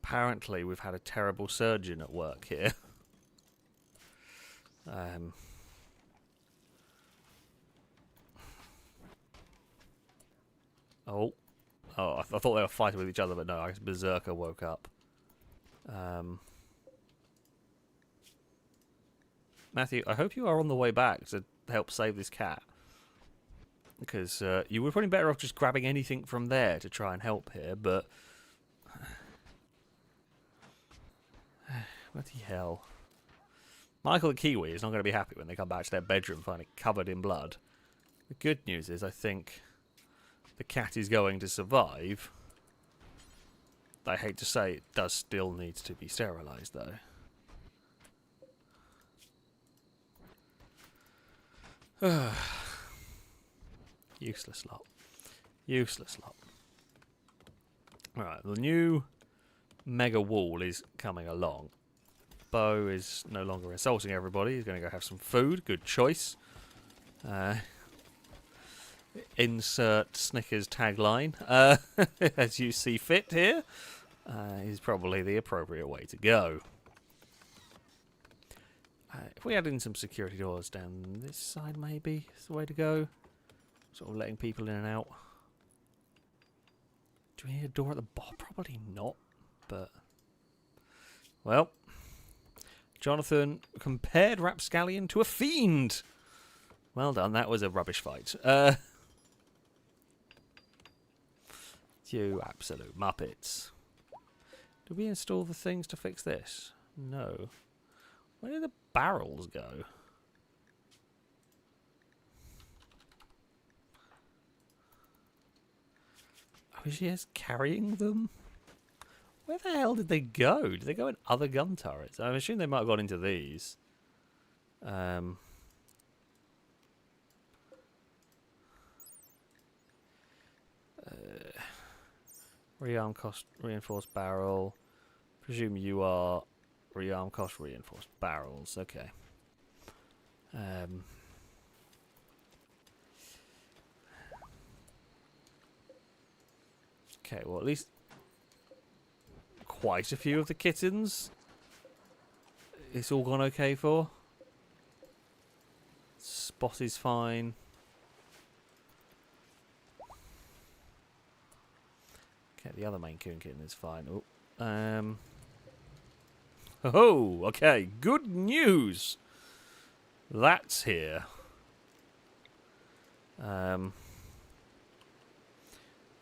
apparently we've had a terrible surgeon at work here. Oh, I thought they were fighting with each other, but no, I guess Berserker woke up. Matthew, I hope you are on the way back to help save this cat. Because you were probably better off just grabbing anything from there to try and help here, but... what the hell? Michael the Kiwi is not going to be happy when they come back to their bedroom and find it covered in blood. The good news is I think the cat is going to survive. I hate to say it does still need to be sterilised though. Useless lot. Useless lot. Alright, the new mega wall is coming along. Bo is no longer insulting everybody. He's going to go have some food. Good choice. Insert Snickers tagline. As you see fit here. Is probably the appropriate way to go. If we add in some security doors down this side, maybe is the way to go. Sort of letting people in and out. Do we need a door at the bottom? Probably not, but... Well... Jonathan compared Rapscallion to a fiend! Well done, that was a rubbish fight. You absolute muppets. Did we install the things to fix this? No. Where did the barrels go? was yes, carrying them? Where the hell did they go? Did they go in other gun turrets? I'm assuming they might have gone into these. Rearm cost reinforced barrel. Presume you are rearm cost reinforced barrels. Okay. Okay, well at least quite a few of the kittens it's all gone okay for. Spot is fine. Okay, the other main coon kitten is fine. Oh, oh, okay, good news. That's here.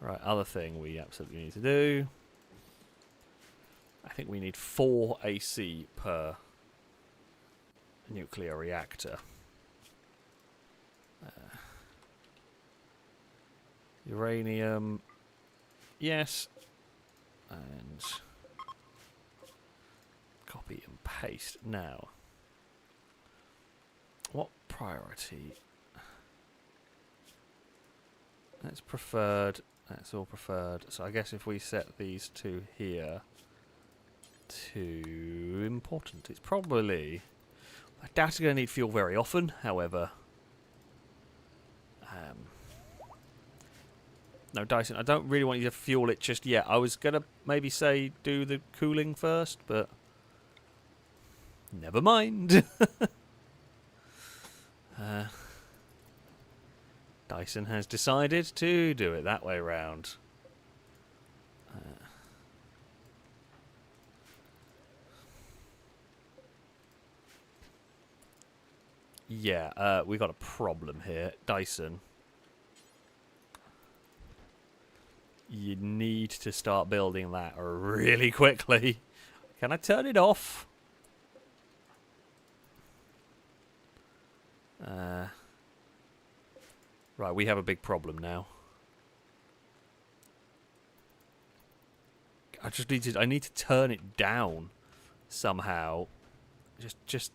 Right, other thing we absolutely need to do. I think we need 4 AC per nuclear reactor. Uranium, yes, and copy and paste. Now, what priority? That's preferred. That's all preferred. So I guess if we set these two here to important, it's probably. I doubt it's going to need fuel very often. However, no, Dyson, I don't really want you to fuel it just yet. I was going to maybe say do the cooling first, but never mind. Dyson has decided to do it that way round. Yeah, we got a problem here. Dyson. You need to start building that really quickly. Can I turn it off? Right, we have a big problem now. I need to turn it down somehow. Just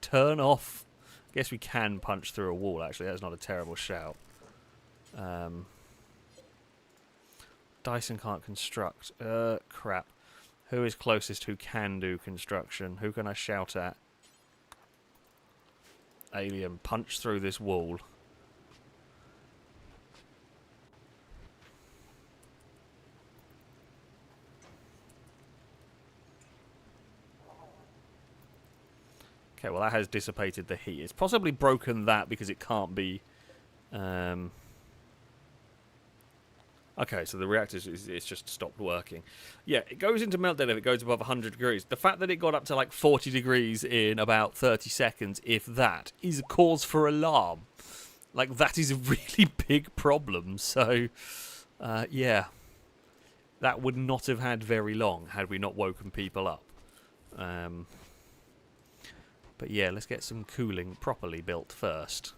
turn off. I guess we can punch through a wall, actually. That's not a terrible shout. Dyson can't construct. Crap. Who is closest who can do construction? Who can I shout at? Alien, punch through this wall. Okay, well that has dissipated the heat. It's possibly broken that because it can't be... Okay, so the reactor it's just stopped working. Yeah, it goes into meltdown if it goes above 100 degrees. The fact that it got up to like 40 degrees in about 30 seconds, if that, is a cause for alarm. Like, that is a really big problem. So, yeah. That would not have had very long had we not woken people up. But yeah, let's get some cooling properly built first.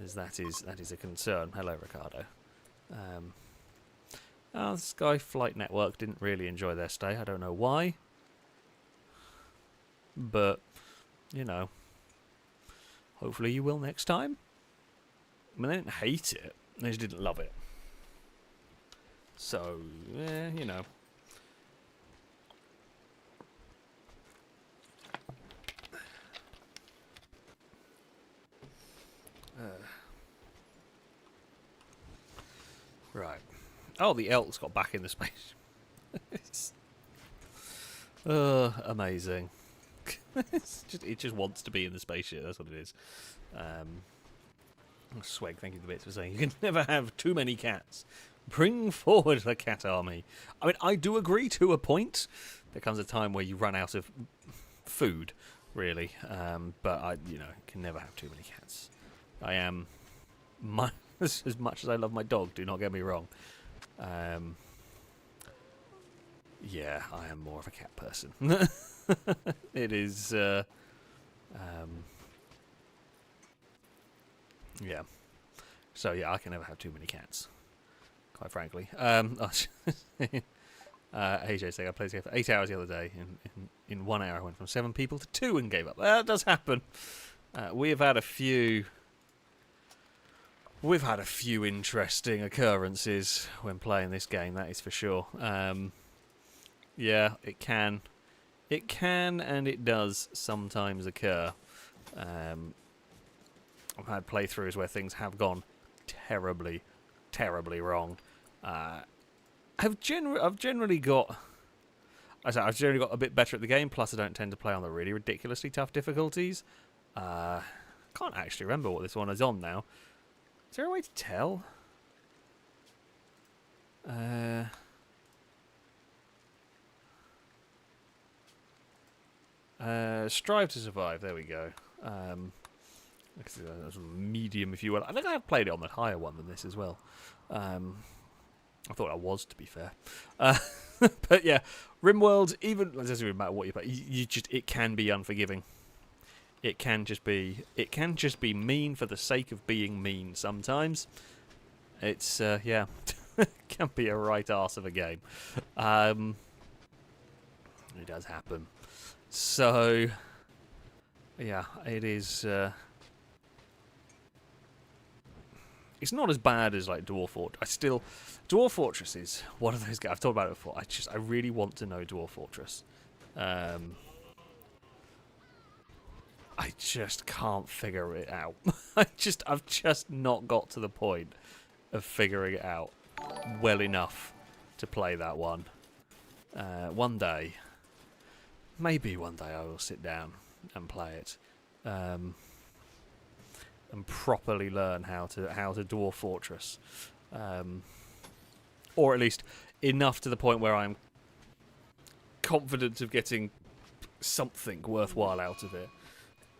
As that is a concern. Hello, Ricardo. The Sky Flight Network didn't really enjoy their stay. I don't know why. But, you know. Hopefully you will next time. I mean, they didn't hate it. They just didn't love it. So, you know. Right. Oh, the elk's got back in the space. Amazing. It just wants to be in the spaceship. That's what it is. Sweg, thank you for the bits for saying you can never have too many cats. Bring forward the cat army. I mean, I do agree to a point. There comes a time where you run out of food, really. But you can never have too many cats. I am as much as I love my dog. Do not get me wrong. Yeah, I am more of a cat person. It is. Yeah. So yeah, I can never have too many cats. quite frankly. AJ saying I played this game for 8 hours the other day. In 1 hour, I went from 7 people to 2 and gave up. That does happen. We have had a few. We've had a few interesting occurrences when playing this game. That is for sure. Yeah, it can. It can and it does sometimes occur. I've had playthroughs where things have gone terribly, terribly wrong. I've generally got a bit better at the game. Plus, I don't tend to play on the really ridiculously tough difficulties. Can't actually remember what this one is on now. Is there a way to tell? Strive to survive. There we go. Medium, if you will. I think I have played it on the higher one than this as well. I thought I was, to be fair. But yeah, Rimworld. Even it doesn't really matter what you play. It can be unforgiving. It can just be mean for the sake of being mean. Sometimes it's yeah, it can be a right arse of a game. It does happen. So yeah, it is. It's not as bad as like Dwarf Fortress. Dwarf Fortress is one of those games. I've talked about it before. I really want to know Dwarf Fortress. I just can't figure it out. I've just not got to the point of figuring it out well enough to play that one. One day, maybe one day I will sit down and play it. And properly learn how to Dwarf Fortress, or at least enough to the point where I'm confident of getting something worthwhile out of it.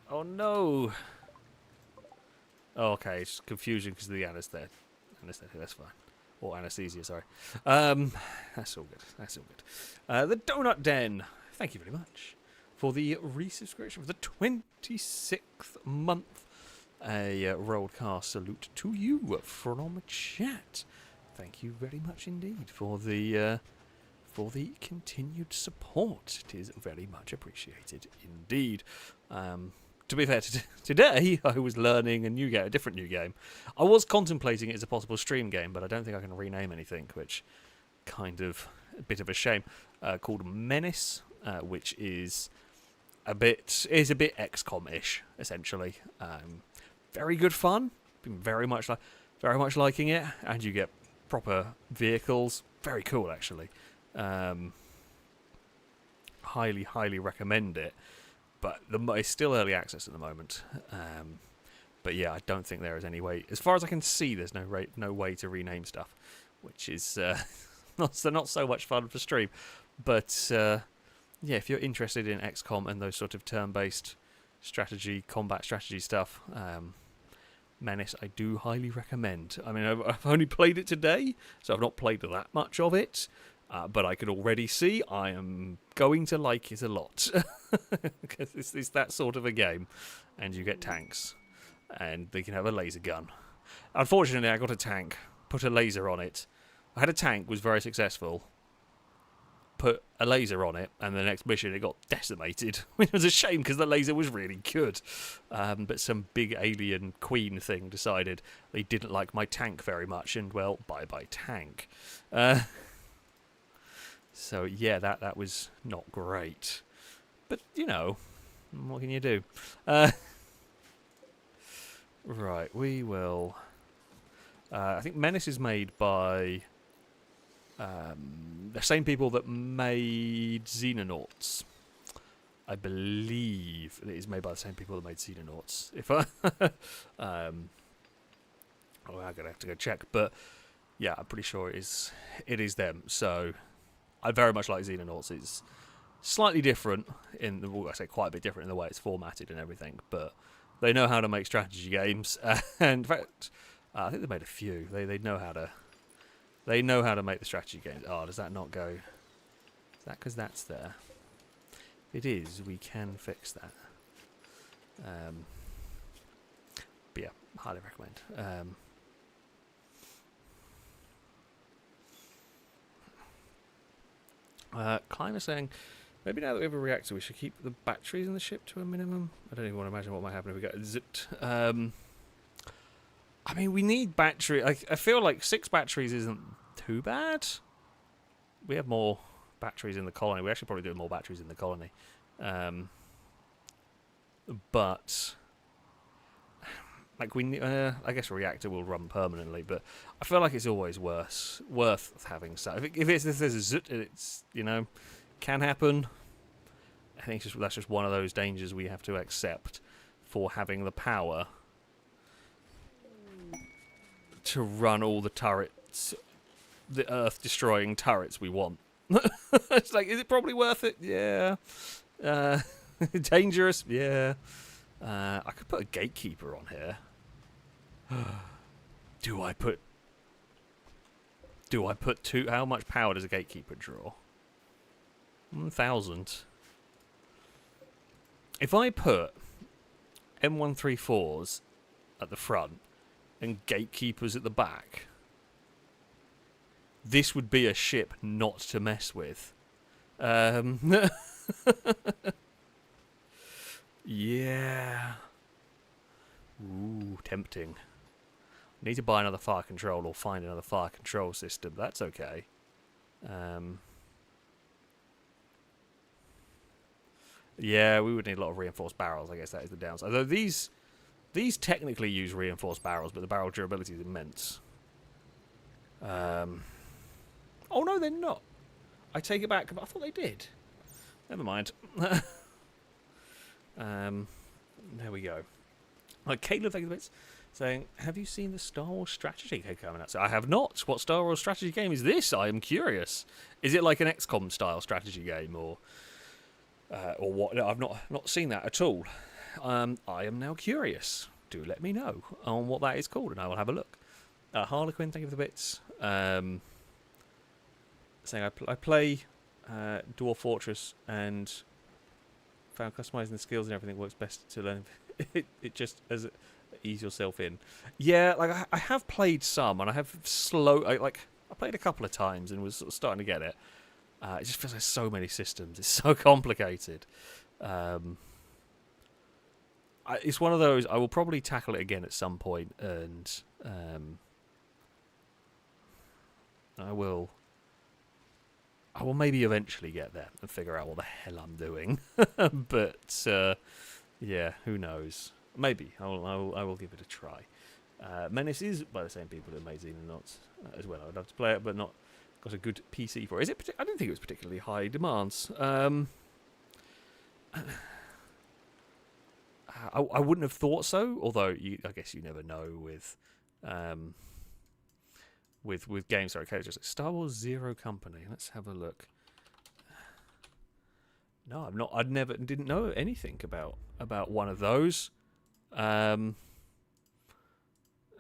Oh no! Oh, okay, it's confusion because of the anesthetic. That's fine. Or anesthesia, sorry. That's all good. That's all good. The Donut Den. Thank you very much for the resubscription for the 26th month. A Rollcast salute to you from chat. Thank you very much indeed for the continued support. It is very much appreciated indeed. To be fair, today I was learning a different new game. I was contemplating it as a possible stream game, but I don't think I can rename anything, which kind of a bit of a shame. Called Menace, which is a bit XCOM-ish essentially. Very good fun. Been very much liking it, and you get proper vehicles. Very cool, actually. Highly recommend it. But it's still early access at the moment. But yeah, I don't think there is any way. As far as I can see, there's no way to rename stuff, which is not so much fun for stream. But yeah, if you're interested in XCOM and those sort of turn-based combat strategy stuff. Menace, I do highly recommend. I mean, I've only played it today, so I've not played that much of it, but I can already see I am going to like it a lot. Because it's that sort of a game, and you get tanks, and they can have a laser gun. Unfortunately, I got a tank, put a laser on it. I had a tank, was very successful, put a laser on it, and the next mission it got decimated, which was a shame because the laser was really good. But some big alien queen thing decided they didn't like my tank very much, and well, bye tank. So yeah, that was not great. But you know, what can you do? Right, we will. I think Menace is made by. The same people that made Xenonauts. I believe it is made by the same people that made Xenonauts. If I, I'm gonna have to go check, but yeah, I'm pretty sure it is them. So I very much like Xenonauts. It's slightly different I say quite a bit different in the way it's formatted and everything, but they know how to make strategy games. And in fact, I think they made a few. They know how to. They know how to make the strategy games. Oh, does that not go? Is that because that's there? If it is, we can fix that. But yeah, highly recommend. Climber saying, maybe now that we have a reactor, we should keep the batteries in the ship to a minimum. I don't even want to imagine what might happen if we get zipped. I mean, we need battery. I feel like 6 batteries isn't too bad. We have more batteries in the colony. We actually probably do more batteries in the colony. But like I guess a reactor will run permanently, but I feel like it's always worth having. So if there's a zut, it's can happen. I think that's just one of those dangers we have to accept for having the power to run all the turrets, the Earth-destroying turrets we want. It's like, is it probably worth it? Yeah. Dangerous? Yeah. I could put a gatekeeper on here. Do I put two? How much power does a gatekeeper draw? 1,000. If I put M134s at the front and gatekeepers at the back, this would be a ship not to mess with. Yeah. Ooh, tempting. Need to buy another fire control or find another fire control system. That's okay. Yeah, we would need a lot of reinforced barrels. I guess that is the downside. Although these technically use reinforced barrels, but the barrel durability is immense. Oh no, they're not. I take it back. I thought they did. Never mind. There we go. Like Caleb, thank you for bits, saying, "Have you seen the Star Wars strategy game coming out?" So I have not. What Star Wars strategy game is this? I am curious. Is it like an XCOM style strategy game, or what? No, I've not seen that at all. I am now curious. Do let me know on what that is called, and I will have a look. Harlequin, thank you for the bits. Saying I play Dwarf Fortress and found customizing the skills and everything works best to learn. it just as ease yourself in. Yeah, like I have played some, and I have I played a couple of times and was sort of starting to get it. It just feels like so many systems. It's so complicated. It's one of those. I will probably tackle it again at some point, and I will maybe eventually get there and figure out what the hell I'm doing. But yeah, who knows? Maybe I will give it a try. Menace is by the same people that made Xenonauts as well. I would love to play it, but not got a good PC for it. Is it? I didn't think it was particularly high demands. I wouldn't have thought so. Although I guess you never know with games. Sorry, okay, just Star Wars Zero Company. Let's have a look. No, I'm not. Didn't know anything about one of those.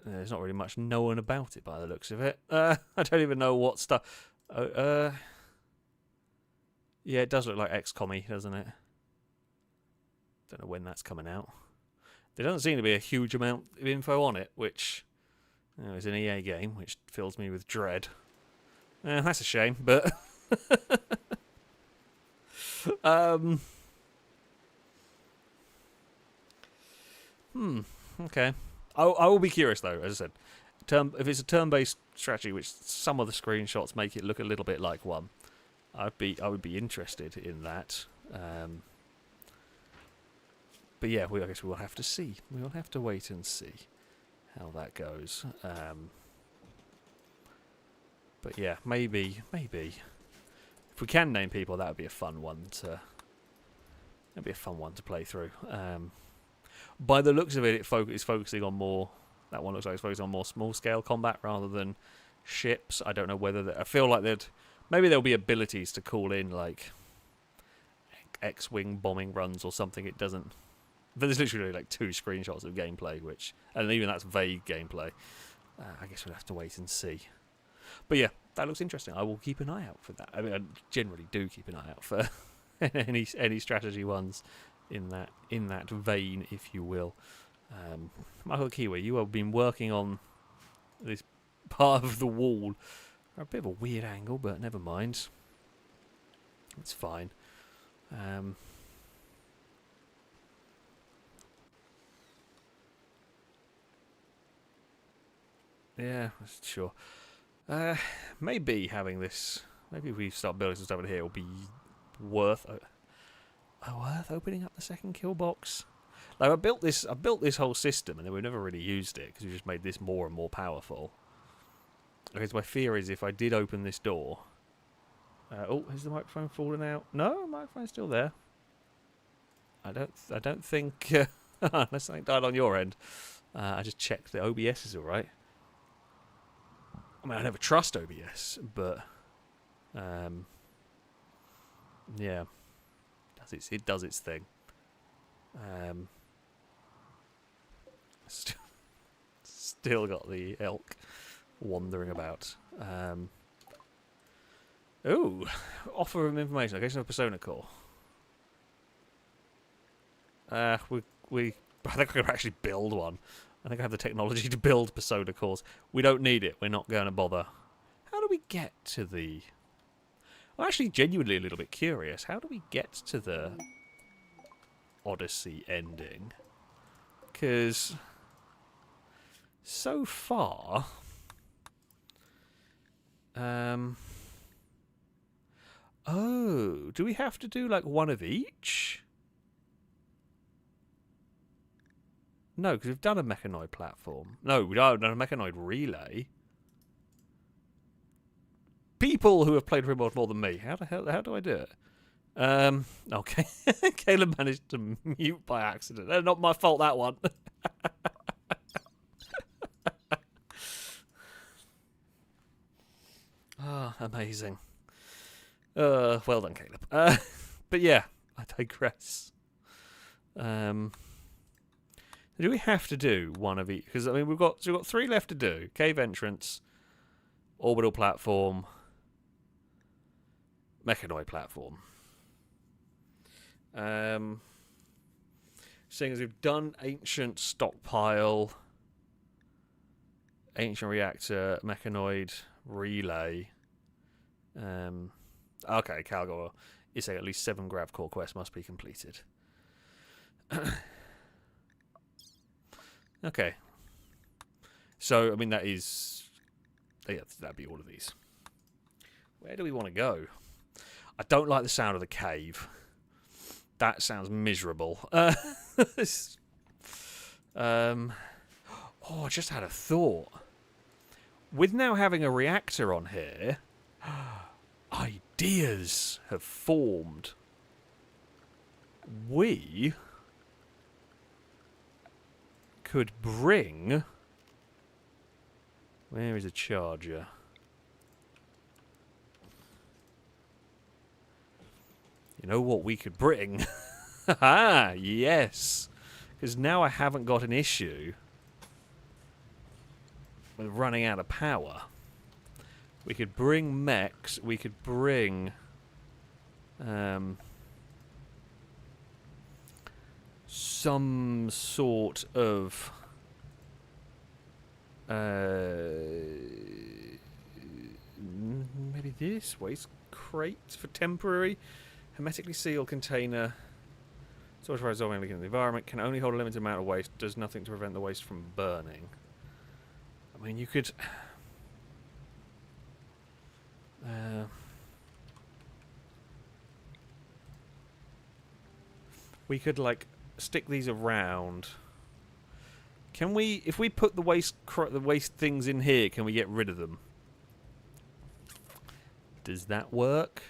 There's not really much known about it by the looks of it. I don't even know what stuff. Yeah, it does look like XCOM-y, doesn't it? Don't know when that's coming out. There doesn't seem to be a huge amount of info on it, which is an EA game, which fills me with dread. That's a shame, but okay. I will be curious though, as I said. If it's a turn-based strategy, which some of the screenshots make it look a little bit like one, I would be interested in that. But yeah, I guess we'll have to see. We'll have to wait and see how that goes. But yeah, maybe if we can name people, that would be a fun one to. That'd be a fun one to play through. By the looks of it, it's focusing on more. That one looks like it's focusing on more small-scale combat rather than ships. I don't know whether I feel like maybe there'll be abilities to call in like X-wing bombing runs or something. It doesn't. But there's literally like 2 screenshots of gameplay, and even that's vague gameplay. I guess we'll have to wait and see. But yeah, that looks interesting. I will keep an eye out for that. I mean, I generally do keep an eye out for any strategy ones in that vein, if you will. Michael Kiwi, you have been working on this part of the wall. A bit of a weird angle, but never mind. It's fine. Yeah, sure. Maybe having this... Maybe if we start building some stuff in here, it'll be worth opening up the second kill box. Like I built this whole system, and then we've never really used it because we just made this more and more powerful. Because my fear is if I did open this door... oh, has the microphone fallen out? No, the microphone's still there. I don't think... unless something died on your end. I just checked the OBS is alright. I mean, I never trust OBS, but... yeah. It does its thing. Still got the elk wandering about. Ooh, offer of information. Location of Persona Core. I think I could actually build one. I think I have the technology to build Persona Cores. We don't need it. We're not going to bother. How do we get to the... I'm actually genuinely a little bit curious. How do we get to the Odyssey ending? Because so far... oh, do we have to do like one of each? No, because we've done a Mechanoid platform. No, we haven't done a Mechanoid relay. People who have played Rimworld more than me. How do I do it? Okay. Caleb managed to mute by accident. Not my fault, that one. Ah, amazing. Well done, Caleb. But yeah, I digress. Do we have to do one of each? Because I mean, we've got 3 left to do: cave entrance, orbital platform, Mechanoid platform. Seeing as we've done ancient stockpile, ancient reactor, Mechanoid relay. Okay, Calgor is saying at least 7 grav core quests must be completed. Okay. So, I mean, that is... yeah, that'd be all of these. Where do we want to go? I don't like the sound of the cave. That sounds miserable. Oh, I just had a thought. With now having a reactor on here, ideas have formed. We could bring... where is a charger? You know what we could bring? Ah, yes. Because now I haven't got an issue with running out of power. We could bring mechs. We could bring... some sort of... maybe this waste crate for temporary hermetically sealed container. Storage for resolving in the environment can only hold a limited amount of waste. Does nothing to prevent the waste from burning. I mean, you could. We could like stick these around. Can we, if we put the waste things in here, can we get rid of them? Does that work?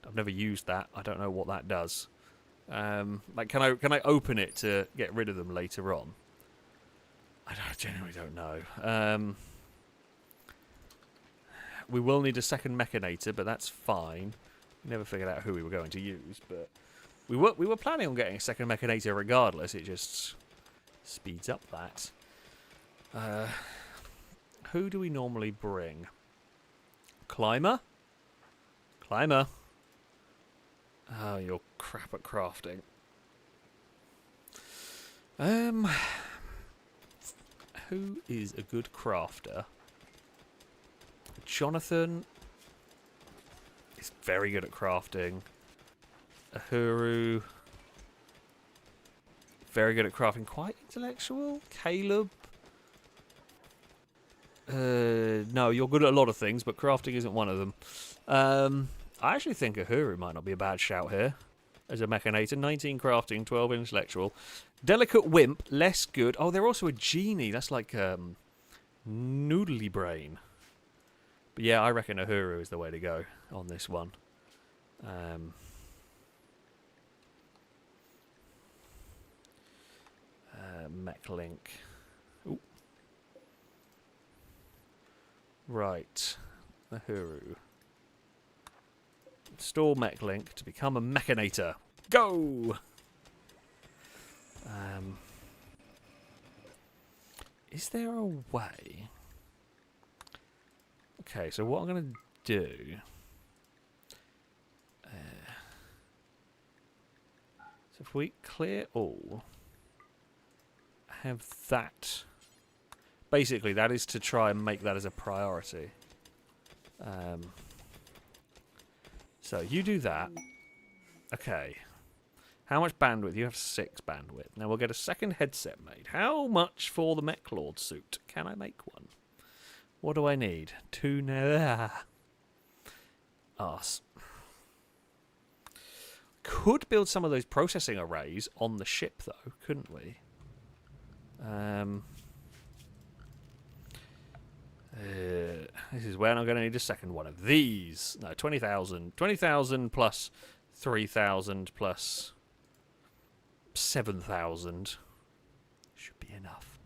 I've never used that. I don't know what that does. Like, can I open it to get rid of them later on? I genuinely don't know. We will need a second mechanator, but that's fine. Never figured out who we were going to use, but we were planning on getting a second mechanator regardless. It just speeds up that. Who do we normally bring? Climber? Climber. Oh, you're crap at crafting. Who is a good crafter? Jonathan is very good at crafting. Uhuru, very good at crafting. Quite intellectual. Caleb, no, you're good at a lot of things, but crafting isn't one of them. I actually think Uhuru might not be a bad shout here as a mechanator. 19 crafting, 12 intellectual. Delicate wimp, less good. Oh, they're also a genie. That's like noodly brain. But yeah, I reckon Uhuru is the way to go on this one. Mech link. Ooh. Right. Uhuru. Store mech link to become a mechanator. Go! Is there a way? Okay, so what I'm going to do... so if we clear all... have that... basically, that is to try and make that as a priority. So you do that. Okay. How much bandwidth? You have 6 bandwidth. Now we'll get a second headset made. How much for the Mech Lord suit? Can I make one? What do I need? 2 now. Arse. Could build some of those processing arrays on the ship, though, couldn't we? This is when I'm going to need a second one of these. No, 20,000. 20,000 plus 3,000 plus 7,000. Should be enough.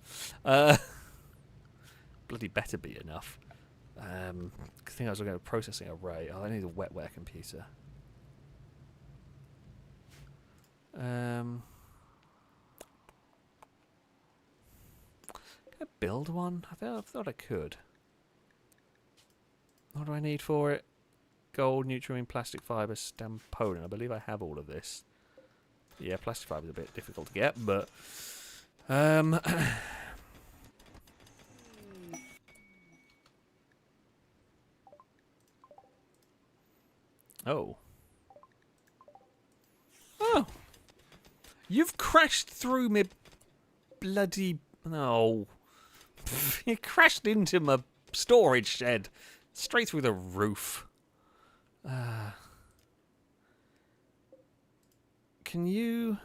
Bloody better be enough. I think I was looking at a processing array. Oh, I need a wetware computer. Can I build one? I thought I could. What do I need for it? Gold, nutrient, plastic fibre, stamponin. I believe I have all of this. Yeah, plastic fibre is a bit difficult to get, but... oh. Oh! You've crashed through me bloody... No. You crashed into my storage shed. Straight through the roof. Can you...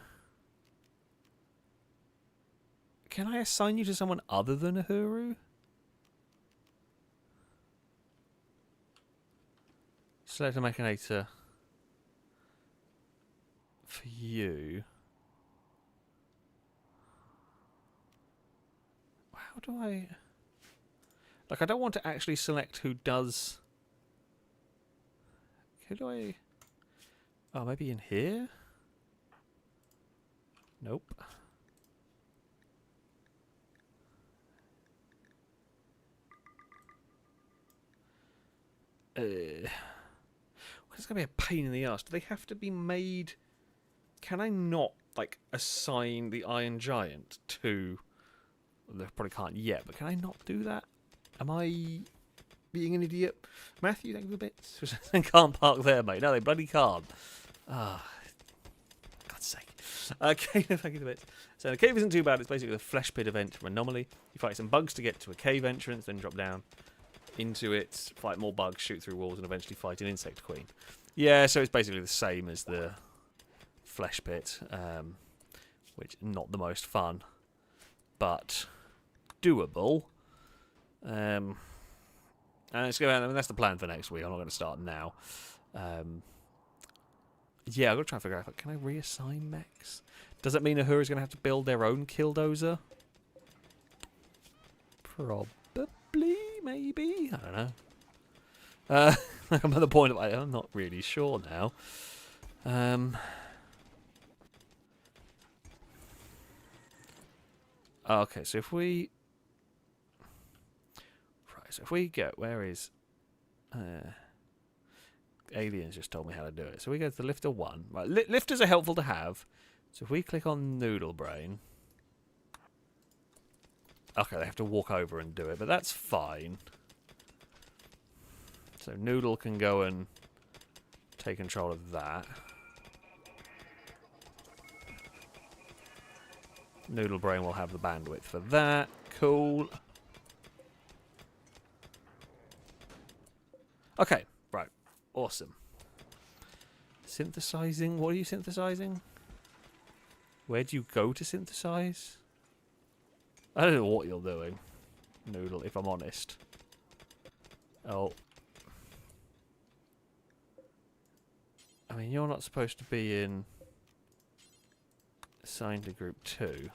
Can I assign you to someone other than Uhuru? Select a mechanator for you. How do I... Like, I don't want to actually select who does... Who do I... Oh, maybe in here? Nope. It's going to be a pain in the ass. Do they have to be made... Can I not, like, assign the Iron Giant to... Well, they probably can't yet, but can I not do that? Am I being an idiot? Matthew, thank you for bits. They can't park there, mate. No, they bloody can't. Ah, God's sake. Cave, thank you for bits. So the cave isn't too bad. It's basically a flesh pit event from Anomaly. You fight some bugs to get to a cave entrance, then drop down into it, fight more bugs, shoot through walls, and eventually fight an insect queen. Yeah, so it's basically the same as the flesh pit, which not the most fun, but doable. And it's going. I mean, that's the plan for next week. I'm not going to start now. Yeah, I've got to try and figure out. Can I reassign mechs? Does that mean Uhura's going to have to build their own killdozer? Probably, maybe. I don't know. I'm at the point of I'm not really sure now. Okay, so if we... Right, so if we go... Where is... Aliens just told me how to do it. So we go to the lifter 1. Right, lifters are helpful to have. So if we click on Noodle Brain... Okay, they have to walk over and do it, but that's fine. So Noodle can go and take control of that. Noodle Brain will have the bandwidth for that. Cool. Okay, right. Awesome. Synthesizing. What are you synthesizing? Where do you go to synthesize? I don't know what you're doing, Noodle, if I'm honest. Oh. I mean, you're not supposed to be in... assigned to group 2.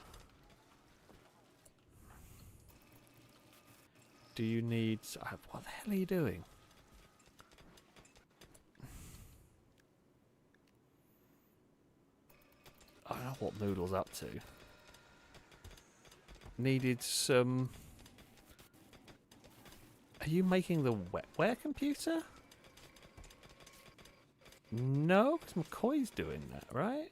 Do you need... what the hell are you doing? I don't know what Noodle's up to. Needed some... Are you making the wetware computer? No, because McCoy's doing that, right?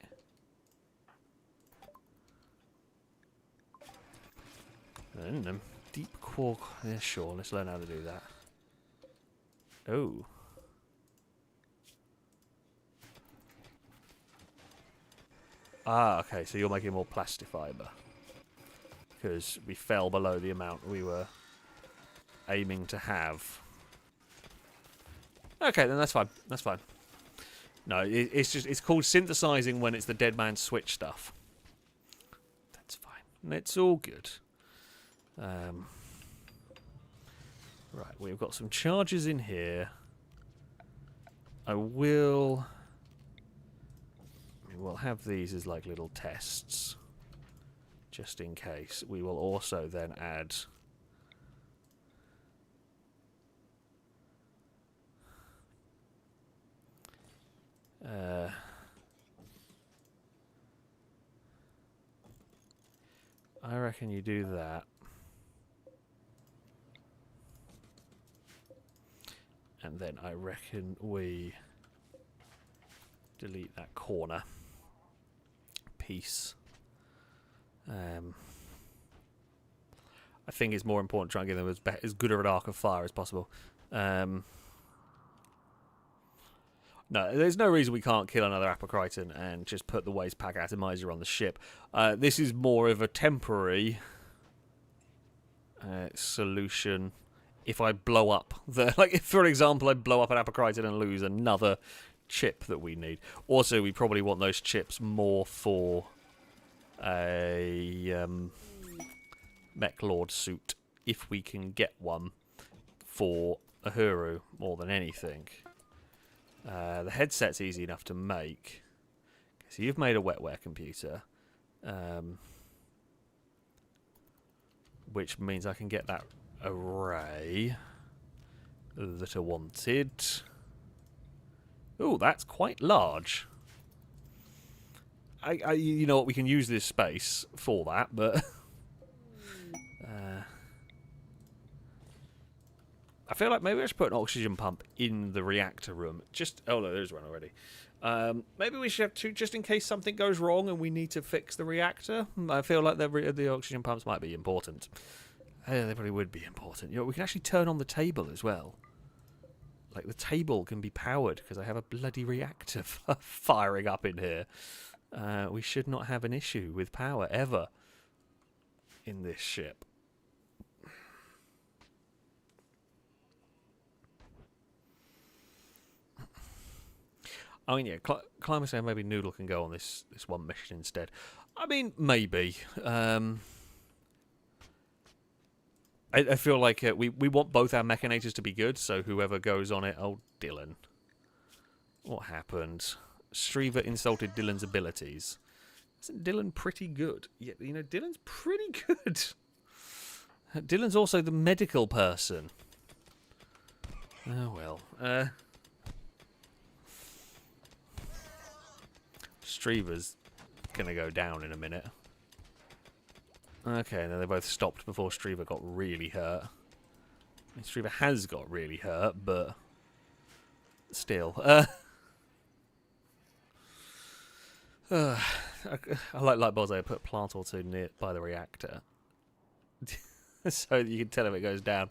I don't know. Deep quark. Yeah, sure. Let's learn how to do that. Oh. Ah, okay. So you're making more plastifiber. Because we fell below the amount we were aiming to have. Okay, then that's fine. That's fine. No, it's called synthesizing when it's the dead man switch stuff. That's fine. It's all good. Right, we've got some charges in here. We'll have these as like little tests, just in case. We will also then add I reckon you do that. And then I reckon we delete that corner piece. I think it's more important to try and give them as good of an arc of fire as possible. No, there's no reason we can't kill another Apocriton and just put the waste pack atomizer on the ship. This is more of a temporary solution. If I blow up if for example I blow up an Apocriton and lose another chip that we need. Also, we probably want those chips more for a Mech Lord suit, if we can get one for Uhuru more than anything. The headset's easy enough to make. So you've made a wetware computer, which means I can get that array that I wanted. Oh, that's quite large. You know what? We can use this space for that, but I feel like maybe I should put an oxygen pump in the reactor room. Oh no, there's one already. Maybe we should have two, just in case something goes wrong and we need to fix the reactor. I feel like the oxygen pumps might be important. They probably would be important. You know, we can actually turn on the table as well. Like, the table can be powered because I have a bloody reactor firing up in here. We should not have an issue with power ever in this ship. I mean, yeah, Climate saying maybe Noodle can go on this one mission instead. I mean, maybe. I feel like we want both our mechanators to be good, so whoever goes on it... Oh, Dylan. What happened? Striva insulted Dylan's abilities. Isn't Dylan pretty good? Yeah, you know, Dylan's pretty good. Dylan's also the medical person. Oh, well. Striva's gonna go down in a minute. Okay, then they both stopped before Striva got really hurt. I mean, Striva has got really hurt, but still. I like Bozo put a plant or two near by the reactor, so you can tell if it goes down.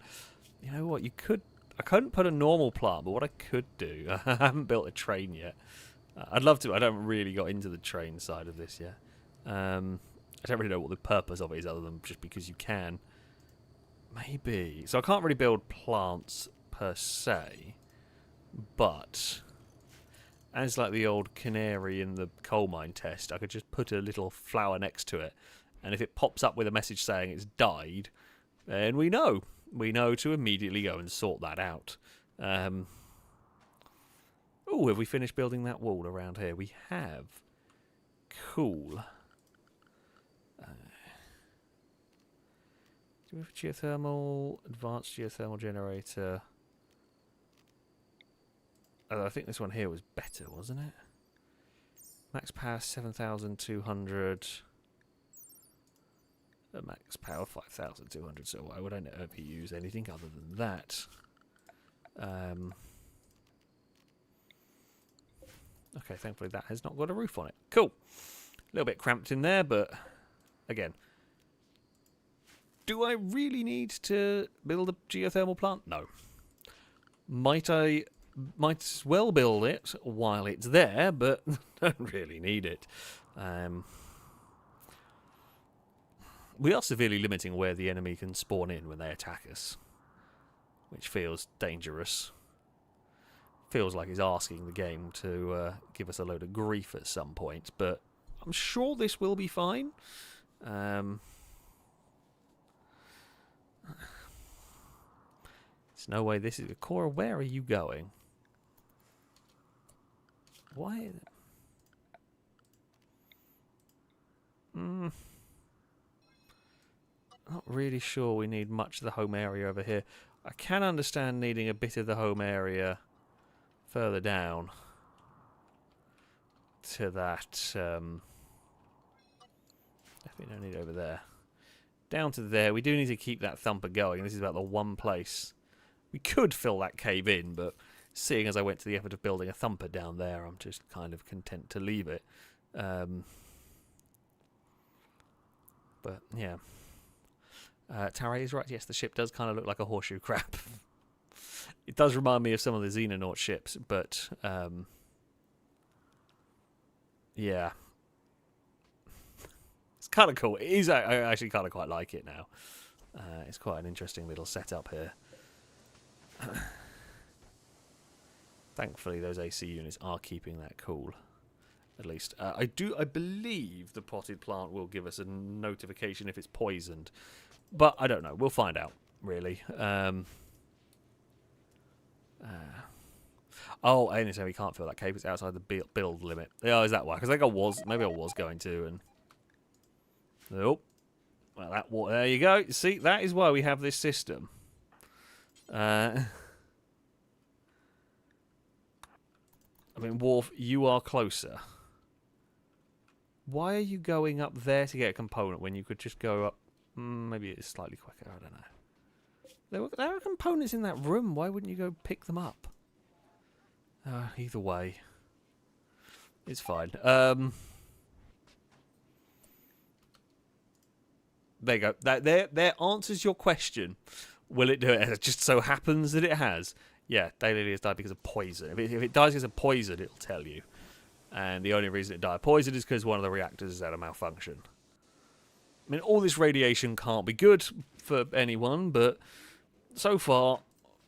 You know what? You could. I couldn't put a normal plant, but what I could do, I haven't built a train yet. I'd love to. I don't really got into the train side of this yet. I don't really know what the purpose of it is other than just because you can. Maybe. So I can't really build plants per se, but as like the old canary in the coal mine test, I could just put a little flower next to it, and if it pops up with a message saying it's died, then we know. We know to immediately go and sort that out. Oh, have we finished building that wall around here? We have. Cool. Do we have geothermal, advanced geothermal generator? Oh, I think this one here was better, wasn't it? Max power 7,200. Max power 5,200. So why would I never use anything other than that? Okay, thankfully that has not got a roof on it. Cool. A little bit cramped in there, but again, do I really need to build a geothermal plant? No. Might as well build it while it's there, but don't really need it. We are severely limiting where the enemy can spawn in when they attack us, which feels dangerous. Feels like it's asking the game to give us a load of grief at some point, but I'm sure this will be fine. There's no way this is... Cora, where are you going? Why? Not really sure we need much of the home area over here. I can understand needing a bit of the home area further down to that. Definitely don't need it over there. Down to there. We do need to keep that thumper going. This is about the one place we could fill that cave in, but seeing as I went to the effort of building a thumper down there, I'm just kind of content to leave it. But yeah. Taray is right. Yes, the ship does kind of look like a horseshoe crab. It does remind me of some of the Xenomorph ships, but yeah. It's kind of cool. It is, I actually kind of quite like it now. It's quite an interesting little setup here. Thankfully, those AC units are keeping that cool. At least. I believe the potted plant will give us a notification if it's poisoned. But I don't know. We'll find out, really. Oh, and so we can't fill that cave. It's outside the build limit. Oh, is that why? Because I think I was. Maybe I was going to. And nope. Well, there you go. See, that is why we have this system. I mean, Worf, you are closer. Why are you going up there to get a component when you could just go up? Maybe it's slightly quicker. I don't know. There are components in that room. Why wouldn't you go pick them up? Either way, it's fine. There you go. There answers your question. Will it do it? It just so happens that it has. Yeah, Daily has died because of poison. If it dies because of poison, it'll tell you. And the only reason it died of poison is because one of the reactors is out of malfunction. I mean, all this radiation can't be good for anyone, but so far,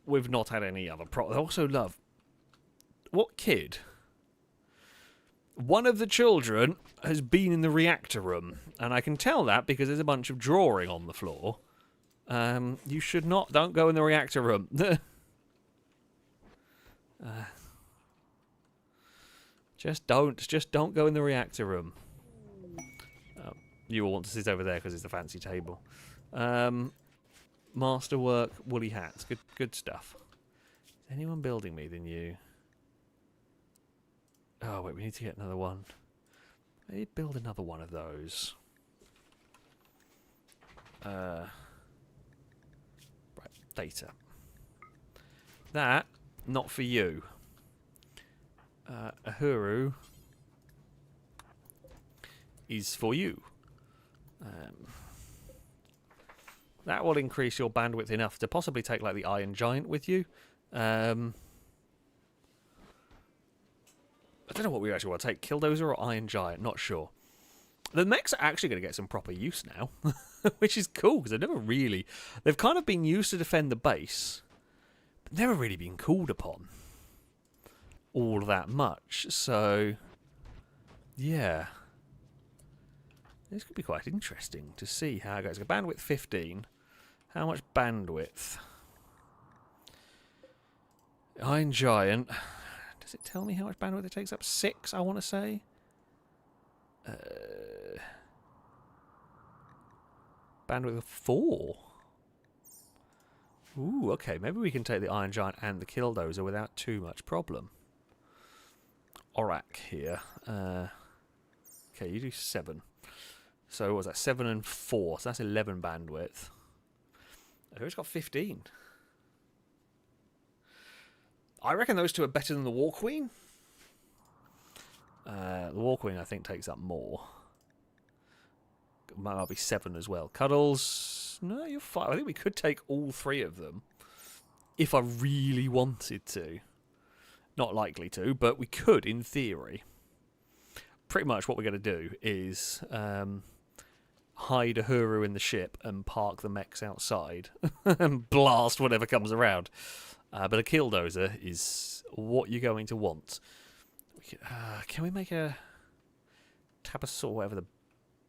we've not had any other problems. I also love... What kid? One of the children has been in the reactor room, and I can tell that because there's a bunch of drawing on the floor. You should not... Don't go in the reactor room. Just don't go in the reactor room. You will want to sit over there because it's a fancy table. Masterwork, woolly hats, good stuff. Is anyone building me than you? Oh wait, we need to get another one. Maybe build another one of those. Right, data. That, not for you. Uhuru is for you. That will increase your bandwidth enough to possibly take like the Iron Giant with you. I don't know what we actually want to take. Killdozer or Iron Giant? Not sure. The mechs are actually going to get some proper use now, which is cool because they've never really... They've kind of been used to defend the base, but never really been called upon all that much. So, yeah. This could be quite interesting to see how it goes. Bandwidth 15. How much bandwidth? Iron Giant. Does it tell me how much bandwidth it takes up? 6, I want to say. Bandwidth of 4. Ooh, okay. Maybe we can take the Iron Giant and the Killdozer without too much problem. Orak here. Okay, you do 7. So what was that? 7 and 4. So that's 11 bandwidth. Who's got 15? I reckon those two are better than the War Queen. The War Queen, I think, takes up more. Might be 7 as well. Cuddles. No, you're fine. I think we could take all 3 of them if I really wanted to. Not likely to, but we could in theory. Pretty much what we're going to do is hide a Huru in the ship and park the mechs outside and blast whatever comes around. But a Killdozer is what you're going to want. Can we make a Tabasaur, whatever the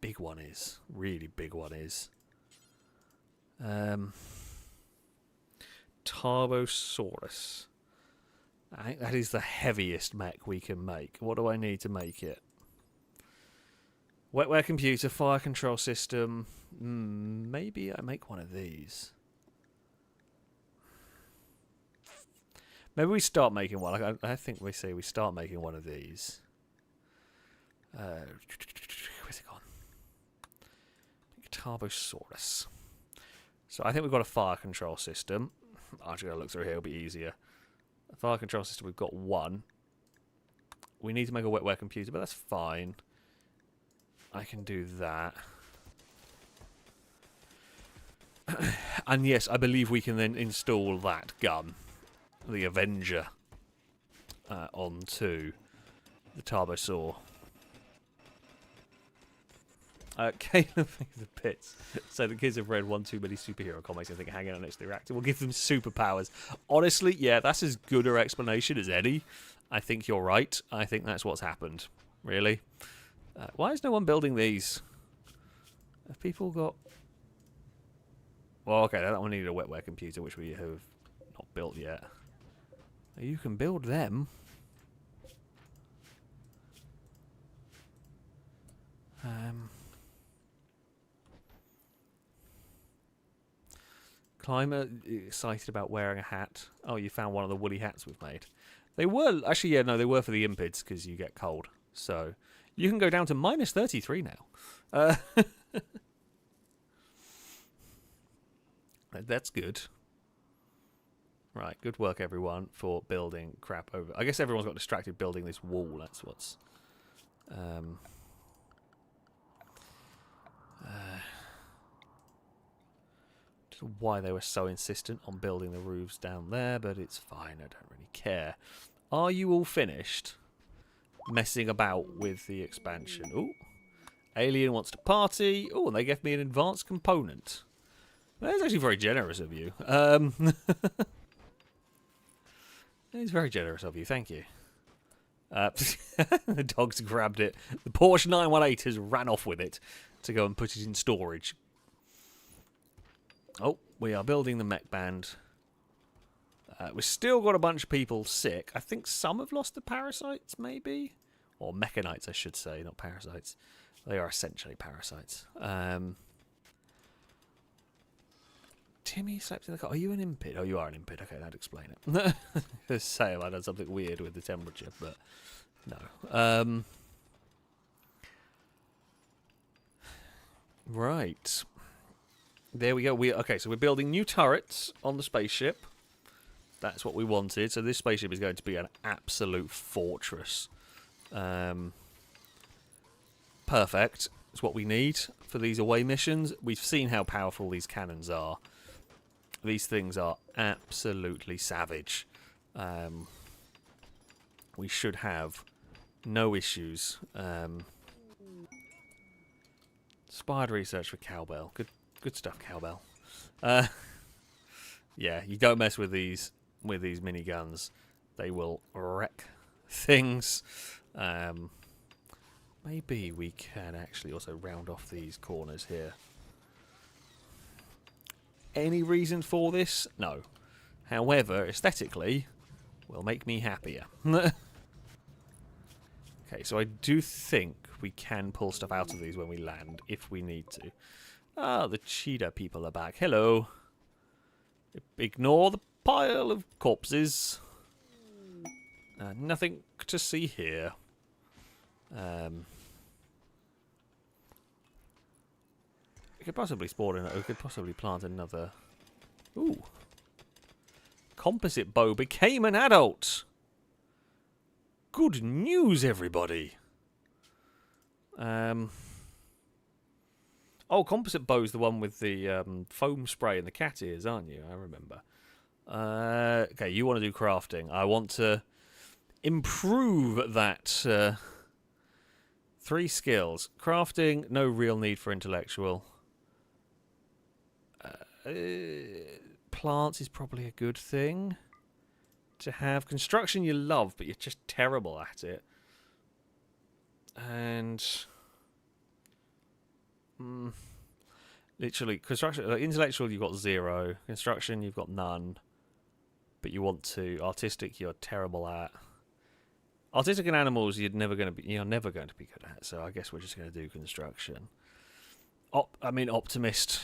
big one is? Really big one is. Tarbosaurus. I think that is the heaviest mech we can make. What do I need to make it? Wetware computer, fire control system. Maybe I make one of these. Maybe we start making one. I think we say we start making one of these. Where's it gone? Tarbosaurus. So I think we've got a fire control system. I'm just going to look through here. It'll be easier. A fire control system, we've got 1. We need to make a wetware computer, but that's fine. I can do that. And yes, I believe we can then install that gun, the Avenger, onto the Tarbosaur. Caleb thinks the pits. So the kids have read one too many superhero comics and think hanging on next to the reactor will give them superpowers. Honestly, yeah, that's as good an explanation as any. I think you're right. I think that's what's happened. Really. Why is no one building these? Have people got... Well, okay, that one needed a wetware computer, which we have not built yet. You can build them. Climber excited about wearing a hat. Oh, you found one of the woolly hats we've made. They were... Actually, yeah, no, they were for the impids, because you get cold. So... You can go down to minus 33 now. That's good. Right, good work, everyone, for building crap over... I guess everyone's got distracted building this wall. That's what's... don't know why they were so insistent on building the roofs down there, but it's fine. I don't really care. Are you all finished messing about with the expansion? Ooh. Alien wants to party. Oh, and they gave me an advanced component. That's actually very generous of you. It's very generous of you. Thank you. The dog's grabbed it. The Porsche 918 has ran off with it to go and put it in storage. Oh, we are building the mech band. We've still got a bunch of people sick. I think some have lost the parasites, maybe? Or mechanites, I should say, not parasites. They are essentially parasites. Timmy slept in the car. Are you an impid? Oh, you are an impid. Okay, that'd explain it. Just say I done something weird with the temperature, but no. Right. There we go. Okay, so we're building new turrets on the spaceship. That's what we wanted. So this spaceship is going to be an absolute fortress. Perfect. It's what we need for these away missions. We've seen how powerful these cannons are. These things are absolutely savage. we should have no issues. Spider research for cowbell. Good stuff, cowbell. Yeah, you don't mess with these miniguns. They will wreck things. Maybe we can actually also round off these corners here. Any reason for this? No. However, aesthetically, will make me happier. Okay, so I do think we can pull stuff out of these when we land, if we need to. Ah, the cheetah people are back. Hello. Ignore the pile of corpses. Nothing to see here. We could possibly spawn in. We could possibly plant another. Ooh. Composite bow became an adult. Good news, everybody. Oh, composite bow's the one with the foam spray and the cat ears, aren't you? I remember. Okay, you want to do crafting. I want to improve that. 3 skills. Crafting, no real need for intellectual. Plants is probably a good thing to have. Construction you love, but you're just terrible at it. And literally, construction, intellectual you've got 0. Construction you've got none. But you want to. Artistic you're terrible at. Artistic and animals you're never going to be good at. So I guess we're just going to do construction. Optimist.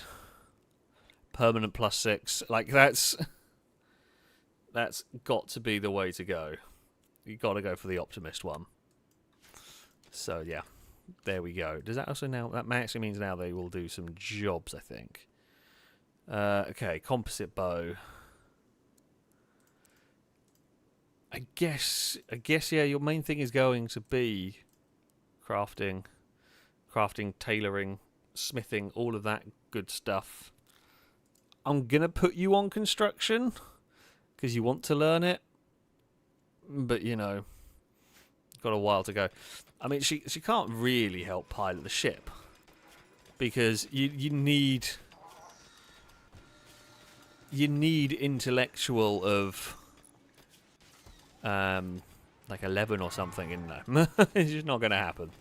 Permanent +6. Like that's got to be the way to go. You got to go for the optimist one. So yeah, there we go. Does that also now that actually means now they will do some jobs? I think. Okay, composite bow. I guess yeah. Your main thing is going to be crafting, tailoring, smithing, all of that good stuff. I'm going to put you on construction because you want to learn it. But, you know, got a while to go. I mean, she can't really help pilot the ship because you need intellectual of like 11 or something in there. It's just not going to happen.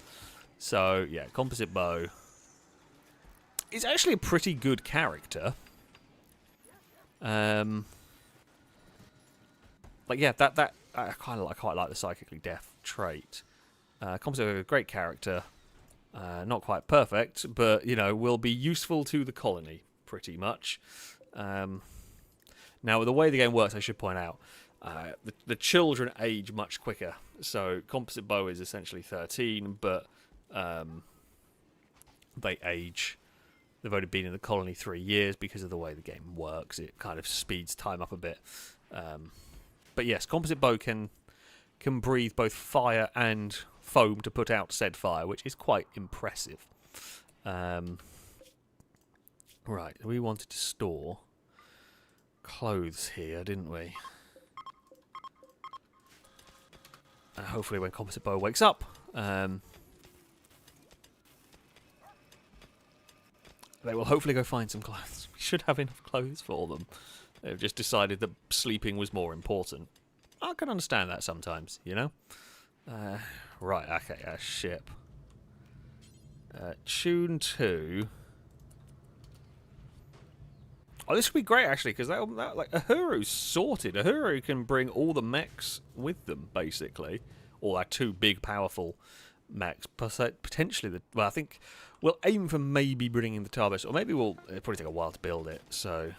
So, yeah, composite bow. It's actually a pretty good character. Like yeah, that I quite like the psychically deaf trait. Composite a great character, not quite perfect, but you know will be useful to the colony pretty much. Now with the way the game works, I should point out the children age much quicker. So composite bow is essentially 13, but they age. They've only been in the colony 3 years because of the way the game works. It kind of speeds time up a bit. But yes, composite bow can breathe both fire and foam to put out said fire, which is quite impressive. Right, we wanted to store clothes here, didn't we? Hopefully when composite bow wakes up, they will hopefully go find some clothes. We should have enough clothes for them. They've just decided that sleeping was more important. I can understand that sometimes, you know? Right, okay, a ship. Tune 2. Oh, this would be great, actually, because that like Uhuru's sorted. Uhuru can bring all the mechs with them, basically. Or our 2 big, powerful mechs. Potentially, I think we'll aim for maybe bringing the Tarbus, or maybe it'll probably take a while to build it, so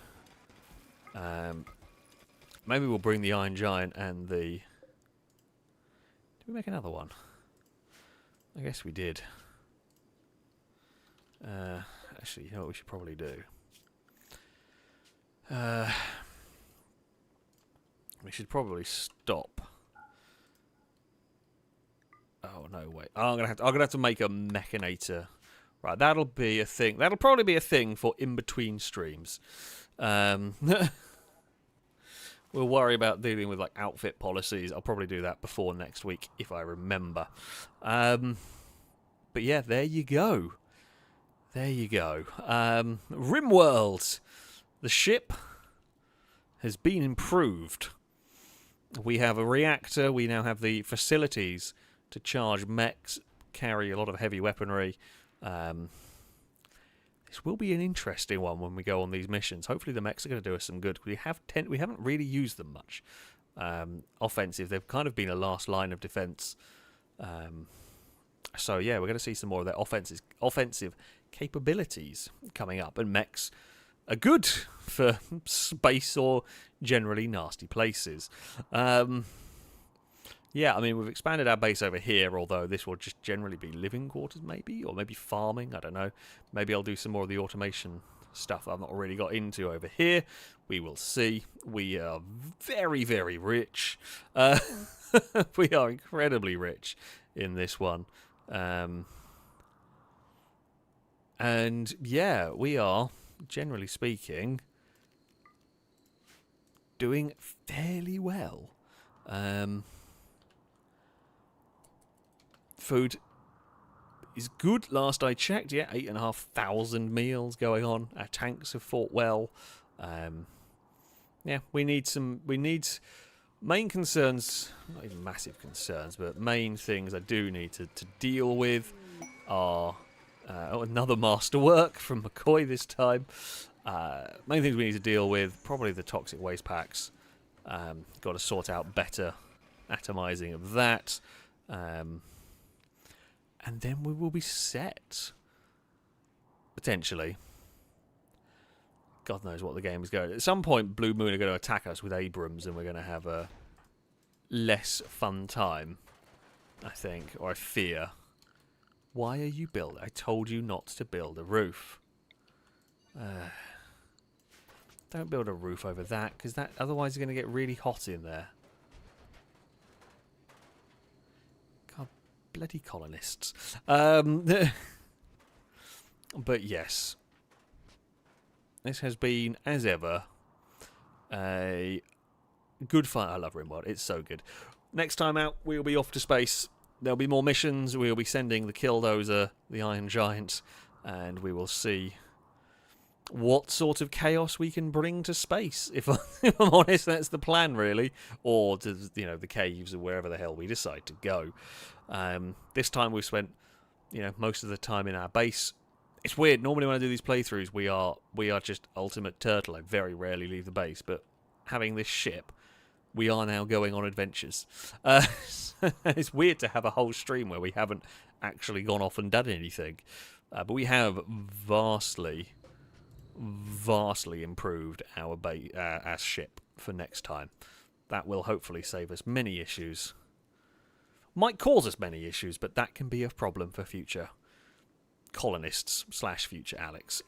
maybe we'll bring the Iron Giant and the... Did we make another one? I guess we did. Actually, you know what we should probably do? We should probably stop. Oh no, wait! I'm gonna have to make a mechanator. Right, that'll be a thing. That'll probably be a thing for in between streams. We'll worry about dealing with like outfit policies. I'll probably do that before next week if I remember. But yeah, there you go. There you go. Rimworld. The ship has been improved. We have a reactor. We now have the facilities to charge mechs, carry a lot of heavy weaponry. This will be an interesting one when we go on these missions. Hopefully the mechs are going to do us some good. We haven't really used them much. Offensive. They've kind of been a last line of defense. So yeah, we're going to see some more of their offensive capabilities coming up. And mechs are good for space or generally nasty places. Yeah, I mean, we've expanded our base over here, although this will just generally be living quarters, maybe, or maybe farming, I don't know. Maybe I'll do some more of the automation stuff I've not really got into over here. We will see. We are very, very rich. We are incredibly rich in this one. And, yeah, we are, generally speaking, doing fairly well. Food is good. Last I checked, yeah, 8,500 meals going on. Our tanks have fought well. Yeah, we need main concerns, not even massive concerns, but main things I do need to deal with are another masterwork from McCoy this time. Main things we need to deal with, probably the toxic waste packs. Got to sort out better atomizing of that. And then we will be set. Potentially. God knows what the game is going. At some point, Blue Moon are going to attack us with Abrams and we're going to have a less fun time, I think, or I fear. Why are you building? I told you not to build a roof. Don't build a roof over that, because that otherwise you're going to get really hot in there. God, bloody colonists. But yes. This has been, as ever, a good fun. I love Rimworld. It's so good. Next time out, we'll be off to space. There'll be more missions. We'll be sending the Killdozer, the Iron Giant, and we will see what sort of chaos we can bring to space. If I'm honest, that's the plan, really. Or to, the caves or wherever the hell we decide to go. This time we've spent, most of the time in our base. It's weird. Normally when I do these playthroughs, we are just ultimate turtle. I very rarely leave the base, but having this ship, we are now going on adventures. It's weird to have a whole stream where we haven't actually gone off and done anything. But we have vastly improved our ship for next time. That will hopefully save us many issues. Might cause us many issues, but that can be a problem for future colonists / future Alex.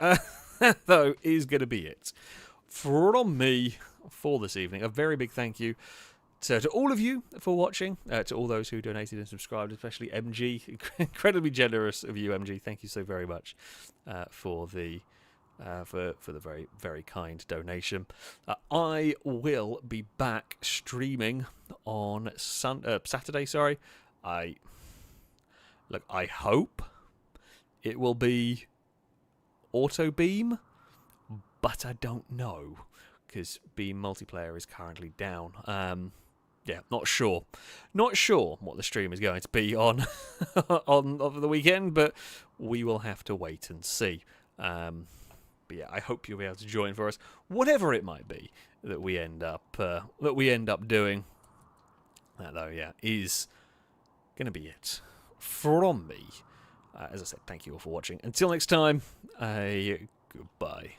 Though, is going to be it. From me for this evening, a very big thank you to all of you for watching, to all those who donated and subscribed, especially MG. Incredibly generous of you, MG. Thank you so very much for the very, very kind donation. I will be back streaming on Saturday. Sorry, I hope it will be auto beam, but I don't know because Beam multiplayer is currently down. Yeah, not sure what the stream is going to be on over the weekend, but we will have to wait and see. But yeah, I hope you'll be able to join for us, whatever it might be that we end up doing. That though, yeah, is going to be it from me. As I said, thank you all for watching. Until next time, goodbye.